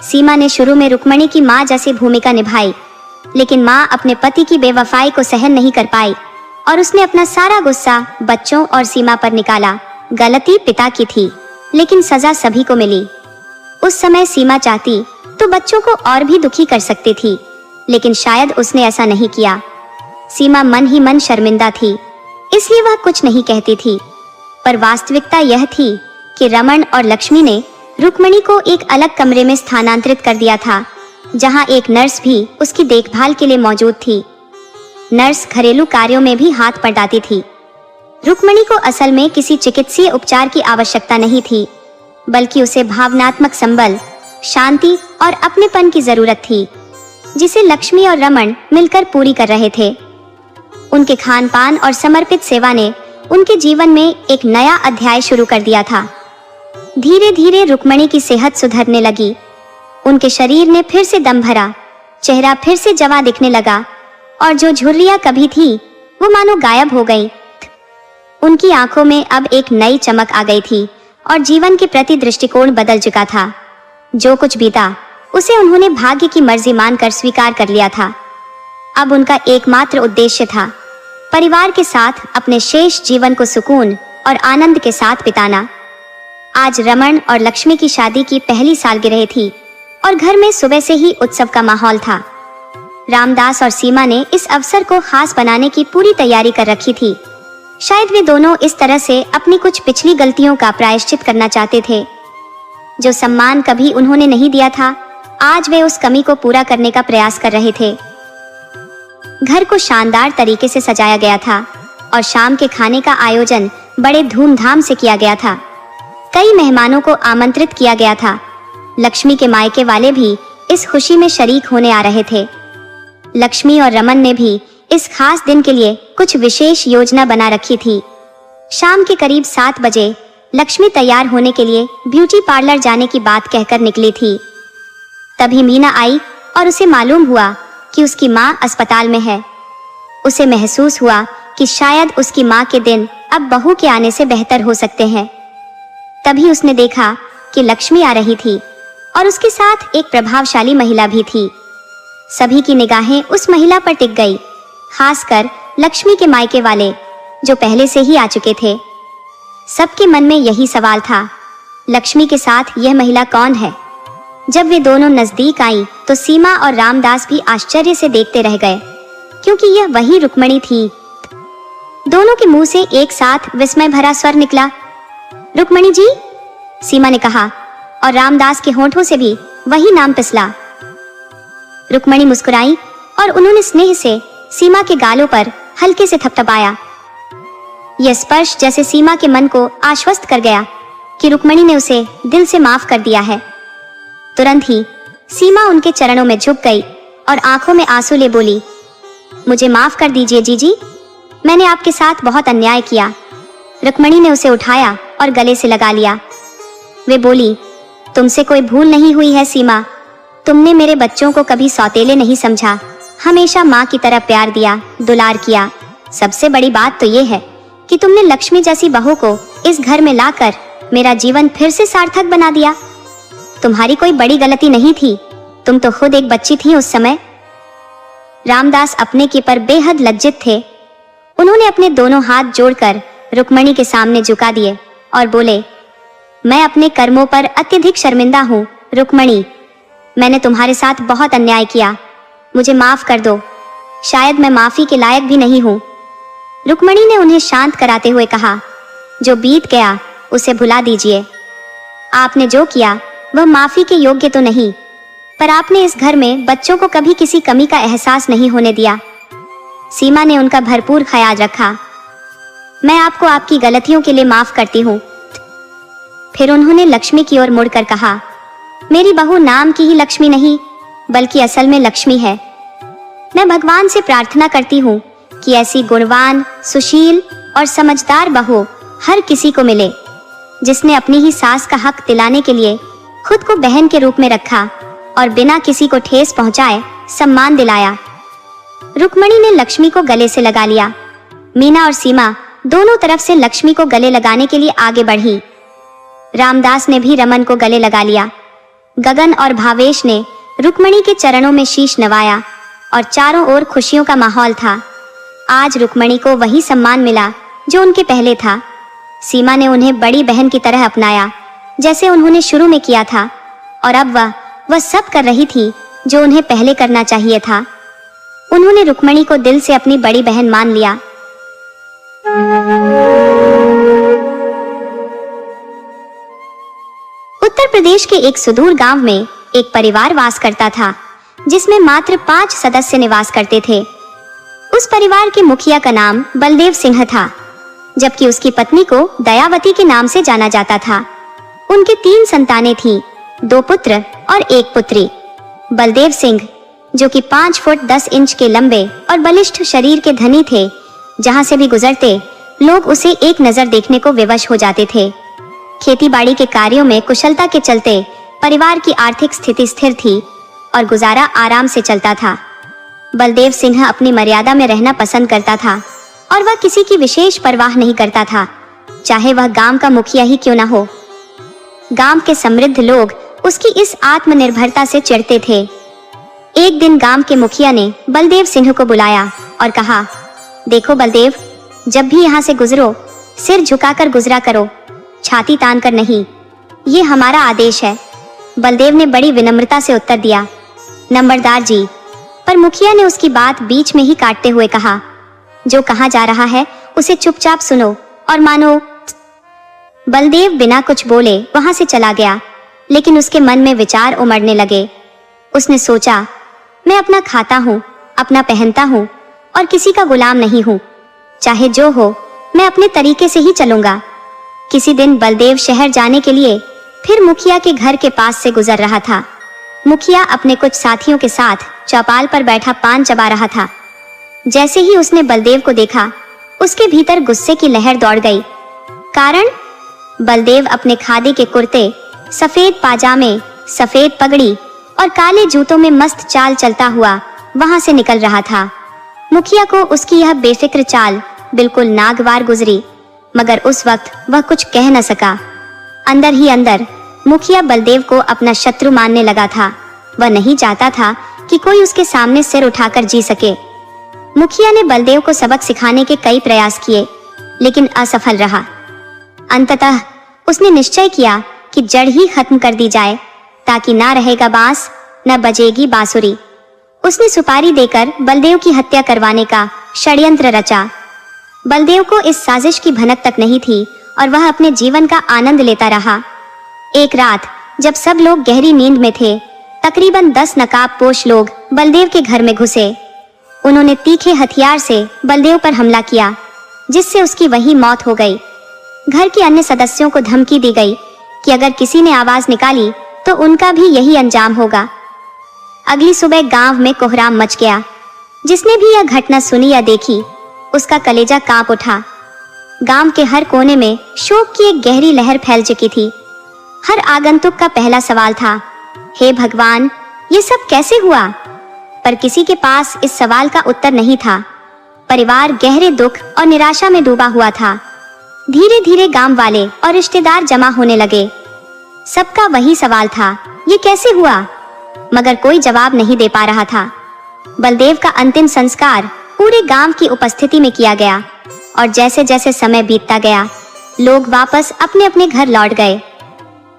Speaker 1: सीमा ने शुरू में रुक्मणी की माँ जैसी भूमिका निभाई, लेकिन माँ अपने पति की बेवफाई को सहन नहीं कर पाई और उसने अपना सारा गुस्सा बच्चों और सीमा पर निकाला। गलती पिता की थी, लेकिन सजा सभी को मिली। उस समय सीमा चाहती तो बच्चों को और भी दुखी कर सकती थी, लेकिन शायद उसने ऐसा नहीं किया। सीमा मन ही मन शर्मिंदा थी, इसलिए वह कुछ नहीं कहती थी। पर वास्तविकता यह थी कि रमन और लक्ष्मी ने रुक्मणी को एक अलग कमरे में स्थानांतरित कर दिया था, जहां एक नर्स भी उसकी देखभाल के लिए मौजूद थी। नर्स घरेलू कार्यों में भी हाथ बटाती थी। रुक्मणी को असल में किसी चिकित्सीय उपचार की आवश्यकता नहीं थी, बल्कि उसे भावनात्मक संबल, शांति और अपनेपन की जरूरत थी, जिसे लक्ष्मी और रमन मिलकर पूरी कर रहे थे। उनके खान पान और समर्पित सेवा ने उनके जीवन में एक नया अध्याय शुरू कर दिया था। धीरे धीरे रुक्मणी की सेहत सुधरने लगी। उनके शरीर ने फिर से दम भरा, चेहरा फिर से जवां दिखने लगा और जो झुर्रियां कभी थी वो मानो गायब हो गई। उनकी आंखों में अब एक नई चमक आ गई थी और जीवन के प्रति दृष्टिकोण बदल चुका था। जो कुछ बीता उसे उन्होंने भाग्य की मर्जी मानकर स्वीकार कर लिया था। अब उनका एकमात्र उद्देश्य था परिवार के साथ अपने शेष जीवन को सुकून और आनंद के साथ बिताना। आज रमन और लक्ष्मी की शादी की पहली सालगिरह थी और घर में सुबह से ही उत्सव का माहौल था। रामदास और सीमा ने इस अवसर को खास बनाने की पूरी तैयारी कर रखी थी। शायद वे दोनों इस तरह से अपनी कुछ पिछली गलतियों का प्रायश्चित करना चाहते थे। जो सम्मान कभी उन्होंने नहीं दिया था, आज वे उस कमी को पूरा करने का प्रयास कर रहे थे। घर को शानदार तरीके से सजाया गया था और शाम के खाने का आयोजन बड़े धूमधाम से किया गया था। कई मेहमानों को आमंत्रित किया गया था। लक्ष्मी के मायके वाले भी इस खुशी में शरीक होने आ रहे थे। लक्ष्मी और रमन ने भी इस खास दिन के लिए कुछ विशेष योजना बना रखी थी। शाम के करीब 7 बजे लक्ष्मी तैयार होने के लिए ब्यूटी पार्लर जाने की बात कहकर निकली थी। तभी मीना आई और उसे मालूम हुआ कि उसकी माँ अस्पताल में है। उसे महसूस हुआ कि शायद उसकी माँ के दिन अब बहू के आने से बेहतर हो सकते हैं। तभी उसने देखा कि लक्ष्मी आ रही थी और उसके साथ एक प्रभावशाली महिला भी थी। सभी की निगाहें उस महिला पर टिक गई, खासकर लक्ष्मी के मायके वाले जो पहले से ही आ चुके थे। सबके मन में यही सवाल था, लक्ष्मी के साथ यह महिला कौन है? जब वे दोनों नजदीक आई तो सीमा और रामदास भी आश्चर्य से देखते रह गए, क्योंकि यह वही रुक्मणी थी। दोनों के मुंह से एक साथ विस्मय भरा स्वर निकला, रुक्मणी जी। सीमा ने कहा और रामदास के होंठों से भी वही नाम पिसला। रुक्मणी मुस्कुराई और उन्होंने स्नेह से सीमा के गालों पर हल्के से थपथपाया। यह स्पर्श जैसे सीमा के मन को आश्वस्त कर गया कि रुक्मणी ने उसे दिल से माफ कर दिया है। तुरंत ही सीमा उनके चरणों में झुक गई और आंखों में आंसू ले बोली, मुझे माफ कर दीजिए जीजी, मैंने आपके साथ बहुत अन्याय किया। रुक्मणी ने उसे उठाया और गले से लगा लिया। वे बोली, तुमसे कोई भूल नहीं हुई है सीमा, तुमने मेरे बच्चों को कभी सौतेले नहीं समझा, हमेशा माँ की तरह प्यार दिया, दुलार किया। सबसे बड़ी बात तो ये है कि तुमने लक्ष्मी जैसी बहू को इस घर में लाकर मेरा जीवन फिर से सार्थक बना दिया। तुम्हारी कोई बड़ी गलती नहीं थी, तुम तो खुद एक बच्ची थी उस समय। रामदास अपने के पर बेहद लज्जित थे। उन्होंने अपने दोनों हाथ जोड़कर रुक्मणी के सामने झुका दिए और बोले, मैं अपने कर्मों पर अत्यधिक शर्मिंदा हूँ रुक्मणी, मैंने तुम्हारे साथ बहुत अन्याय किया, मुझे माफ कर दो, शायद मैं माफी के लायक भी नहीं हूँ। रुक्मणी ने उन्हें शांत कराते हुए कहा, जो बीत गया उसे भुला दीजिए। आपने जो किया वह माफी के योग्य तो नहीं, पर आपने इस घर में बच्चों को कभी किसी कमी का एहसास नहीं होने दिया। सीमा ने उनका भरपूर ख्याल रखा। मैं आपको आपकी गलतियों के लिए माफ करती हूँ। फिर उन्होंने लक्ष्मी की ओर मुड़कर कहा, मेरी बहू नाम की ही लक्ष्मी नहीं बल्कि असल में लक्ष्मी है। मैं भगवान से प्रार्थना करती हूँ कि ऐसी गुणवान, सुशील और समझदार बहू हर किसी को मिले, जिसने अपनी ही सास का हक दिलाने के लिए खुद को बहन के रूप में रखा और बिना किसी को ठेस पहुंचाए सम्मान दिलाया। रुक्मणी ने लक्ष्मी को गले से लगा लिया। मीना और सीमा दोनों तरफ से लक्ष्मी को गले लगाने के लिए आगे बढ़ी। रामदास ने भी रमन को गले लगा लिया। गगन और भावेश ने रुक्मणी के चरणों में शीश नवाया और चारों ओर खुशियों का माहौल था। आज रुक्मणी को वही सम्मान मिला जो उनके पहले था। सीमा ने उन्हें बड़ी बहन की तरह अपनाया, जैसे उन्होंने शुरू में किया था, और अब वह सब कर रही थी जो उन्हें पहले करना चाहिए था। उन्होंने रुक्मणी को दिल से अपनी बड़ी बहन मान लिया। उत्तर प्रदेश के एक सुदूर गांव में एक परिवार वास करता था, जिसमें मात्र 5 सदस्य निवास करते थे। उस परिवार के मुखिया का नाम बलदेव सिंह था, जबकि उसकी पत्नी को दयावती के नाम से जाना जाता था। उनके 3 संतानें थीं, 2 पुत्र और 1 पुत्री। बलदेव सिंह, जो कि 5 फुट 10 इंच के लंबे और बलिष्ठ शरीर के धनी थे, जहां से भी गुजरते लोग उसे एक नजर देखने को विवश हो जाते थे। खेतीबाड़ी के कार्यों में कुशलता के चलते परिवार की आर्थिक स्थिति स्थिर थी और गुजारा आराम से चलता था। बलदेव सिंह अपनी मर्यादा में रहना पसंद करता था और वह किसी की विशेष परवाह नहीं करता था, चाहे वह गांव का मुखिया ही क्यों न हो। गांव के समृद्ध लोग उसकी इस आत्मनिर्भरता से चिढ़ते थे। एक दिन गांव के मुखिया ने बलदेव सिंह को बुलाया और कहा, देखो बलदेव, जब भी यहाँ से गुजरो सिर झुकाकर गुजरा करो, छाती तान कर नहीं, ये हमारा आदेश है। बलदेव ने बड़ी विनम्रता से उत्तर दिया, नंबरदार जी। पर मुखिया ने उसकी बात बीच में ही काटते हुए कहा, जो कहा जा रहा है उसे चुपचाप सुनो और मानो। बलदेव बिना कुछ बोले वहां से चला गया, लेकिन उसके मन में विचार उमड़ने लगे। उसने सोचा, मैं अपना खाता हूँ, अपना पहनता हूँ और किसी का गुलाम नहीं हूँ। चाहे जो हो, मैं अपने तरीके से ही चलूंगा। किसी दिन बलदेव शहर जाने के लिए फिर मुखिया के घर के पास से गुजर रहा था। मुखिया अपने कुछ साथियों के साथ चौपाल पर बैठा पान चबा रहा था। जैसे ही उसने बलदेव को देखा, उसके भीतर गुस्से की लहर दौड़ गई। कारण, बलदेव अपने खादी के कुर्ते, सफेद पाजामे, सफेद पगड़ी और काले जूतों में मस्त चाल चलता हुआ वहां से निकल रहा था। मुखिया को उसकी यह बेफिक्र चाल बिल्कुल नागवार गुजरी, मगर उस वक्त वह कुछ कह न सका। अंदर ही अंदर मुखिया बलदेव को अपना शत्रु मानने लगा था। वह नहीं चाहता था कि कोई उसके सामने सिर उठाकर जी सके। मुखिया ने बलदेव को सबक सिखाने के कई प्रयास किए, लेकिन असफल रहा। अंततः उसने निश्चय किया कि जड़ ही खत्म कर दी जाए, ताकि ना रहेगा बांस न बजेगी बांसुरी। उसने सुपारी देकर बलदेव की हत्या करवाने का षड्यंत्र रचा। बलदेव को इस साजिश की भनक तक नहीं थी और वह अपने जीवन का आनंद लेता रहा। एक रात जब सब लोग गहरी नींद में थे, तकरीबन 10 नकाबपोश लोग बलदेव के घर में घुसे। उन्होंने तीखे हथियार से बलदेव पर हमला किया, जिससे उसकी वहीं मौत हो गई। घर के अन्य सदस्यों को धमकी दी गई कि अगर किसी ने आवाज निकाली तो उनका भी यही अंजाम होगा। अगली सुबह गांव में कोहराम मच गया। जिसने भी यह घटना सुनी या देखी, उसका कलेजा कांप उठा। गांव के हर कोने में शोक की एक गहरी लहर फैल चुकी थी। हर आगंतुक का पहला सवाल था, हे भगवान, ये सब कैसे हुआ? पर किसी के पास इस सवाल का उत्तर नहीं था। परिवार गहरे दुख और निराशा में डूबा हुआ था। धीरे धीरे गांव वाले और रिश्तेदार जमा होने लगे। सबका वही सवाल था, ये कैसे हुआ? मगर कोई जवाब नहीं दे पा रहा था। बलदेव का अंतिम संस्कार पूरे गांव की उपस्थिति में किया गया और जैसे जैसे समय बीतता गया, लोग वापस अपने अपने घर लौट गए।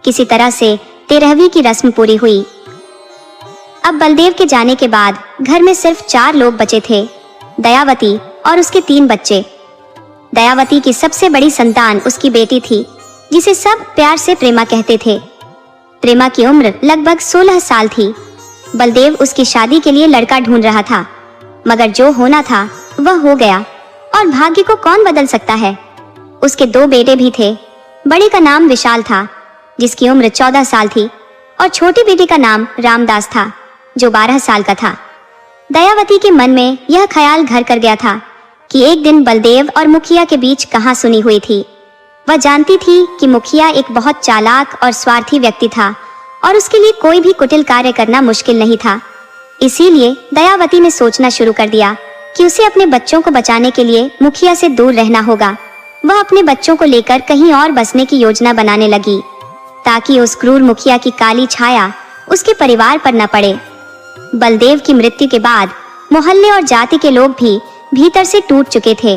Speaker 1: किसी तरह से 13वीं की रस्म पूरी हुई। अब बलदेव के जाने के बाद घर में सिर्फ 4 लोग बचे थे, दयावती और उसके 3 बच्चे। दयावती की सबसे बड़ी संतान उसकी बेटी थी, जिसे सब प्यार से प्रेमा कहते थे। प्रेमा की उम्र लगभग 16 साल थी। बलदेव उसकी शादी के लिए लड़का ढूंढ रहा था, मगर जो होना था वह हो गया और भाग्य को कौन बदल सकता है। उसके 2 बेटे भी थे। बड़े का नाम विशाल था, जिसकी उम्र 14 साल थी, और छोटी बेटी का नाम रामदास था, जो 12 साल का था। दयावती के मन में यह ख्याल घर कर गया था कि एक दिन बलदेव और मुखिया के बीच कहां सुनी हुई थी। वह जानती थी कि मुखिया एक बहुत चालाक और स्वार्थी व्यक्ति था और उसके लिए कोई भी कुटिल कार्य करना मुश्किल नहीं था। इसीलिए दयावती ने सोचना शुरू कर दिया कि उसे अपने बच्चों को बचाने के लिए मुखिया से दूर रहना होगा। वह अपने बच्चों को लेकर कहीं और बसने की योजना बनाने लगी, ताकि उस क्रूर मुखिया की काली छाया उसके परिवार पर न पड़े। बलदेव की मृत्यु के बाद मोहल्ले और जाति के लोग भी भीतर से टूट चुके थे,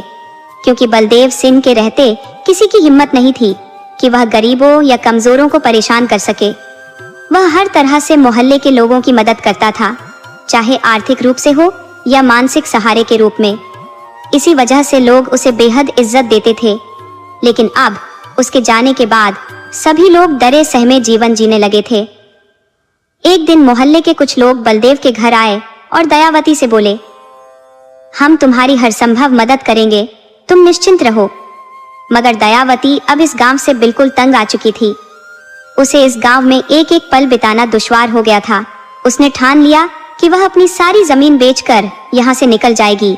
Speaker 1: क्योंकि बलदेव सिंह के रहते किसी की हिम्मत नहीं थी कि वह गरीबों या कमजोरों को परेशान कर सके। वह हर तरह से मोहल्ले के लोगों की मदद करता था, चाहे आर्थिक रूप से हो या मानसिक सहारे के रूप में। इसी वजह से लोग उसे बेहद इज्जत देते थे। लेकिन अब उसके जाने के बाद सभी लोग डरे सहमे जीवन जीने लगे थे। एक दिन मोहल्ले के कुछ लोग बलदेव के घर आए और दयावती से बोले, हम तुम्हारी हर संभव मदद करेंगे, तुम निश्चिंत रहो। मगर दयावती अब इस गांव से बिल्कुल तंग आ चुकी थी। उसे इस गांव में एक एक पल बिताना दुश्वार हो गया था। उसने ठान लिया कि वह अपनी सारी जमीन बेचकर यहाँ से निकल जाएगी,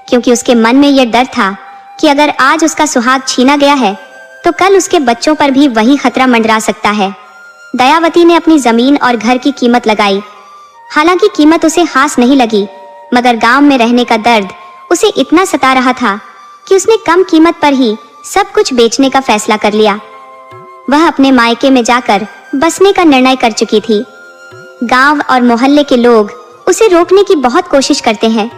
Speaker 1: क्योंकि उसके मन में यह डर था कि अगर आज उसका सुहाग छीना गया है तो कल उसके बच्चों पर भी वही खतरा मंडरा सकता है। दयावती ने अपनी जमीन और घर की कीमत लगाई। हालांकि कीमत उसे हास नहीं लगी, मगर गांव में रहने का दर्द उसे इतना सता रहा था कि उसने कम कीमत पर ही सब कुछ बेचने का फैसला कर लिया। वह अपने मायके में जाकर बसने का निर्णय कर चुकी थी। गांव और मोहल्ले के लोग उसे रोकने की बहुत कोशिश करते हैं,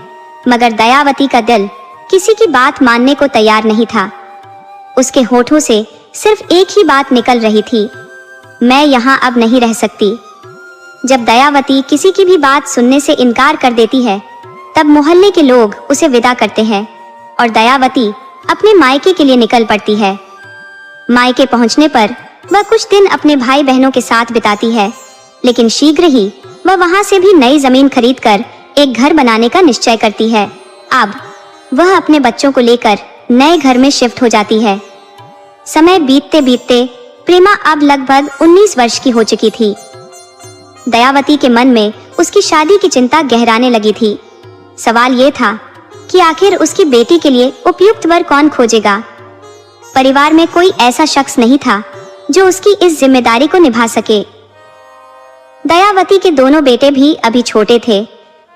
Speaker 1: मगर दयावती का दिल किसी की बात मानने को तैयार नहीं था। उसके होठों से सिर्फ एक ही बात निकल रही थी, मैं यहाँ अब नहीं रह सकती। जब दयावती किसी की भी बात सुनने से इनकार कर देती है, तब मोहल्ले के लोग उसे विदा करते हैं और दयावती अपने मायके के लिए निकल पड़ती है। मायके पहुंचने पर वह कुछ दिन अपने भाई बहनों के साथ बिताती है, लेकिन शीघ्र ही वह वहां से भी नई जमीन खरीदकर एक घर बनाने का निश्चय करती है। अब वह अपने बच्चों को लेकर नए घर में शिफ्ट हो जाती है। समय बीतते बीतते प्रेमा अब लगभग 19 वर्ष की हो चुकी थी। दयावती के मन में उसकी शादी की चिंता गहराने लगी थी। सवाल ये था कि आखिर उसकी बेटी के लिए उपयुक्त वर कौन खोजेगा। परिवार में कोई ऐसा शख्स नहीं था जो उसकी इस जिम्मेदारी को निभा सके। दयावती के दोनों बेटे भी अभी छोटे थे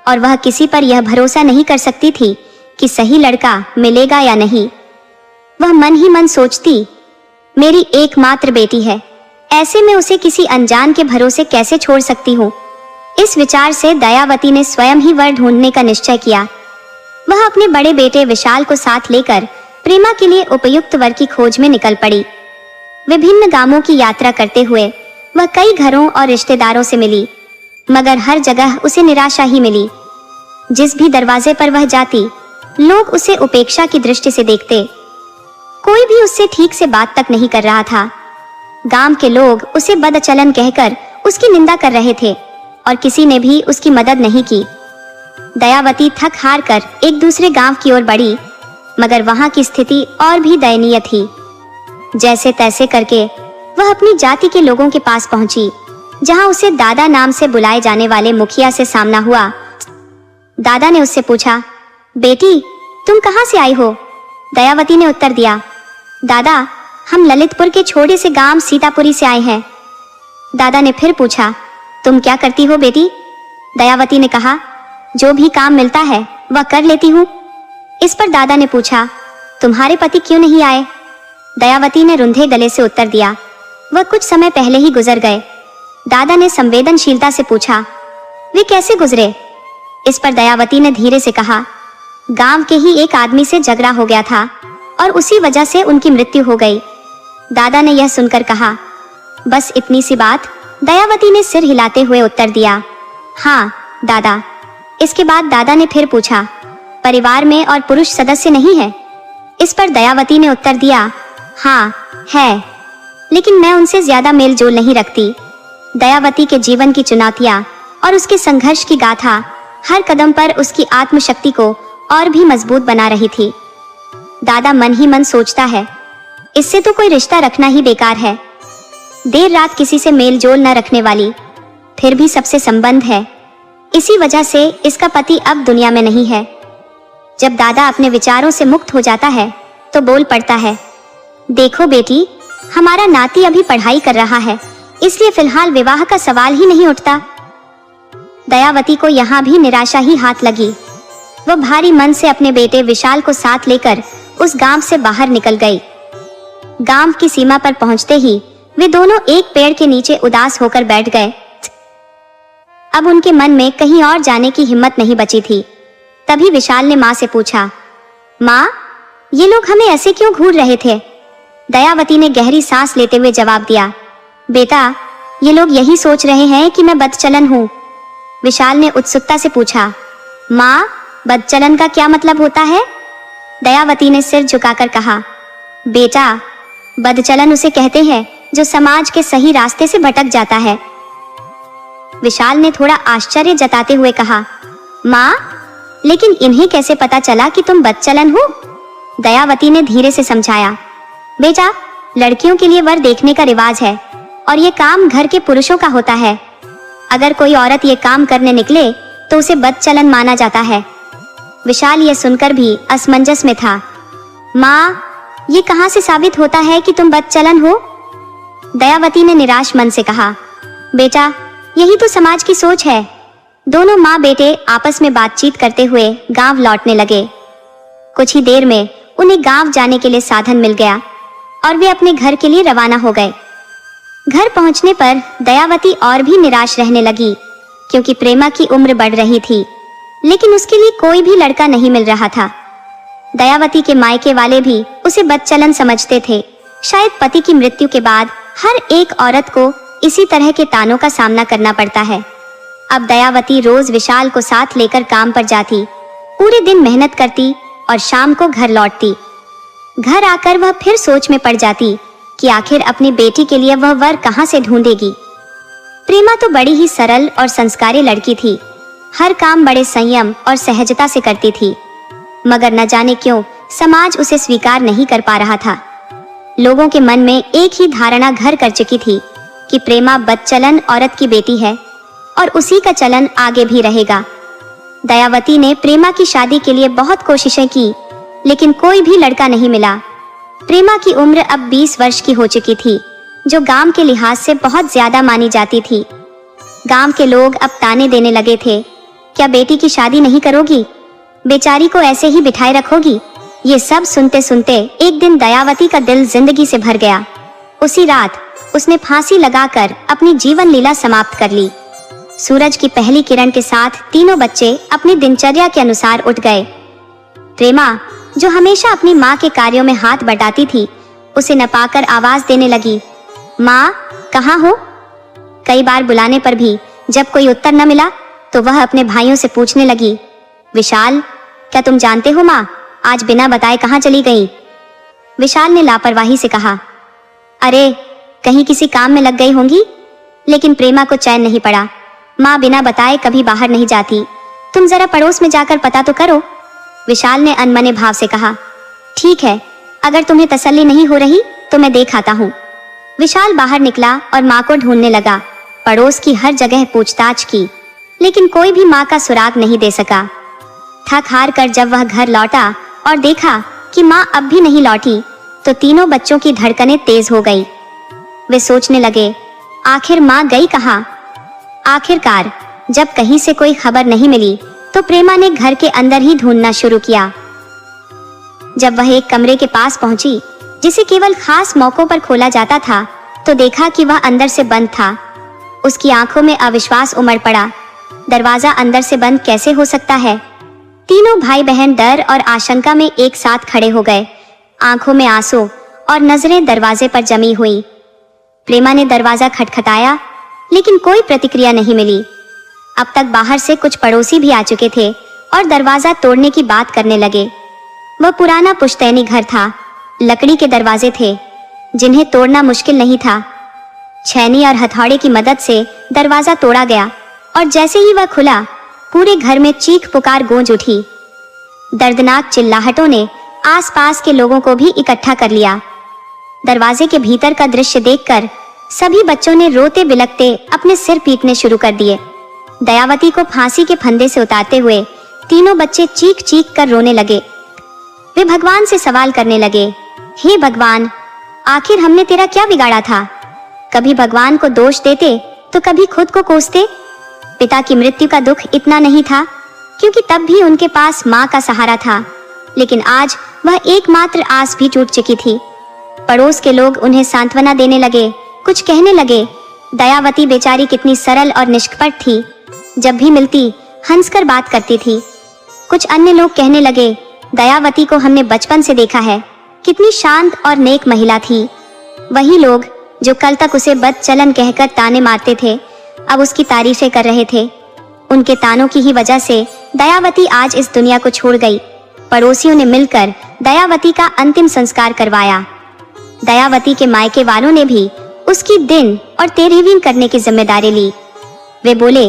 Speaker 1: और वह किसी पर यह भरोसा नहीं कर सकती थी कि सही लड़का मिलेगा या नहीं। वह मन ही मन सोचती, मेरी एकमात्र बेटी है, ऐसे में उसे किसी अनजान के भरोसे कैसे छोड़ सकती हूँ। इस विचार से दयावती ने स्वयं ही वर ढूंढने का निश्चय किया। वह अपने बड़े बेटे विशाल को साथ लेकर प्रेमा के लिए उपयुक्त वर की खोज में निकल पड़ी। विभिन्न गांवों की यात्रा करते हुए वह कई घरों और रिश्तेदारों से मिली, मगर हर जगह उसे निराशा ही मिली। जिस भी दरवाजे पर वह जाती, लोग उसे उपेक्षा की दृष्टि से देखते। कोई भी उससे ठीक से बात तक नहीं कर रहा था। गांव के लोग उसे बदचलन कहकर उसकी निंदा कर रहे थे और किसी ने भी उसकी मदद नहीं की। दयावती थक हार कर एक दूसरे गांव की ओर बढ़ी, मगर वहां की स्थिति और भी दयनीय थी। जैसे तैसे करके वह अपनी जाति के लोगों के पास पहुंची, जहां उसे दादा नाम से बुलाए जाने वाले मुखिया से सामना हुआ। दादा ने उससे पूछा, बेटी तुम कहां से आई हो? दयावती ने उत्तर दिया, दादा हम ललितपुर के छोटे से गांव सीतापुरी से आए हैं। दादा ने फिर पूछा, तुम क्या करती हो बेटी? दयावती ने कहा, जो भी काम मिलता है वह कर लेती हूँ। इस पर दादा ने पूछा, तुम्हारे पति क्यों नहीं आए? दयावती ने रुंधे गले से उत्तर दिया, वह कुछ समय पहले ही गुजर गए। दादा ने संवेदनशीलता से पूछा, वे कैसे गुजरे? इस पर दयावती ने धीरे से कहा, गांव के ही एक आदमी से झगड़ा हो गया था और उसी वजह से उनकी मृत्यु हो गई। दादा ने यह सुनकर कहा, बस इतनी सी बात? दयावती ने सिर हिलाते हुए उत्तर दिया, हाँ दादा। इसके बाद दादा ने फिर पूछा, परिवार में और पुरुष सदस्य नहीं है? इस पर दयावती ने उत्तर दिया, हाँ है, लेकिन मैं उनसे ज्यादा मेल जोल नहीं रखती। दयावती के जीवन की चुनौतियां और उसके संघर्ष की गाथा हर कदम पर उसकी आत्मशक्ति को और भी मजबूत बना रही थी। दादा मन ही मन सोचता है, इससे तो कोई रिश्ता रखना ही बेकार है। देर रात किसी से मेल जोल न रखने वाली, फिर भी सबसे संबंध है। इसी वजह से इसका पति अब दुनिया में नहीं है। जब दादा अपने विचारों से मुक्त हो जाता है तो बोल पड़ता है, देखो बेटी, हमारा नाती अभी पढ़ाई कर रहा है, इसलिए फिलहाल विवाह का सवाल ही नहीं उठता। दयावती को यहाँ भी निराशा ही हाथ लगी। वह भारी मन से अपने बेटे विशाल को साथ लेकर उस गांव से बाहर निकल गई। गांव की सीमा पर पहुंचते ही वे दोनों एक पेड़ के नीचे उदास होकर बैठ गए। अब उनके मन में कहीं और जाने की हिम्मत नहीं बची थी। तभी विशाल ने माँ से पूछा, माँ, ये लोग हमें ऐसे क्यों घूर रहे थे? दयावती ने गहरी सांस लेते हुए जवाब दिया, बेटा, ये लोग यही सोच रहे हैं कि मैं बदचलन हूँ। विशाल ने उत्सुकता से पूछा, माँ, बदचलन का क्या मतलब होता है? दयावती ने सिर झुकाकर कहा, बेटा, बदचलन उसे कहते हैं जो समाज के सही रास्ते से भटक जाता है। विशाल ने थोड़ा आश्चर्य जताते हुए कहा, माँ, लेकिन इन्हें कैसे पता चला कि तुम बदचलन हो? दयावती ने धीरे से समझाया, बेटा, लड़कियों के लिए वर देखने का रिवाज है और ये काम घर के पुरुषों का होता है। अगर कोई औरत ये काम करने निकले तो उसे बदचलन माना जाता है। विशाल ये सुनकर भी असमंजस में था। माँ, ये कहाँ से साबित होता है कि तुम बदचलन हो? दयावती ने निराश मन से कहा, बेटा, यही तो समाज की सोच है। दोनों माँ बेटे आपस में बातचीत करते हुए गांव लौटने लगे। कुछ ही देर में उन्हें गांव जाने के लिए साधन मिल गया और वे अपने घर के लिए रवाना हो गए। घर पहुंचने पर दयावती और भी निराश रहने लगी, क्योंकि प्रेमा की उम्र बढ़ रही थी, लेकिन उसके लिए कोई भी लड़का नहीं मिल रहा था। दयावती के मायके वाले भी उसे बदचलन समझते थे। शायद पति की मृत्यु के बाद हर एक औरत को इसी तरह के तानों का सामना करना पड़ता है। अब दयावती रोज विशाल को साथ लेकर काम पर जाती, पूरे दिन मेहनत करती और शाम को घर लौटती। घर आकर वह फिर सोच में पड़ जाती कि आखिर अपनी बेटी के लिए वह वर कहां से ढूंढेगी। प्रेमा तो बड़ी ही सरल और संस्कारी लड़की थी। हर काम बड़े संयम और सहजता से करती थी, मगर न जाने क्यों समाज उसे स्वीकार नहीं कर पा रहा था। लोगों के मन में एक ही धारणा घर कर चुकी थी कि प्रेमा बदचलन औरत की बेटी है और उसी का चलन आगे भी रहेगा। दयावती ने प्रेमा की शादी के लिए बहुत कोशिशें की, लेकिन कोई भी लड़का नहीं मिला। प्रेमा की उम्र अब 20 वर्ष की हो चुकी थी, जो गांव के लिहाज से बहुत ज्यादा मानी जाती थी। गांव के लोग अब ताने देने लगे थे, क्या बेटी की शादी नहीं करोगी? बेचारी को ऐसे ही बिठाए रखोगी? ये सब सुनते सुनते एक दिन दयावती का दिल जिंदगी से भर गया। उसी रात उसने फांसी लगाकर अपनी जीवन लीला समाप्त कर ली। सूरज की पहली किरण के साथ तीनों बच्चे अपनी दिनचर्या के अनुसार उठ गए। प्रेमा, जो हमेशा अपनी माँ के कार्यों में हाथ बटाती थी, उसे न पाकर आवाज देने लगी, माँ कहाँ हो? कई बार बुलाने पर भी जब कोई उत्तर न मिला तो वह अपने भाइयों से पूछने लगी, विशाल, क्या तुम जानते हो माँ आज बिना बताए कहाँ चली गई? विशाल ने लापरवाही से कहा, अरे कहीं किसी काम में लग गई होंगी। लेकिन प्रेमा को चैन नहीं पड़ा। माँ बिना बताए कभी बाहर नहीं जाती, तुम जरा पड़ोस में जाकर पता तो करो। विशाल ने अनमने भाव से कहा, ठीक है, अगर तुम्हें तसल्ली नहीं हो रही तो मैं देख आता हूँ। विशाल बाहर निकला और माँ को ढूंढने लगा। पड़ोस की हर जगह पूछताछ की, लेकिन कोई भी माँ का सुराग नहीं दे सका। थक हार कर जब वह घर लौटा और देखा कि माँ अब भी नहीं लौटी, तो तीनों बच्चों की धड़कनें तेज हो गई। वे सोचने लगे, आखिर माँ गई कहाँ? आखिरकार जब कहीं से कोई खबर नहीं मिली तो प्रेमा ने घर के अंदर ही ढूंढना शुरू किया। जब वह एक कमरे के पास पहुंची, जिसे केवल खास मौकों पर खोला जाता था, तो देखा कि वह अंदर से बंद था। उसकी आंखों में अविश्वास उमड़ पड़ा। दरवाजा अंदर से बंद कैसे हो सकता है? तीनों भाई बहन डर और आशंका में एक साथ खड़े हो गए, आंखों में आंसू और नजरें दरवाजे पर जमी हुई। प्रेमा ने दरवाजा खटखटाया, लेकिन कोई प्रतिक्रिया नहीं मिली। अब तक बाहर से कुछ पड़ोसी भी आ चुके थे और दरवाजा तोड़ने की बात करने लगे। वह पुराना पुश्तैनी घर था, लकड़ी के दरवाजे थे जिन्हें तोड़ना मुश्किल नहीं था। छैनी और हथौड़े की मदद से दरवाजा तोड़ा गया और जैसे ही वह खुला, पूरे घर में चीख पुकार गूंज उठी। दर्दनाक चिल्लाहटों ने आसपास के लोगों को भी इकट्ठा कर लिया। दरवाजे के भीतर का दृश्य देखकर सभी बच्चों ने रोते बिलखते अपने सिर पीटने शुरू कर दिए। दयावती को फांसी के फंदे से उतारते हुए तीनों बच्चे चीख चीख कर रोने लगे। वे भगवान से सवाल करने लगे, हे भगवान, आखिर हमने तेरा क्या बिगाड़ा था? कभी भगवान को दोष देते तो कभी खुद को कोसते। पिता की मृत्यु का दुख इतना नहीं था, क्योंकि तब भी उनके पास माँ का सहारा था, लेकिन आज वह एकमात्र आस भी टूट चुकी थी। पड़ोस के लोग उन्हें सांत्वना देने लगे, कुछ कहने लगे। दयावती बेचारी कितनी सरल और निष्कपट थी, जब भी मिलती हंसकर बात करती थी। कुछ अन्य लोग कहने लगे, दयावती को हमने बचपन से देखा है, कितनी शांत और नेक महिला थी। वही लोग जो कल तक उसे बदचलन कहकर ताने मारते थे, अब उसकी तारीफें कर रहे थे। उनके तानों की ही वजह से दयावती आज इस दुनिया को छोड़ गई। पड़ोसियों ने मिलकर दयावती का अंतिम संस्कार करवाया। दयावती के मायके वालों ने भी उसकी दिन और तेरहवीं करने की जिम्मेदारी ली। वे बोले,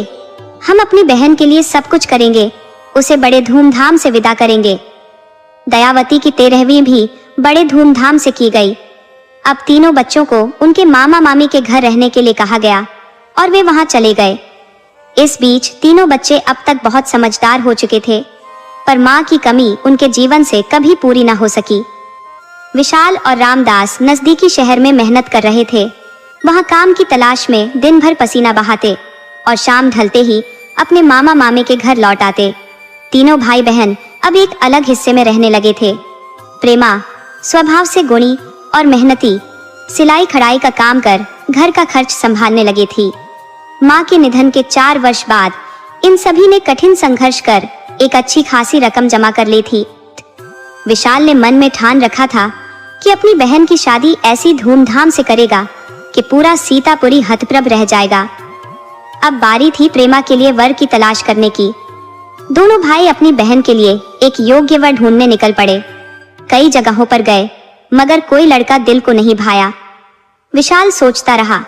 Speaker 1: हम अपनी बहन के लिए सब कुछ करेंगे, उसे बड़े धूमधाम से विदा करेंगे। दयावती की 13वीं भी बड़े धूमधाम से की गई। अब तीनों बच्चों को उनके मामा मामी के घर रहने के लिए कहा गया और वे वहां चले गए। इस बीच तीनों बच्चे अब तक बहुत समझदार हो चुके थे, पर माँ की कमी उनके जीवन से कभी पूरी न हो सकी। विशाल और रामदास नजदीकी शहर में मेहनत कर रहे थे। वहां काम की तलाश में दिन भर पसीना बहाते और शाम ढलते ही अपने मामा मामी के घर लौट आते। तीनों भाई बहन अब एक अलग हिस्से में रहने लगे थे। प्रेमा स्वभाव से गुणी और मेहनती, सिलाई कढ़ाई का काम कर घर का खर्च संभालने लगी थी। माँ के निधन के 4 वर्ष बाद इन सभी ने कठिन संघर्ष कर एक अच्छी खासी रकम जमा कर ली थी। विशाल ने मन में ठान रखा था कि अपनी बहन की शादी ऐसी धूमधाम से करेगा कि पूरा सीतापुरी हतप्रभ रह जाएगा। अब बारी थी प्रेमा के लिए वर की तलाश करने की। दोनों भाई अपनी बहन के लिए एक योग्य वर ढूंढने निकल पड़े। कई जगहों पर गए, मगर कोई लड़का दिल को नहीं भाया। विशाल सोचता रहा,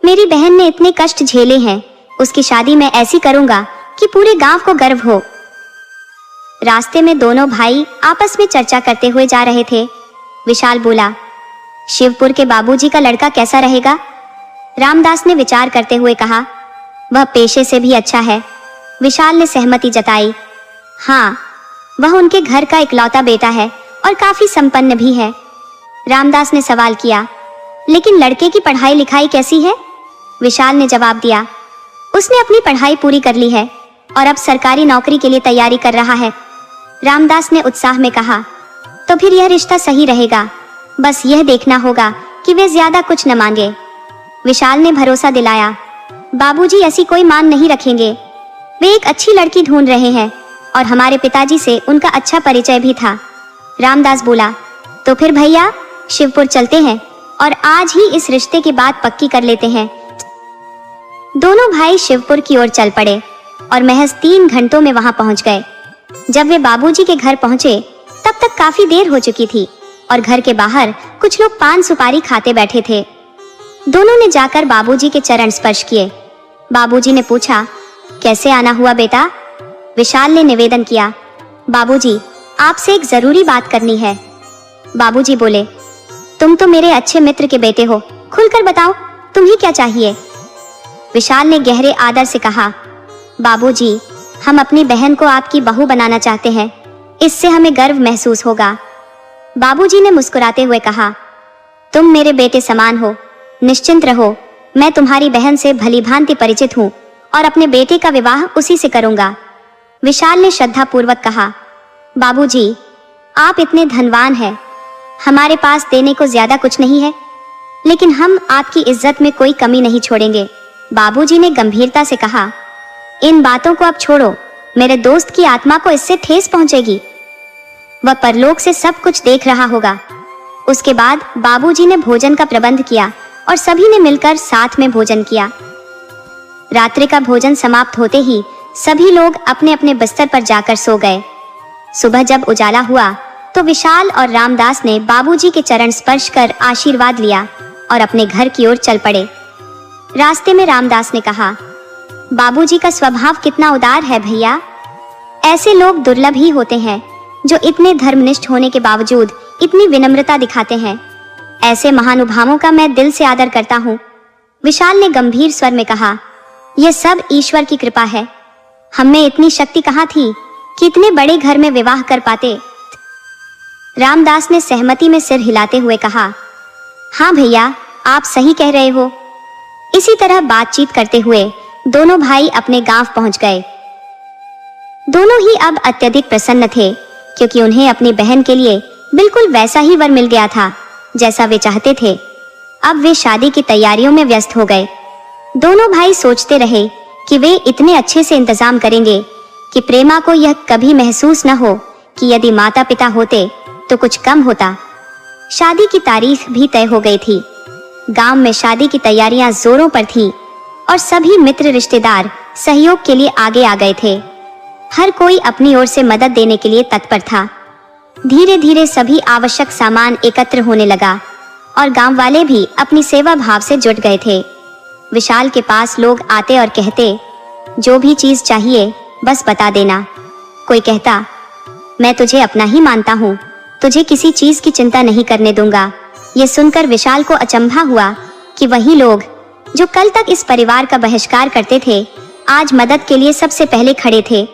Speaker 1: मेरी बहन ने इतने कष्ट झेले हैं, उसकी शादी मैं ऐसी करूंगा कि पूरे गांव को गर्व हो। रास्ते में दोनों भाई आपस में चर्चा करते हुए जा रहे थे। विशाल बोला, शिवपुर के बाबूजी का लड़का कैसा रहेगा? रामदास ने विचार करते हुए कहा, वह पेशे से भी अच्छा है। विशाल ने सहमति जताई, हाँ, वह उनके घर का इकलौता बेटा है और काफी संपन्न भी है। रामदास ने सवाल किया, लेकिन लड़के की पढ़ाई लिखाई कैसी है? विशाल ने जवाब दिया, उसने अपनी पढ़ाई पूरी कर ली है और अब सरकारी नौकरी के लिए तैयारी कर रहा है। रामदास ने उत्साह में कहा। तो फिर यह रिश्ता सही रहेगा, बस यह देखना होगा कि वे ज्यादा कुछ न मांगे। विशाल ने भरोसा दिलाया। बाबूजी ऐसी कोई मांग नहीं रखेंगे, वे एक अच्छी लड़की ढूंढ रहे हैं और हमारे पिताजी से उनका अच्छा परिचय भी था। रामदास बोला, तो फिर भैया शिवपुर चलते हैं और आज ही इस रिश्ते की बात पक्की कर लेते हैं। दोनों भाई शिवपुर की ओर चल पड़े और महज 3 घंटों में वहां पहुंच गए। जब वे बाबूजी के घर पहुंचे तब तक काफी देर हो चुकी थी और घर के बाहर कुछ लोग पान सुपारी खाते बैठे थे। दोनों ने जाकर बाबूजी के चरण स्पर्श किए। बाबूजी ने पूछा, कैसे आना हुआ बेटा? विशाल ने निवेदन किया, बाबूजी आपसे एक जरूरी बात करनी है। बाबूजी बोले, तुम तो मेरे अच्छे मित्र के बेटे हो, खुलकर बताओ तुम्हें क्या चाहिए? विशाल ने गहरे आदर से कहा, बाबूजी हम अपनी बहन को आपकी बहू बनाना चाहते हैं, इससे हमें गर्व महसूस होगा। बाबूजी ने मुस्कुराते हुए कहा, तुम मेरे बेटे समान हो, निश्चिंत रहो, मैं तुम्हारी बहन से भलीभांति परिचित हूँ और अपने बेटे का विवाह उसी से करूंगा। विशाल ने श्रद्धापूर्वक कहा, बाबूजी आप इतने धनवान हैं, हमारे पास देने को ज्यादा कुछ नहीं है, लेकिन हम आपकी इज्जत में कोई कमी नहीं छोड़ेंगे। बाबूजी ने गंभीरता से कहा, इन बातों को अब छोड़ो, मेरे दोस्त की आत्मा को इससे ठेस पहुंचेगी, वह परलोक से सब कुछ देख रहा होगा। उसके बाद बाबूजी ने भोजन का प्रबंध किया और सभी ने मिलकर साथ में भोजन किया। रात्रि का भोजन समाप्त होते ही सभी लोग अपने अपने बिस्तर पर जाकर सो गए। सुबह जब उजाला हुआ तो विशाल और रामदास ने बाबूजी के चरण स्पर्श कर आशीर्वाद लिया और अपने घर की ओर चल पड़े। रास्ते में रामदास ने कहा, बाबूजी का स्वभाव कितना उदार है भैया, ऐसे लोग दुर्लभ ही होते हैं जो इतने धर्मनिष्ठ होने के बावजूद इतनी विनम्रता दिखाते हैं। ऐसे महानुभावों का मैं दिल से आदर करता हूँ। विशाल ने गंभीर स्वर में कहा, यह सब ईश्वर की कृपा है, हमें इतनी शक्ति कहाँ थी कि इतने बड़े घर में विवाह कर पाते। रामदास ने सहमति में सिर हिलाते हुए कहा, हाँ भैया आप सही कह रहे हो। इसी तरह बातचीत करते हुए दोनों भाई अपने गांव पहुंच गए। दोनों ही अब अत्यधिक प्रसन्न थे क्योंकि उन्हें अपनी बहन के लिए बिल्कुल वैसा ही वर मिल गया था जैसा वे चाहते थे। अब वे शादी की तैयारियों में व्यस्त हो गए। दोनों भाई सोचते रहे कि वे इतने अच्छे से इंतजाम करेंगे कि प्रेमा को यह कभी महसूस न हो कि यदि माता पिता होते तो कुछ कम होता। शादी की तारीख भी तय हो गई थी। गांव में शादी की तैयारियां जोरों पर थी और सभी मित्र रिश्तेदार सहयोग के लिए आगे आ गए थे। हर कोई अपनी ओर से मदद देने के लिए तत्पर था। धीरे धीरे सभी आवश्यक सामान एकत्र होने लगा और गांव वाले भी अपनी सेवा भाव से जुट गए थे। विशाल के पास लोग आते और कहते, जो भी चीज चाहिए बस बता देना। कोई कहता, मैं तुझे अपना ही मानता हूँ, तुझे किसी चीज की चिंता नहीं करने दूंगा। ये सुनकर विशाल को अचंभा हुआ कि वही लोग जो कल तक इस परिवार का बहिष्कार करते थे आज मदद के लिए सबसे पहले खड़े थे।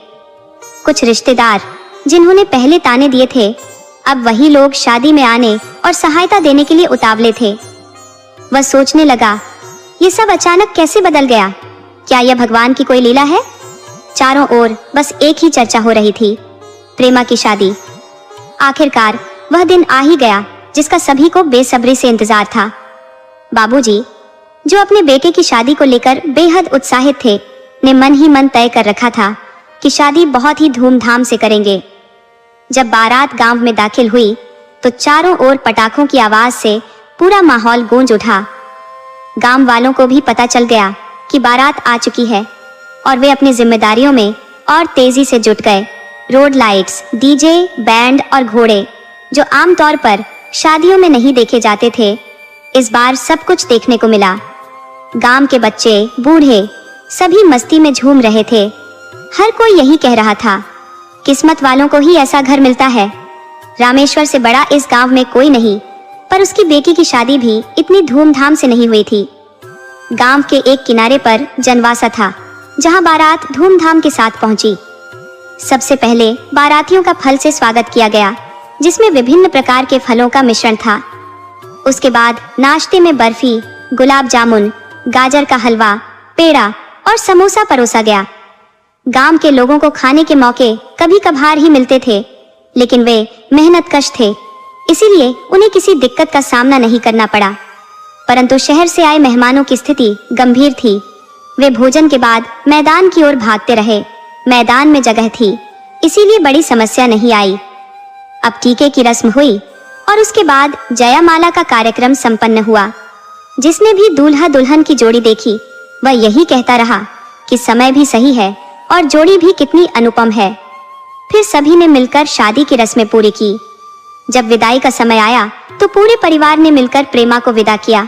Speaker 1: कुछ रिश्तेदार जिन्होंने पहले ताने दिए थे अब वही लोग शादी में आने और सहायता देने के लिए उतावले थे। वह सोचने लगा, ये सब अचानक कैसे बदल गया? क्या यह भगवान की कोई लीला है? चारों ओर बस एक ही चर्चा हो रही थी, प्रेमा की शादी। आखिरकार वह दिन आ ही गया जिसका सभी को बेसब्री से इंतजार था। बाबूजी, जो अपने बेटे की शादी को लेकर बेहद उत्साहित थे, ने मन ही मन तय कर रखा था कि शादी बहुत ही धूमधाम से करेंगे। जब बारात गांव में दाखिल हुई तो चारों ओर पटाखों की आवाज से पूरा माहौल गूंज उठा। गांव वालों को भी पता चल गया कि बारात आ चुकी है और वे अपनी जिम्मेदारियों में और तेजी से जुट गए। रोड लाइट्स, डीजे, बैंड और घोड़े जो आमतौर पर शादियों में नहीं देखे जाते थे, इस बार सब कुछ देखने को मिला। गांव के बच्चे, बूढ़े सभी मस्ती में झूम रहे थे। हर कोई यही कह रहा था, किस्मत वालों को ही ऐसा घर मिलता है। रामेश्वर से बड़ा इस गांव में कोई नहीं, पर उसकी बेटी की शादी भी इतनी धूमधाम से नहीं हुई थी। गांव के एक किनारे पर जनवासा था जहां बारात धूमधाम के साथ पहुंची। सबसे पहले बारातियों का फल से स्वागत किया गया जिसमें विभिन्न प्रकार के फलों का मिश्रण था। उसके बाद नाश्ते में बर्फी, गुलाब जामुन, गाजर का हलवा, पेड़ा और समोसा परोसा गया। गांव के लोगों को खाने के मौके कभी कभार ही मिलते थे, लेकिन वे मेहनतकश थे, इसीलिए उन्हें किसी दिक्कत का सामना नहीं करना पड़ा। परंतु शहर से आए मेहमानों की स्थिति गंभीर थी। वे भोजन के बाद मैदान की ओर भागते रहे। मैदान में जगह थी, इसीलिए बड़ी समस्या नहीं आई। अब टीके की रस्म हुई और उसके बाद जयमाला का कार्यक्रम संपन्न हुआ। जिसने भी दूल्हा दुल्हन की जोड़ी देखी वह यही कहता रहा कि समय भी सही है और जोड़ी भी कितनी अनुपम है। फिर सभी ने मिलकर शादी की रस्में पूरी की। जब विदाई का समय आया तो पूरे परिवार ने मिलकर प्रेमा को विदा किया।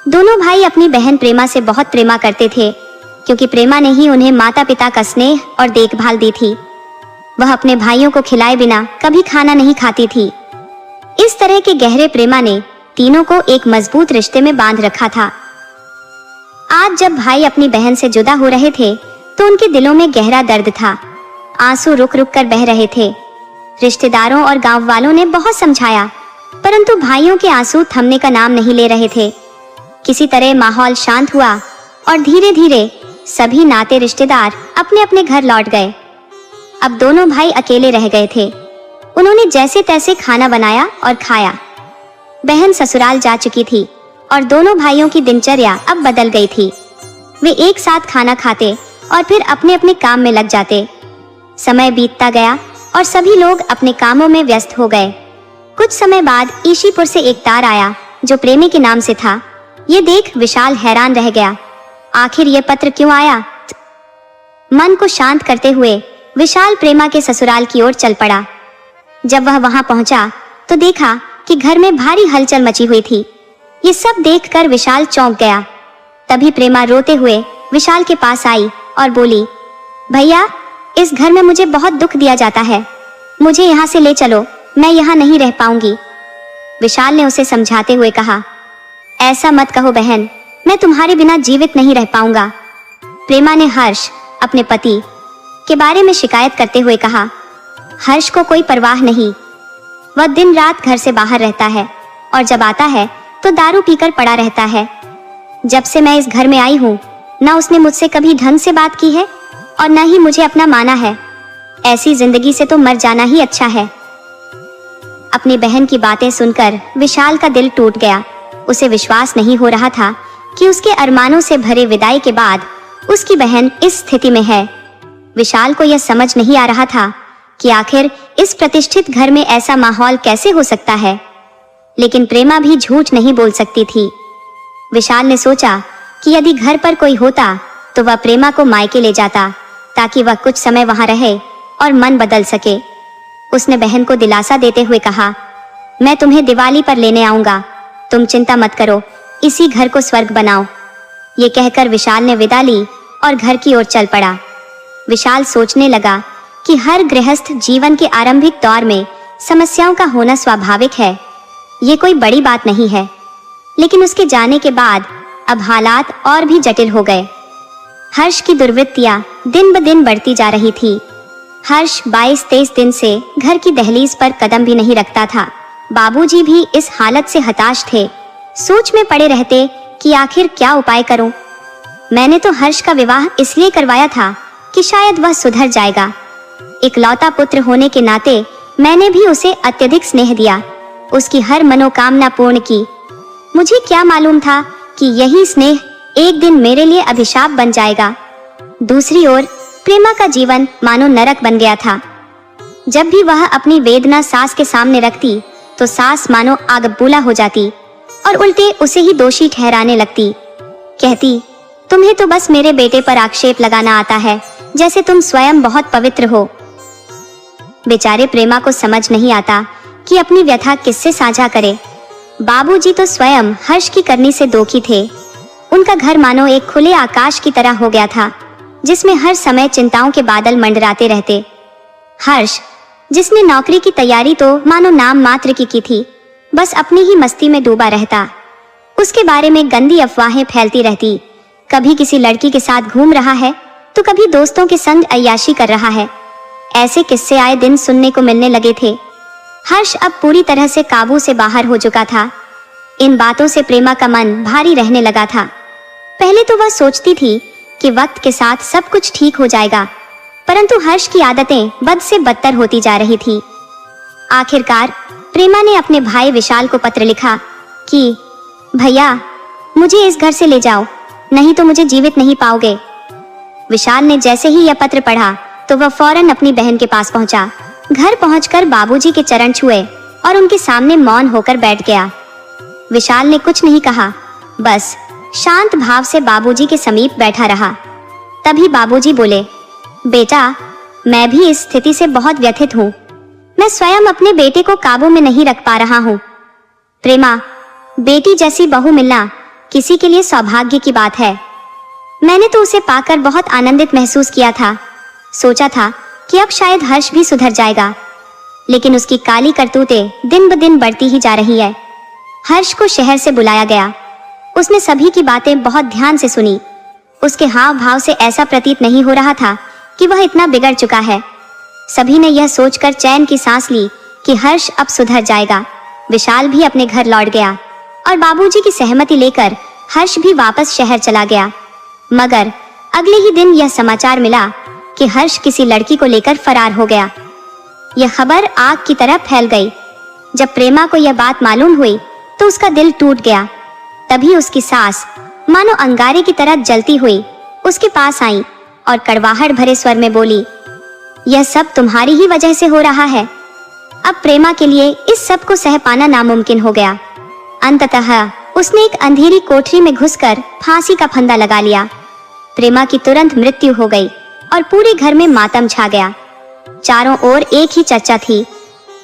Speaker 1: दोनों भाई अपनी बहन प्रेमा से बहुत प्रेमा करते थे, क्योंकि प्रेमा ने ही उन्हें माता पिता का स्नेह और देखभाल दी थी। वह अपने भाइयों को खिलाए बिना कभी खाना नहीं खाती थी। इस तरह के गहरे प्रेमा ने तीनों को एक मजबूत रिश्ते में बांध रखा था। आज जब भाई अपनी बहन से जुदा हो रहे थे तो उनके दिलों में गहरा दर्द था। आंसू रुक रुक कर बह रहे थे। रिश्तेदारों और गांव वालों ने बहुत समझाया, परंतु भाइयों के आंसू थमने का नाम नहीं ले रहे थे। किसी तरह माहौल शांत हुआ और धीरे धीरे सभी नाते रिश्तेदार अपने अपने घर लौट गए। अब दोनों भाई अकेले रह गए थे। उन्होंने जैसे तैसे खाना बनाया और खाया। बहन ससुराल जा चुकी थी और दोनों भाइयों की दिनचर्या अब बदल गई थी। वे एक साथ खाना खाते और फिर अपने अपने काम में लग जाते। समय बीतता गया और सभी लोग अपने कामों में व्यस्त हो गए। कुछ समय बाद ईशीपुर से एक तार आया जो प्रेमी के नाम से था। ये देख विशाल हैरान रह गया। आखिर ये पत्र क्यों आया? मन को शांत करते हुए विशाल प्रेमा के ससुराल की ओर चल पड़ा। जब वह वहां पहुंचा तो देखा कि घर में भारी हलचल मची हुई थी। ये सब देखकर विशाल चौंक गया। तभी प्रेमा रोते हुए विशाल के पास आई और बोली, भैया, इस घर में मुझे बहुत दुख दिया जाता है। मुझे यहाँ से ले चलो, मैं यहाँ नहीं रह पाऊंगी। विशाल ने उसे समझाते हुए कहा, ऐसा मत कहो बहन, मैं तुम्हारे बिना जीवित नहीं रह पाऊंगा। प्रेमा ने हर्ष, अपने पति, के बारे में शिकायत करते हुए कहा, हर्ष को कोई परवाह नहीं। वह दिन रात घर से बाहर रहता है और जब आता है तो दारू पीकर पड़ा रहता है। जब से मैं इस घर में आई हूँ न उसने मुझसे कभी ढंग से बात की है और न ही मुझे अपना माना है। ऐसी जिंदगी से तो मर जाना ही अच्छा है। अपनी बहन की बातें सुनकर विशाल का दिल टूट गया। उसे विश्वास नहीं हो रहा था कि उसके अरमानों से भरे विदाई के बाद उसकी बहन इस स्थिति में है। विशाल को यह समझ नहीं आ रहा था कि आखिर इस प्रतिष्ठित घर में ऐसा माहौल कैसे हो सकता है। लेकिन प्रेमा भी झूठ नहीं बोल सकती थी। विशाल ने सोचा कि यदि घर पर कोई होता तो वह प्रेमा को मायके ले जाता, ताकि वह कुछ समय वहां रहे और मन बदल सके। उसने बहन को दिलासा देते हुए कहा, मैं तुम्हें दिवाली पर लेने आऊंगा, तुम चिंता मत करो, इसी घर को स्वर्ग बनाओ। ये कहकर विशाल ने विदा ली और घर की ओर चल पड़ा। विशाल सोचने लगा कि हर गृहस्थ जीवन के आरंभिक दौर में समस्याओं का होना स्वाभाविक है, ये कोई बड़ी बात नहीं है। लेकिन उसके जाने के बाद अब हालात और भी जटिल हो गए। हर्ष की दुर्वृत्तियां दिन ब दिन बढ़ती जा रही थी। हर्ष 22-23 दिन से घर की दहलीज पर कदम भी नहीं रखता था। बाबूजी भी इस हालत से हताश थे। सोच में पड़े रहते कि आखिर क्या उपाय करूं। मैंने तो हर्ष का विवाह इसलिए करवाया था कि शायद वह सुधर जाएगा। इकलौता पुत्र होने के नाते मैंने भी उसे अत्यधिक स्नेह दिया, उसकी हर मनोकामना पूर्ण की। मुझे क्या मालूम था कि यही स्नेह एक दिन मेरे लिए अभिशाप बन जाएगा। दूसरी ओर प्रेमा का जीवन मानो नरक बन गया था। जब भी वह अपनी वेदना सास के सामने रखती तो सास मानो आग बबूला हो जाती और उल्टे उसे ही दोषी ठहराने लगती। कहती, तुम्हें तो बस मेरे बेटे पर आक्षेप लगाना आता है, जैसे तुम स्वयं बहुत पवित्र हो। बेचारे प्रेमा को समझ नहीं आता कि अपनी व्यथा किससे साझा करे। बाबूजी तो स्वयं हर्ष की करनी से दुखी थे। उनका घर मानो एक खुले आकाश की तरह हो गया था, जिसमें हर समय चिंताओं के बादल मंडराते रहते। हर्ष, जिसने नौकरी की तैयारी तो मानो नाम मात्र की थी, बस अपनी ही मस्ती में डूबा रहता। उसके बारे में गंदी अफवाहें फैलती रहती। कभी किसी लड़की के साथ घूम रहा है तो कभी दोस्तों के संग अय्याशी कर रहा है। ऐसे किस्से आए दिन सुनने को मिलने लगे थे। हर्ष अब पूरी तरह से काबू से बाहर हो चुका था। इन बातों से प्रेमा का मन भारी रहने लगा था। पहले तो वह सोचती थी कि वक्त के साथ सब कुछ ठीक हो जाएगा, परंतु हर्ष की आदतें बद से बदतर होती जा रही थी। आखिरकार प्रेमा ने अपने भाई विशाल को पत्र लिखा कि भैया, मुझे इस घर से ले जाओ, नहीं तो मुझे जीवित नहीं पाओगे। विशाल ने जैसे ही यह पत्र पढ़ा तो वह फौरन अपनी बहन के पास पहुंचा। घर पहुंचकर बाबूजी के चरण छुए और उनके सामने मौन होकर बैठ गया। विशाल ने कुछ नहीं कहा, बस शांत भाव से बाबूजी के समीप बैठा रहा। तभी बाबूजी बोले, बेटा, मैं भी इस स्थिति से बहुत व्यथित हूँ। मैं स्वयं अपने बेटे को काबू में नहीं रख पा रहा हूँ। प्रेमा, बेटी जैसी बहू मिलना किसी के लिए सौभाग्य की बात है। मैंने तो उसे पाकर बहुत आनंदित महसूस किया था। सोचा था कि अब शायद हर्ष भी सुधर जाएगा, लेकिन उसकी काली करतूतें दिन ब दिन बढ़ती ही जा रही है। हर्ष को शहर से बुलाया गया। उसने सभी की बातें बहुत ध्यान से सुनी। उसके हाव भाव से ऐसा प्रतीत नहीं हो रहा था कि वह इतना बिगड़ चुका है। सभी ने यह सोचकर चैन की सांस ली कि हर्ष अब सुधर जाएगा। विशाल भी अपने घर लौट गया और बाबूजी की सहमति लेकर हर्ष भी वापस शहर चला गया। मगर अगले ही दिन यह समाचार मिला कि हर्ष किसी लड़की को लेकर फरार हो गया। यह खबर आग की तरह फैल गई। जब प्रेमा को यह बात मालूम हुई तो उसका दिल टूट गया। तभी उसकी सास मानो अंगारे की तरह जलती हुई उसके पास आई और कड़वाहट भरे स्वर में बोली, यह सब तुम्हारी ही वजह से हो रहा है। अब प्रेमा के लिए इस सब को सह पाना नामुमकिन हो गया। अंततः उसने एक अंधेरी कोठरी में घुसकर फांसी का फंदा लगा लिया। प्रेमा की तुरंत मृत्यु हो गई और पूरे घर में मातम छा गया। चारों ओर एक ही चर्चा थी,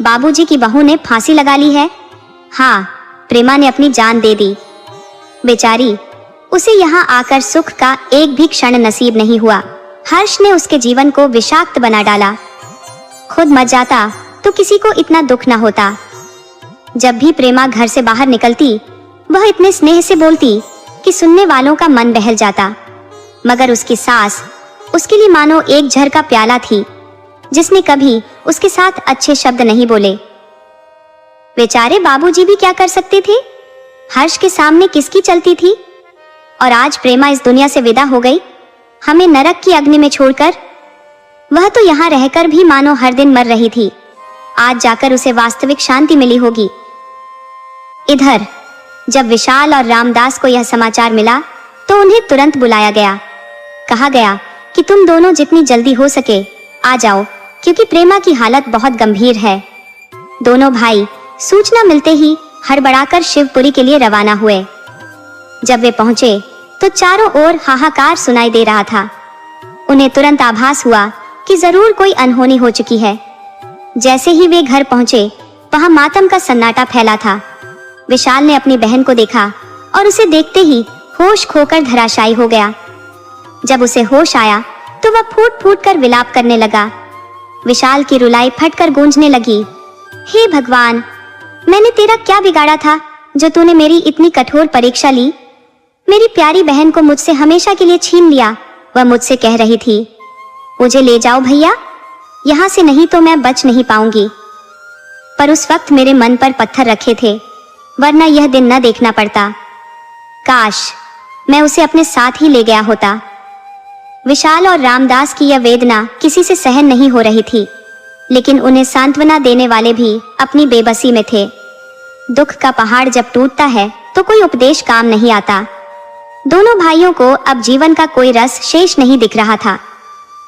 Speaker 1: बाबूजी की बहू ने फांसी लगा ली है। हाँ, प्रेमा ने अपनी जान दे दी। बेचारी, उसे यहाँ आकर सुख का एक भी क्षण नसीब नहीं हुआ। हर्ष ने उसके जीवन को विषाक्त बना डाला। खुद मर जाता तो किसी को इतना दुख न होता। जब भी प्रेमा घर से बाहर निकलती वह इतने स्नेह से बोलती कि सुनने वालों का मन बहल जाता। मगर उसकी सास उसके लिए मानो एक झर का प्याला थी, जिसने कभी उसके साथ अच्छे शब्द नहीं बोले। बेचारे बाबूजी भी क्या कर सकते थे? हर्ष के सामने किसकी चलती थी? और आज प्रेमा इस दुनिया से विदा हो गई, हमें नरक की अग्नि में छोड़कर। वह तो यहाँ रहकर भी मानो हर दिन मर रही थी। आज जाकर उसे वास्तविक शांति मिली होगी। इधर जब विशाल और रामदास को यह समाचार मिला तो उन्हें तुरंत बुलाया गया। कहा गया कि तुम दोनों जितनी जल्दी हो सके आ जाओ, क्योंकि प्रेमा की हालत बहुत गंभीर है। दोनों भाई सूचना मिलते ही हड़बड़ाकर शिवपुरी के लिए रवाना हुए। जब वे पहुंचे तो चारों ओर हाहाकार सुनाई दे रहा था। उन्हें तुरंत आभास हुआ कि जरूर कोई अनहोनी हो चुकी है। जैसे ही वे घर पहुंचे वहां मातम का सन्नाटा फैला था। विशाल ने अपनी बहन को देखा और उसे देखते ही होश खोकर धराशायी हो गया। जब उसे होश आया तो वह फूट फूट कर विलाप करने लगा। विशाल की रुलाई फटकर गूंजने लगी, हे भगवान, मैंने तेरा क्या बिगाड़ा था जो तूने मेरी इतनी कठोर परीक्षा ली? मेरी प्यारी बहन को मुझसे हमेशा के लिए छीन लिया। वह मुझसे कह रही थी, मुझे ले जाओ भैया, यहाँ से नहीं तो मैं बच नहीं पाऊंगी। पर उस वक्त मेरे मन पर पत्थर रखे थे, वरना यह दिन न देखना पड़ता। काश मैं उसे अपने साथ ही ले गया होता। विशाल और रामदास की यह वेदना किसी से सहन नहीं हो रही थी, लेकिन उन्हें सांत्वना देने वाले भी अपनी बेबसी में थे। दुख का पहाड़ जब टूटता है तो कोई उपदेश काम नहीं आता। दोनों भाइयों को अब जीवन का कोई रस शेष नहीं दिख रहा था।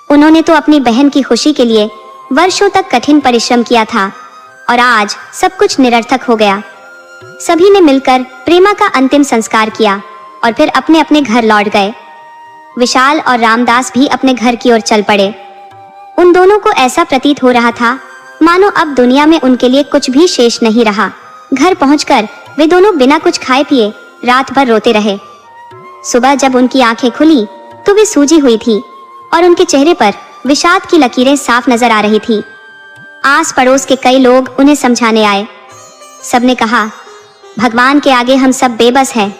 Speaker 1: उन्होंने तो अपनी बहन की खुशी के लिए वर्षों तक कठिन परिश्रम किया था और आज सब कुछ निरर्थक हो गया। सभी ने मिलकर प्रेमा का अंतिम संस्कार किया और फिर अपने अपने घर लौट गए। विशाल और रामदास भी अपने घर की ओर चल पड़े। उन दोनों को ऐसा प्रतीत हो रहा था मानो अब दुनिया में उनके लिए कुछ भी शेष नहीं रहा। घर पहुंचकर वे दोनों बिना कुछ खाए पिए रात भर रोते रहे। सुबह जब उनकी आंखें खुली तो वे सूजी हुई थी और उनके चेहरे पर विषाद की लकीरें साफ नजर आ रही थी। आस पड़ोस के कई लोग उन्हें समझाने आए। सबने कहा, भगवान के आगे हम सब बेबस हैं,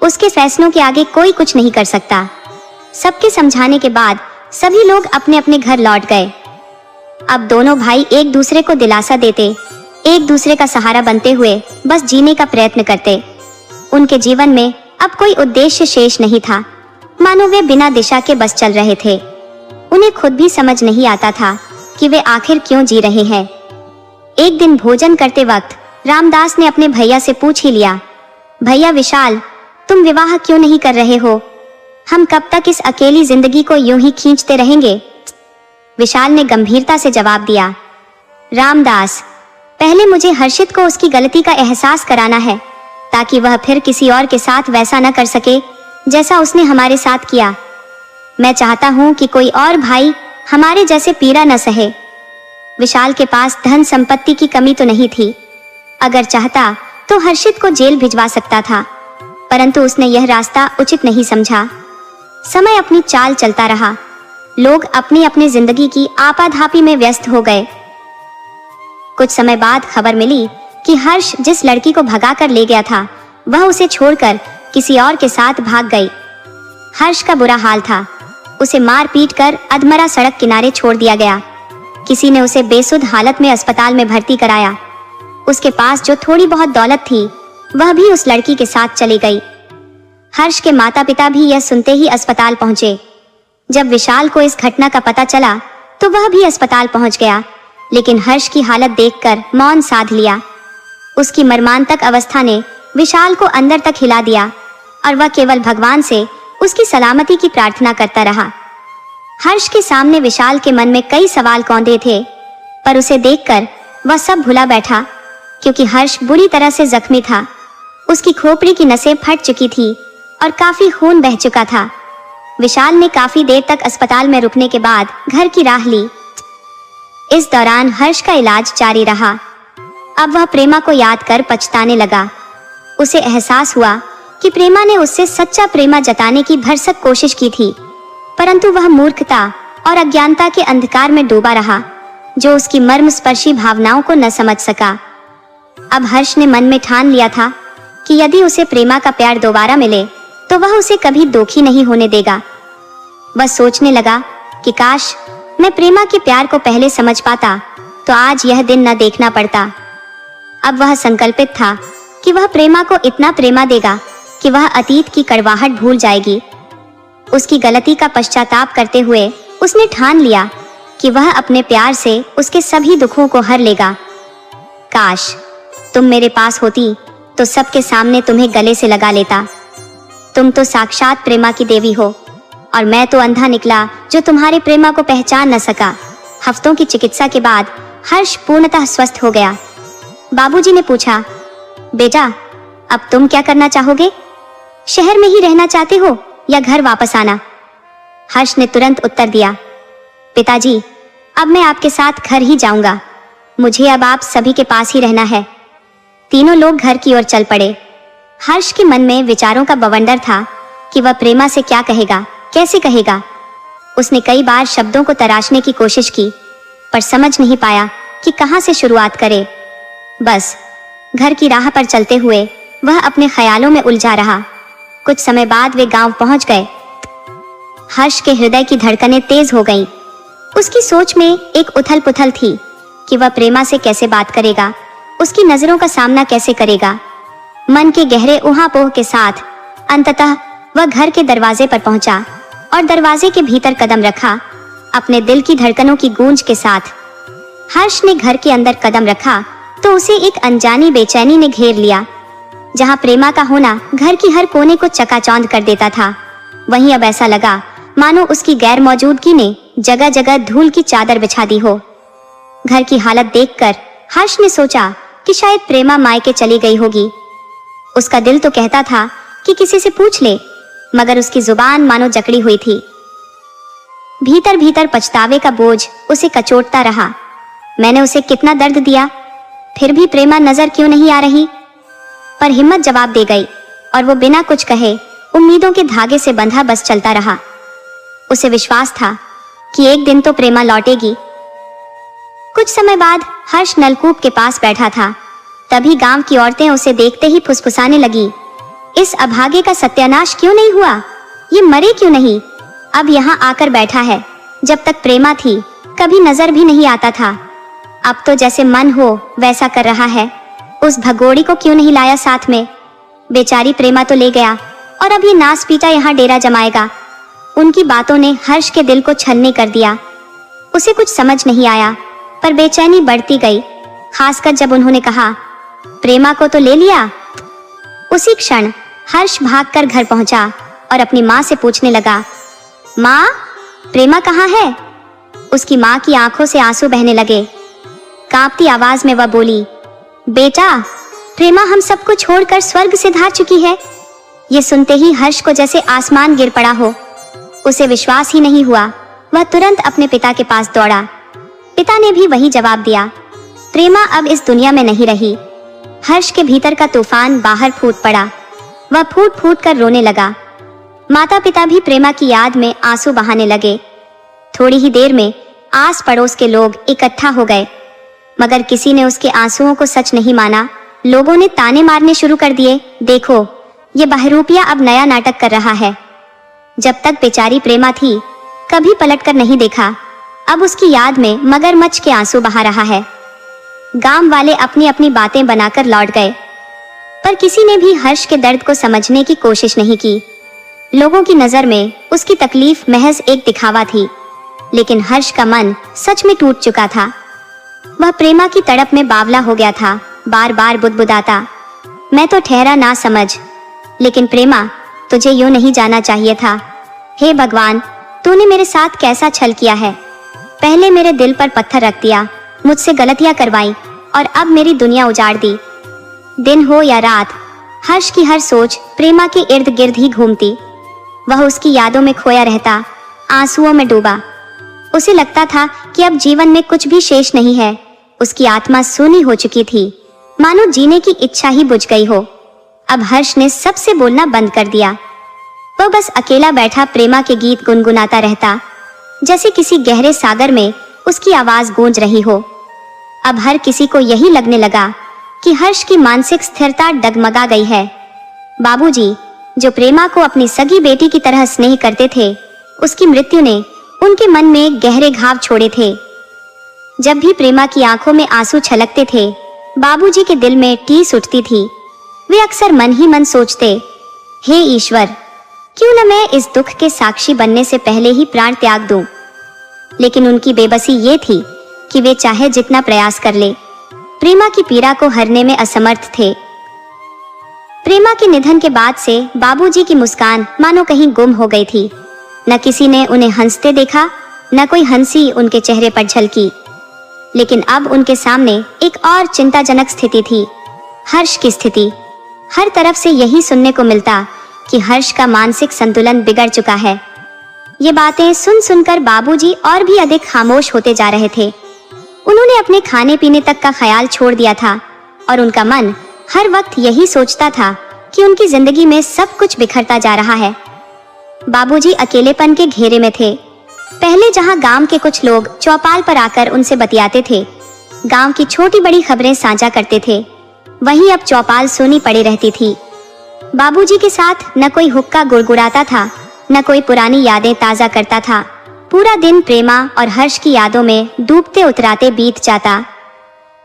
Speaker 1: उसके फैसलों के आगे कोई कुछ नहीं कर सकता। सबके समझाने के बाद सभी लोग अपने अपने घर लौट गए। अब दोनों भाई एक दूसरे को दिलासा देते, एक दूसरे का सहारा बनते हुए बस जीने का प्रयत्न करते। उनके जीवन में अब कोई उद्देश्य शेष नहीं था, मानो वे बिना दिशा के बस चल रहे थे। उन्हें खुद भी समझ नहीं आता था कि वे आखिर क्यों जी रहे हैं। एक दिन भोजन करते वक्त रामदास ने अपने भैया से पूछ ही लिया, भैया विशाल, तुम विवाह क्यों नहीं कर रहे हो? हम कब तक इस अकेली जिंदगी को यूं ही खींचते रहेंगे? विशाल ने गंभीरता से जवाब दिया, रामदास, पहले मुझे हर्षित को उसकी गलती का एहसास कराना है, ताकि वह फिर किसी और के साथ वैसा न कर सके जैसा उसने हमारे साथ किया। मैं चाहता हूं कि कोई और भाई हमारे जैसे पीड़ा न सहे। विशाल के पास धन संपत्ति की कमी तो नहीं थी, अगर चाहता तो हर्षित को जेल भिजवा सकता था, परंतु उसने यह रास्ता उचित नहीं समझा। समय अपनी चाल चलता रहा, लोग अपनी अपनी जिंदगी की आपाधापी में व्यस्त हो गए। कुछ समय बाद खबर मिली कि हर्ष जिस लड़की को भगा कर ले गया था, वह उसे छोड़कर किसी और के साथ भाग गई। हर्ष का बुरा हाल था, उसे मार पीट कर अधमरा सड़क किनारे छोड़ दिया गया। किसी ने उसे बेसुध हालत में अस्पताल में भर्ती कराया। उसके पास जो थोड़ी बहुत दौलत थी, वह भी उस लड़की के साथ चली गई। हर्ष के माता पिता भी यह सुनते ही अस्पताल पहुंचे। जब विशाल को इस घटना का पता चला तो वह भी अस्पताल पहुंच गया, लेकिन हर्ष की हालत देखकर मौन साध लिया। उसकी मर्मांतक अवस्था ने विशाल को अंदर तक हिला दिया और वह केवल भगवान से उसकी सलामती की प्रार्थना करता रहा। हर्ष के सामने विशाल के मन में कई सवाल कौंधे थे, पर उसे देखकर वह सब भुला बैठा, क्योंकि हर्ष बुरी तरह से जख्मी था। उसकी खोपड़ी की नसें फट चुकी थी और काफी खून बह चुका था। विशाल ने काफी देर तक अस्पताल में रुकने के बाद घर की राह ली। इस दौरान हर्ष का इलाज जारी रहा। अब वह प्रेमा को याद कर पछताने लगा। उसे एहसास हुआ कि प्रेमा ने उससे सच्चा प्रेमा जताने की भरसक कोशिश की थी, परंतु वह मूर्खता और अज्ञानता के अंधकार में डूबा रहा, जो उसकी मर्मस्पर्शी भावनाओं को न समझ सका। अब हर्ष ने मन में ठान लिया था कि यदि उसे प्रेमा का प्यार दोबारा मिले तो वह उसे कभी दुखी नहीं होने देगा। वह सोचने लगा कि काश मैं प्रेमा के प्यार को पहले समझ पाता तो आज यह दिन न देखना पड़ता। अब वह संकल्पित था कि वह प्रेमा को इतना प्रेमा देगा कि वह अतीत की कड़वाहट भूल जाएगी। उसकी गलती का पश्चाताप करते हुए उसने ठान लिया कि वह अपने प्यार से उसके सभी दुखों को हर लेगा। काश तुम मेरे पास होती तो सबके सामने तुम्हें गले से लगा लेता। तुम तो साक्षात प्रेमा की देवी हो और मैं तो अंधा निकला जो तुम्हारे प्रेमा को पहचान न सका। हफ्तों की चिकित्सा के बाद हर्ष पूर्णतः स्वस्थ हो गया। बाबूजी ने पूछा, बेटा अब तुम क्या करना चाहोगे? शहर में ही रहना चाहते हो या घर वापस आना? हर्ष ने तुरंत उत्तर दिया, पिताजी अब मैं आपके साथ घर ही जाऊंगा। मुझे अब आप सभी के पास ही रहना है। तीनों लोग घर की ओर चल पड़े। हर्ष के मन में विचारों का बवंडर था कि वह प्रेमा से क्या कहेगा, कैसे कहेगा। उसने कई बार शब्दों को तराशने की कोशिश की, पर समझ नहीं पाया कि कहां से शुरुआत करे। बस घर की राह पर चलते हुए वह अपने ख्यालों में उलझा रहा। कुछ समय बाद वे गांव पहुंच गए। हर्ष के हृदय की धड़कनें तेज हो गईं। उसकी सोच में एक उथल पुथल थी कि वह प्रेमा से कैसे बात करेगा, उसकी नजरों का सामना कैसे करेगा। मन के गहरे ऊहापोह के साथ अंततः वह घर के दरवाजे पर पहुंचा और दरवाजे के भीतर कदम रखा, अपने दिल की धड़कनों की गूंज के साथ। हर्ष ने घर के अंदर कदम रखा तो उसे एक अनजानी बेचैनी ने घेर लिया। जहां प्रेमा का होना घर की हर कोने को चकाचौंध कर देता था, वहीं अब ऐसा लगा मानो उसकी गैर मौजूदगी ने जगह जगह धूल की चादर बिछा दी हो। घर की हालत देखकर हर्ष ने सोचा कि शायद प्रेमा मायके चली गई होगी। उसका दिल तो कहता था कि किसी से पूछ ले, मगर उसकी जुबान मानो जकड़ी हुई थी। भीतर भीतर पछतावे का बोझ उसे कचोटता रहा। मैंने उसे कितना दर्द दिया, फिर भी प्रेमा नजर क्यों नहीं आ रही? पर हिम्मत जवाब दे गई और वो बिना कुछ कहे उम्मीदों के धागे से बंधा बस चलता रहा। उसे विश्वास था कि एक दिन तो प्रेमा लौटेगी। कुछ समय बाद हर्ष नलकूप के पास बैठा था। तभी गांव की औरतें उसे देखते ही फुसफुसाने लगी, इस अभागे का सत्यानाश क्यों नहीं हुआ? ये मरे क्यों नहीं? अब यहाँ आकर बैठा है। जब तक प्रेमा थी कभी नजर भी नहीं आता था, अब तो जैसे मन हो वैसा कर रहा है। उस भगोड़ी को क्यों नहीं लाया साथ में? बेचारी प्रेमा तो ले गया और अब ये नास पीटा यहाँ डेरा जमाएगा। उनकी बातों ने हर्ष के दिल को छलनी कर दिया। उसे कुछ समझ नहीं आया, पर बेचैनी बढ़ती गई। खासकर जब उन्होंने कहा, प्रेमा को तो ले लिया। उसी क्षण हर्ष भागकर घर पहुंचा और अपनी माँ से पूछने लगा, माँ, प्रेमा कहाँ है? उसकी माँ की आंखों से आंसू बहने लगे। कांपती आवाज में वह बोली, बेटा, प्रेमा हम सबको छोड़कर स्वर्ग से धार चुकी है। ये सुनते ही हर्ष को जैसे आसमान गिर पड़ा हो। उसे विश्वास ही नहीं हुआ। वह तुरंत अपने पिता के पास दौड़ा। पिता ने भी वही जवाब दिया, प्रेमा अब इस दुनिया में नहीं रही। हर्ष के भीतर का तूफान बाहर फूट पड़ा। वह फूट फूट कर रोने लगा। माता पिता भी प्रेमा की याद में आंसू बहाने लगे। थोड़ी ही देर में आस पड़ोस के लोग इकट्ठा हो गए, मगर किसी ने उसके आंसुओं को सच नहीं माना। लोगों ने ताने मारने शुरू कर दिए, देखो, ये बहरूपिया अब नया नाटक कर रहा है। जब तक बेचारी प्रेमा थी, कभी पलटकर नहीं देखा, अब उसकी याद में मगरमच्छ के आंसू बहा रहा है। गांव वाले अपनी अपनी बातें बनाकर लौट गए, पर किसी ने भी हर्ष के दर्द को समझने की कोशिश नहीं की। लोगों की नजर में उसकी तकलीफ महज एक दिखावा थी, लेकिन हर्ष का मन सच में टूट चुका था। वह प्रेमा की तड़प में बावला हो गया था, बार बार बुदबुदाता, मैं तो ठहरा ना समझ, लेकिन प्रेमा, तुझे यूं नहीं जाना चाहिए था। हे भगवान, तूने मेरे साथ कैसा छल किया है। पहले मेरे दिल पर पत्थर रख दिया, मुझसे गलतियां करवाई और अब मेरी दुनिया उजाड़ दी। दिन हो या रात, हर्ष की हर सोच प्रेमा के इर्द गिर्द ही घूमती। वह उसकी यादों में खोया रहता, आंसुओं में डूबा। उसे लगता था कि अब जीवन में कुछ भी शेष नहीं है। उसकी आत्मा सूनी हो चुकी थी, मानो जीने की इच्छा ही बुझ गई हो। अब हर्ष ने सबसे बोलना बंद कर दिया। वह बस अकेला बैठा प्रेमा के गीत गुनगुनाता रहता, जैसे किसी गहरे सागर में उसकी आवाज गूंज रही हो। अब हर किसी को यही लगने लगा कि हर्ष की मानसिक स्थिरता डगमगा गई है। बाबूजी, जो प्रेमा को अपनी सगी बेटी की तरह स्नेह करते थे, उसकी मृत्यु ने उनके मन में गहरे घाव छोड़े थे। जब भी प्रेमा की आंखों में आंसू छलकते थे, बाबूजी के दिल में टीस उठती थी। वे अक्सर मन ही मन सोचते, हे ईश्वर, क्यों न मैं इस दुख के साक्षी बनने से पहले ही प्राण त्याग दूं। लेकिन उनकी बेबसी ये थी कि वे चाहे जितना प्रयास कर ले, प्रेमा की पीड़ा को हरने में असमर्थ थे। प्रेमा के निधन के बाद से बाबूजी की मुस्कान मानो कहीं गुम हो गई थी। न किसी ने उन्हें हंसते देखा, न कोई हंसी उनके चेहरे पर झलकी। लेकिन अब उनके सामने एक और चिंताजनक स्थिति थी, हर्ष की स्थिति। हर तरफ से यही सुनने को मिलता कि हर्ष का मानसिक संतुलन बिगड़ चुका है। ये बातें सुन सुनकर बाबूजी और भी अधिक खामोश होते जा रहे थे। उन्होंने अपने खाने पीने तक का ख्याल छोड़ दिया था और उनका मन हर वक्त यही सोचता था कि उनकी जिंदगी में सब कुछ बिखरता जा रहा है। बाबूजी अकेलेपन के घेरे में थे। पहले जहां गांव के कुछ लोग चौपाल पर आकर उनसे बतियाते थे, गांव की छोटी बड़ी खबरें साझा करते थे, वहीं अब चौपाल सूनी पड़ी रहती थी। बाबूजी के साथ न कोई हुक्का गुड़गुड़ाता था, न कोई पुरानी यादें ताजा करता था। पूरा दिन प्रेमा और हर्ष की यादों में डूबते उतराते बीत जाता।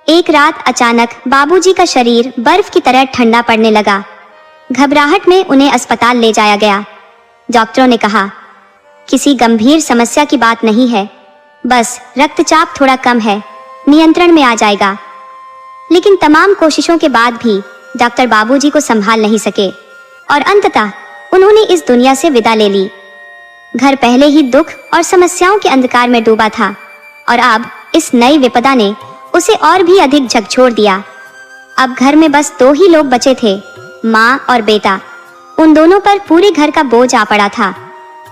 Speaker 1: एक रात अचानक बाबूजी का शरीर बर्फ की तरह ठंडा पड़ने लगा। घबराहट में उन्हें अस्पताल ले जाया गया। डॉक्टरों ने कहा, किसी गंभीर समस्या की बात नहीं है, बस रक्तचाप थोड़ा कम है, नियंत्रण में आ जाएगा। लेकिन तमाम कोशिशों के बाद भी डॉक्टर बाबूजी को संभाल नहीं सके और अंततः उन्होंने इस दुनिया से विदा ले ली। घर पहले ही दुख और समस्याओं के अंधकार में डूबा था और अब इस नई विपदा ने उसे और भी अधिक झकझोर दिया। अब घर में बस दो ही लोग बचे थे, माँ और बेटा। उन दोनों पर पूरे घर का बोझ आ पड़ा था।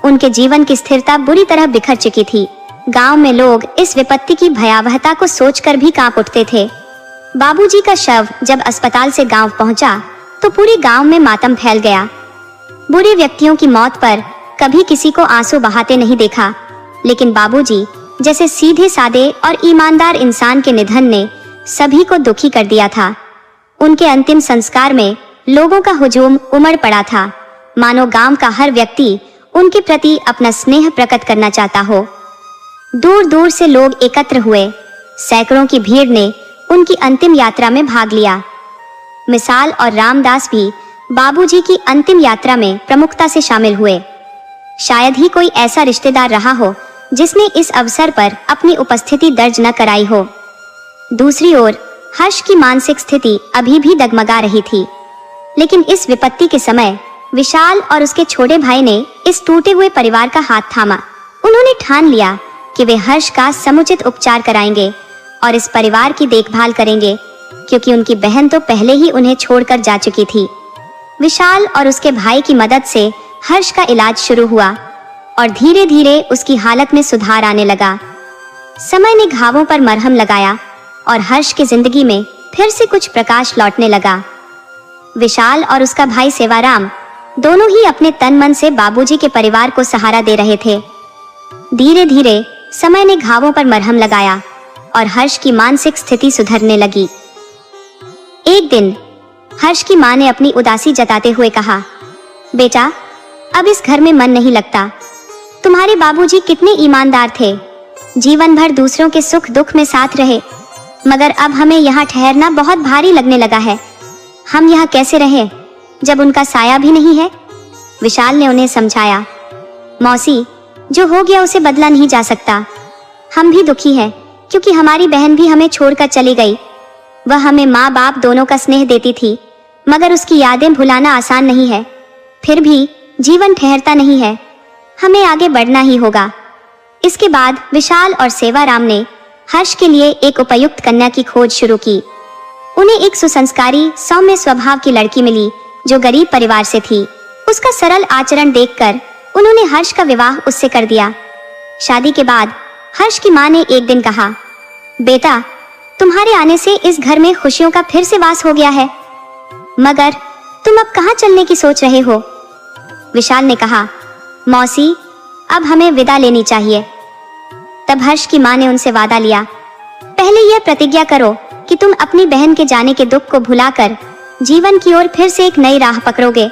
Speaker 1: उनके जीवन की स्थिरता बुरी तरह बिखर चुकी थी। गांव में लोग इस विपत्ति की भयावहता को सोचकर भी कांप उठते थे। बाबूजी का शव जब अस्पताल से गांव पहुंचा तो पूरे गांव में मातम फैल गया। बुरे व्यक्तियों की मौत पर कभी किसी को आंसू बहाते नहीं देखा, लेकिन बाबूजी जैसे सीधे सादे और ईमानदार इंसान के निधन ने सभी को दुखी कर दिया था। उनके अंतिम संस्कार में लोगों का हुजूम उमड़ पड़ा था, मानो गांव का हर व्यक्ति उनके प्रति अपना स्नेह प्रकट करना चाहता हो। दूर दूर से लोग एकत्र हुए। सैकड़ों की भीड़ ने उनकी अंतिम यात्रा में भाग लिया। मिसाल और रामदास भी बाबूजी की अंतिम यात्रा में प्रमुखता से शामिल हुए। शायद ही कोई ऐसा रिश्तेदार रहा हो जिसने इस अवसर पर अपनी उपस्थिति दर्ज न कराई हो। दूसरी ओर हर्ष की मानसिक स्थिति अभी भी डगमगा रही थी। लेकिन इस विपत्ति के समय विशाल और उसके छोटे भाई ने इस टूटे हुए परिवार का हाथ थामा। उन्होंने ठान लिया कि वे हर्ष का समुचित उपचार कराएंगे और इस परिवार की देखभाल करेंगे, क्योंकि उनकी बहन तो पहले ही उन्हें छोड़कर जा चुकी थी। विशाल और उसके भाई की मदद से हर्ष का इलाज शुरू हुआ और धीरे धीरे उसकी हालत में सुधार आने लगा। समय ने घावों पर मरहम लगाया और हर्ष की जिंदगी में फिर से कुछ प्रकाश लौटने लगा। विशाल और उसका भाई सेवाराम दोनों ही अपने तन मन से बाबूजी के परिवार को सहारा दे रहे थे। धीरे धीरे समय ने घावों पर मरहम लगाया और हर्ष की मानसिक स्थिति सुधरने लगी। एक दिन हर्ष की मां ने अपनी उदासी जताते हुए कहा, बेटा, अब इस घर में मन नहीं लगता। तुम्हारे बाबूजी कितने ईमानदार थे, जीवन भर दूसरों के सुख दुख में साथ रहे, मगर अब हमें यहाँ ठहरना बहुत भारी लगने लगा है। हम यहाँ कैसे रहें जब उनका साया भी नहीं है? विशाल ने उन्हें समझाया, मौसी, जो हो गया उसे बदला नहीं जा सकता। हम भी दुखी हैं क्योंकि हमारी बहन भी हमें छोड़कर चली गई। वह हमें माँ बाप दोनों का स्नेह देती थी, मगर उसकी यादें भुलाना आसान नहीं है। फिर भी जीवन ठहरता नहीं है, हमें आगे बढ़ना ही होगा। इसके बाद विशाल और सेवाराम ने हर्ष के लिए एक उपयुक्त कन्या की खोज शुरू की। उन्हें एक सुसंस्कारी सौम्य स्वभाव की लड़की मिली जो गरीब परिवार से थी। उसका सरल आचरण देखकर उन्होंने हर्ष का विवाह उससे कर दिया। शादी के बाद हर्ष की मां ने एक दिन कहा, बेटा, तुम्हारे आने से इस घर में खुशियों का फिर से वास हो गया है, मगर तुम अब कहाँ चलने की सोच रहे हो? विशाल ने कहा, मौसी, अब हमें विदा लेनी चाहिए। तब हर्ष की मां ने उनसे वादा लिया, पहले यह प्रतिज्ञा करो कि तुम अपनी बहन के जाने के दुख को भुलाकर जीवन की ओर फिर से एक नई राह पकड़ोगे।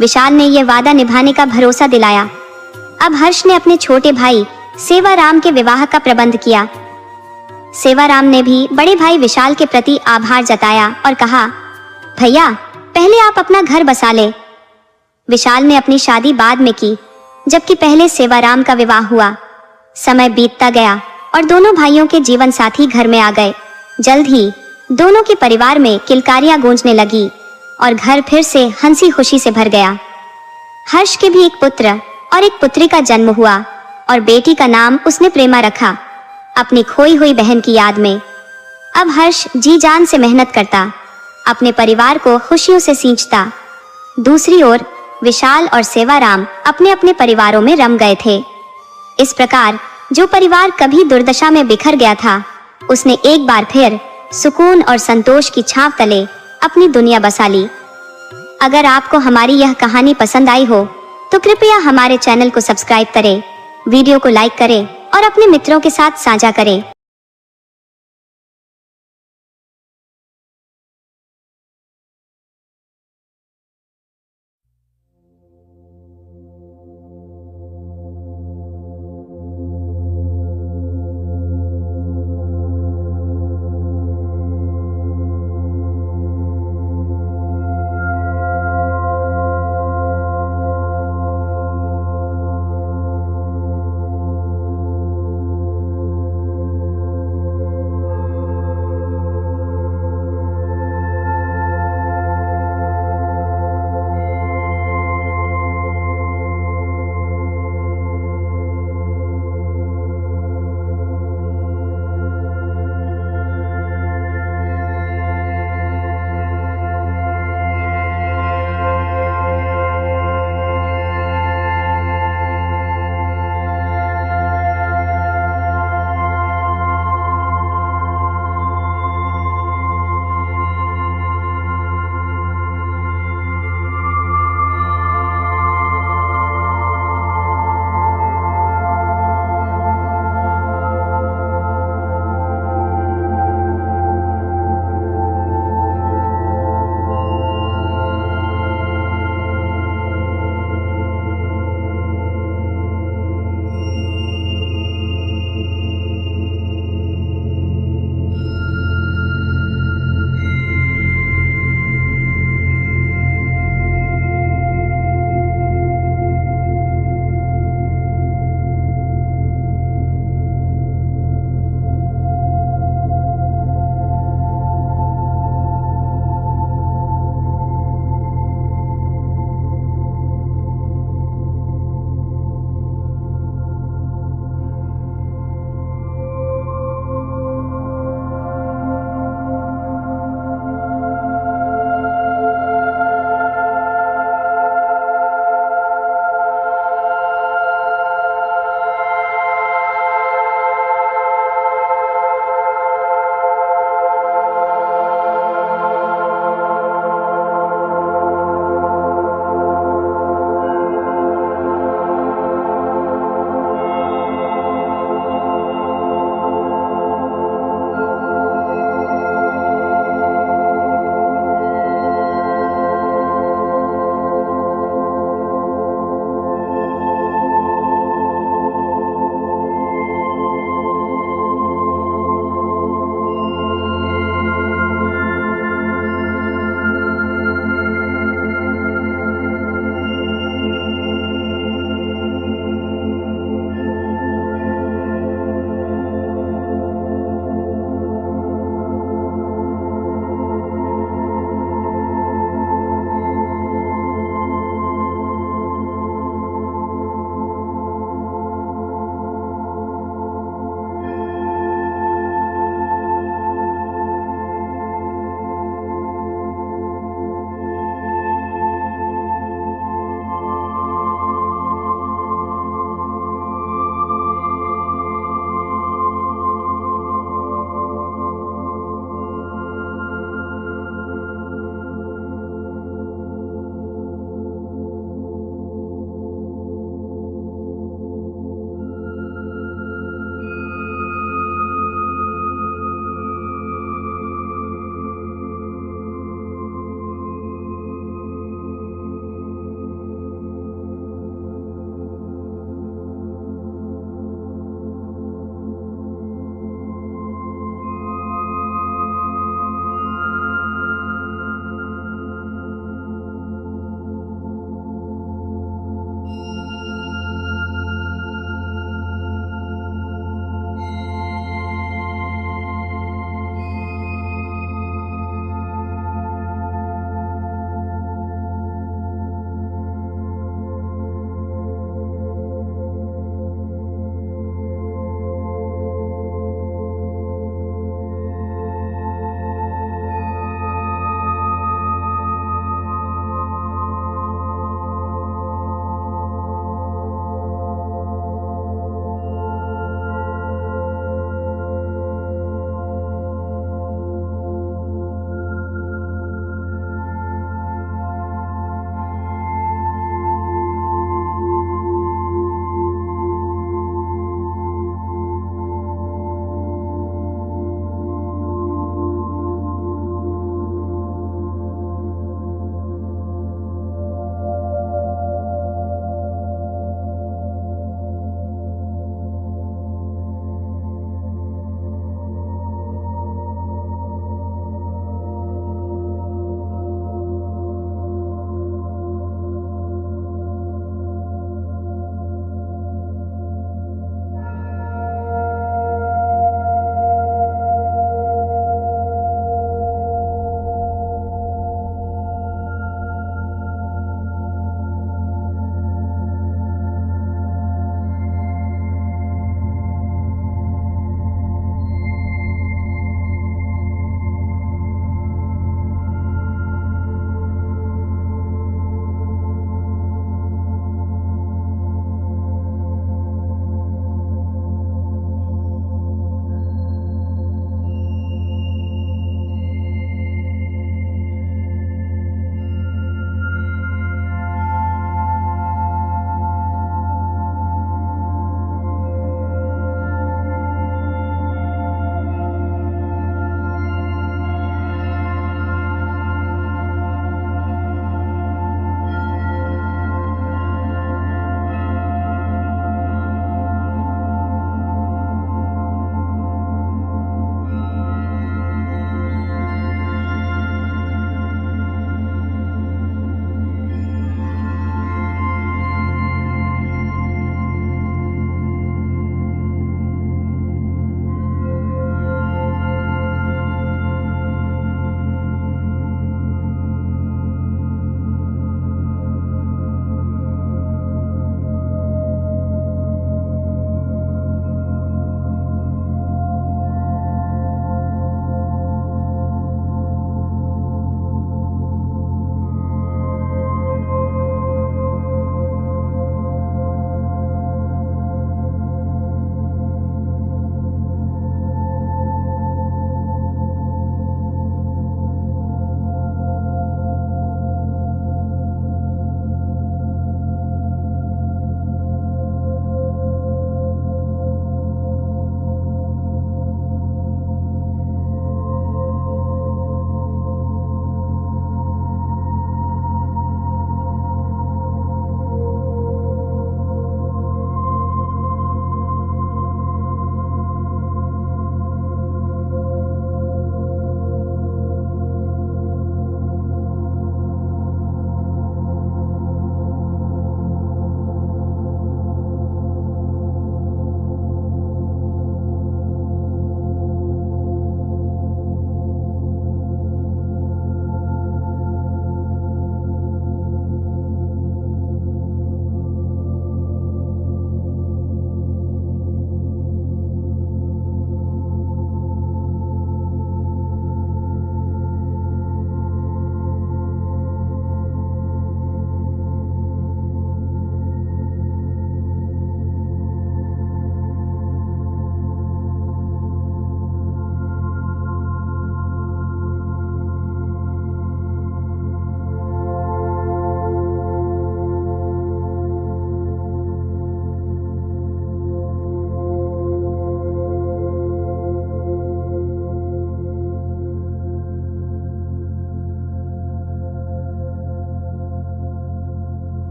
Speaker 1: विशाल ने यह वादा निभाने का भरोसा दिलाया। अब हर्ष ने अपने छोटे भाई सेवाराम के विवाह का प्रबंध किया। सेवाराम ने भी बड़े भाई विशाल के प्रति आभार जताया और कहा, भैया, पहले आप अपना घर बसा ले। विशाल ने अपनी शादी बाद में की, जबकि पहले सेवाराम का विवाह हुआ। समय बीतता गया और दोनों भाइयों के जीवन साथी घर में आ गए। जल्द ही दोनों के परिवार में किलकारियां गूंजने लगी और घर फिर से हंसी खुशी से भर गया। हर्ष के भी एक पुत्र और एक पुत्री का जन्म हुआ और बेटी का नाम उसने प्रेमा रखा, अपनी खोई हुई बहन की याद में। अब हर्ष जी जान से मेहनत करता, अपने परिवार को खुशियों से सींचता। दूसरी ओर विशाल और सेवाराम अपने अपने परिवारों में रम गए थे। इस प्रकार जो परिवार कभी दुर्दशा में बिखर गया था, उसने एक बार फिर सुकून और संतोष की छांव तले अपनी दुनिया बसा ली। अगर आपको हमारी यह कहानी पसंद आई हो तो कृपया हमारे चैनल को सब्सक्राइब करें, वीडियो को लाइक करें और अपने मित्रों के साथ साझा करें।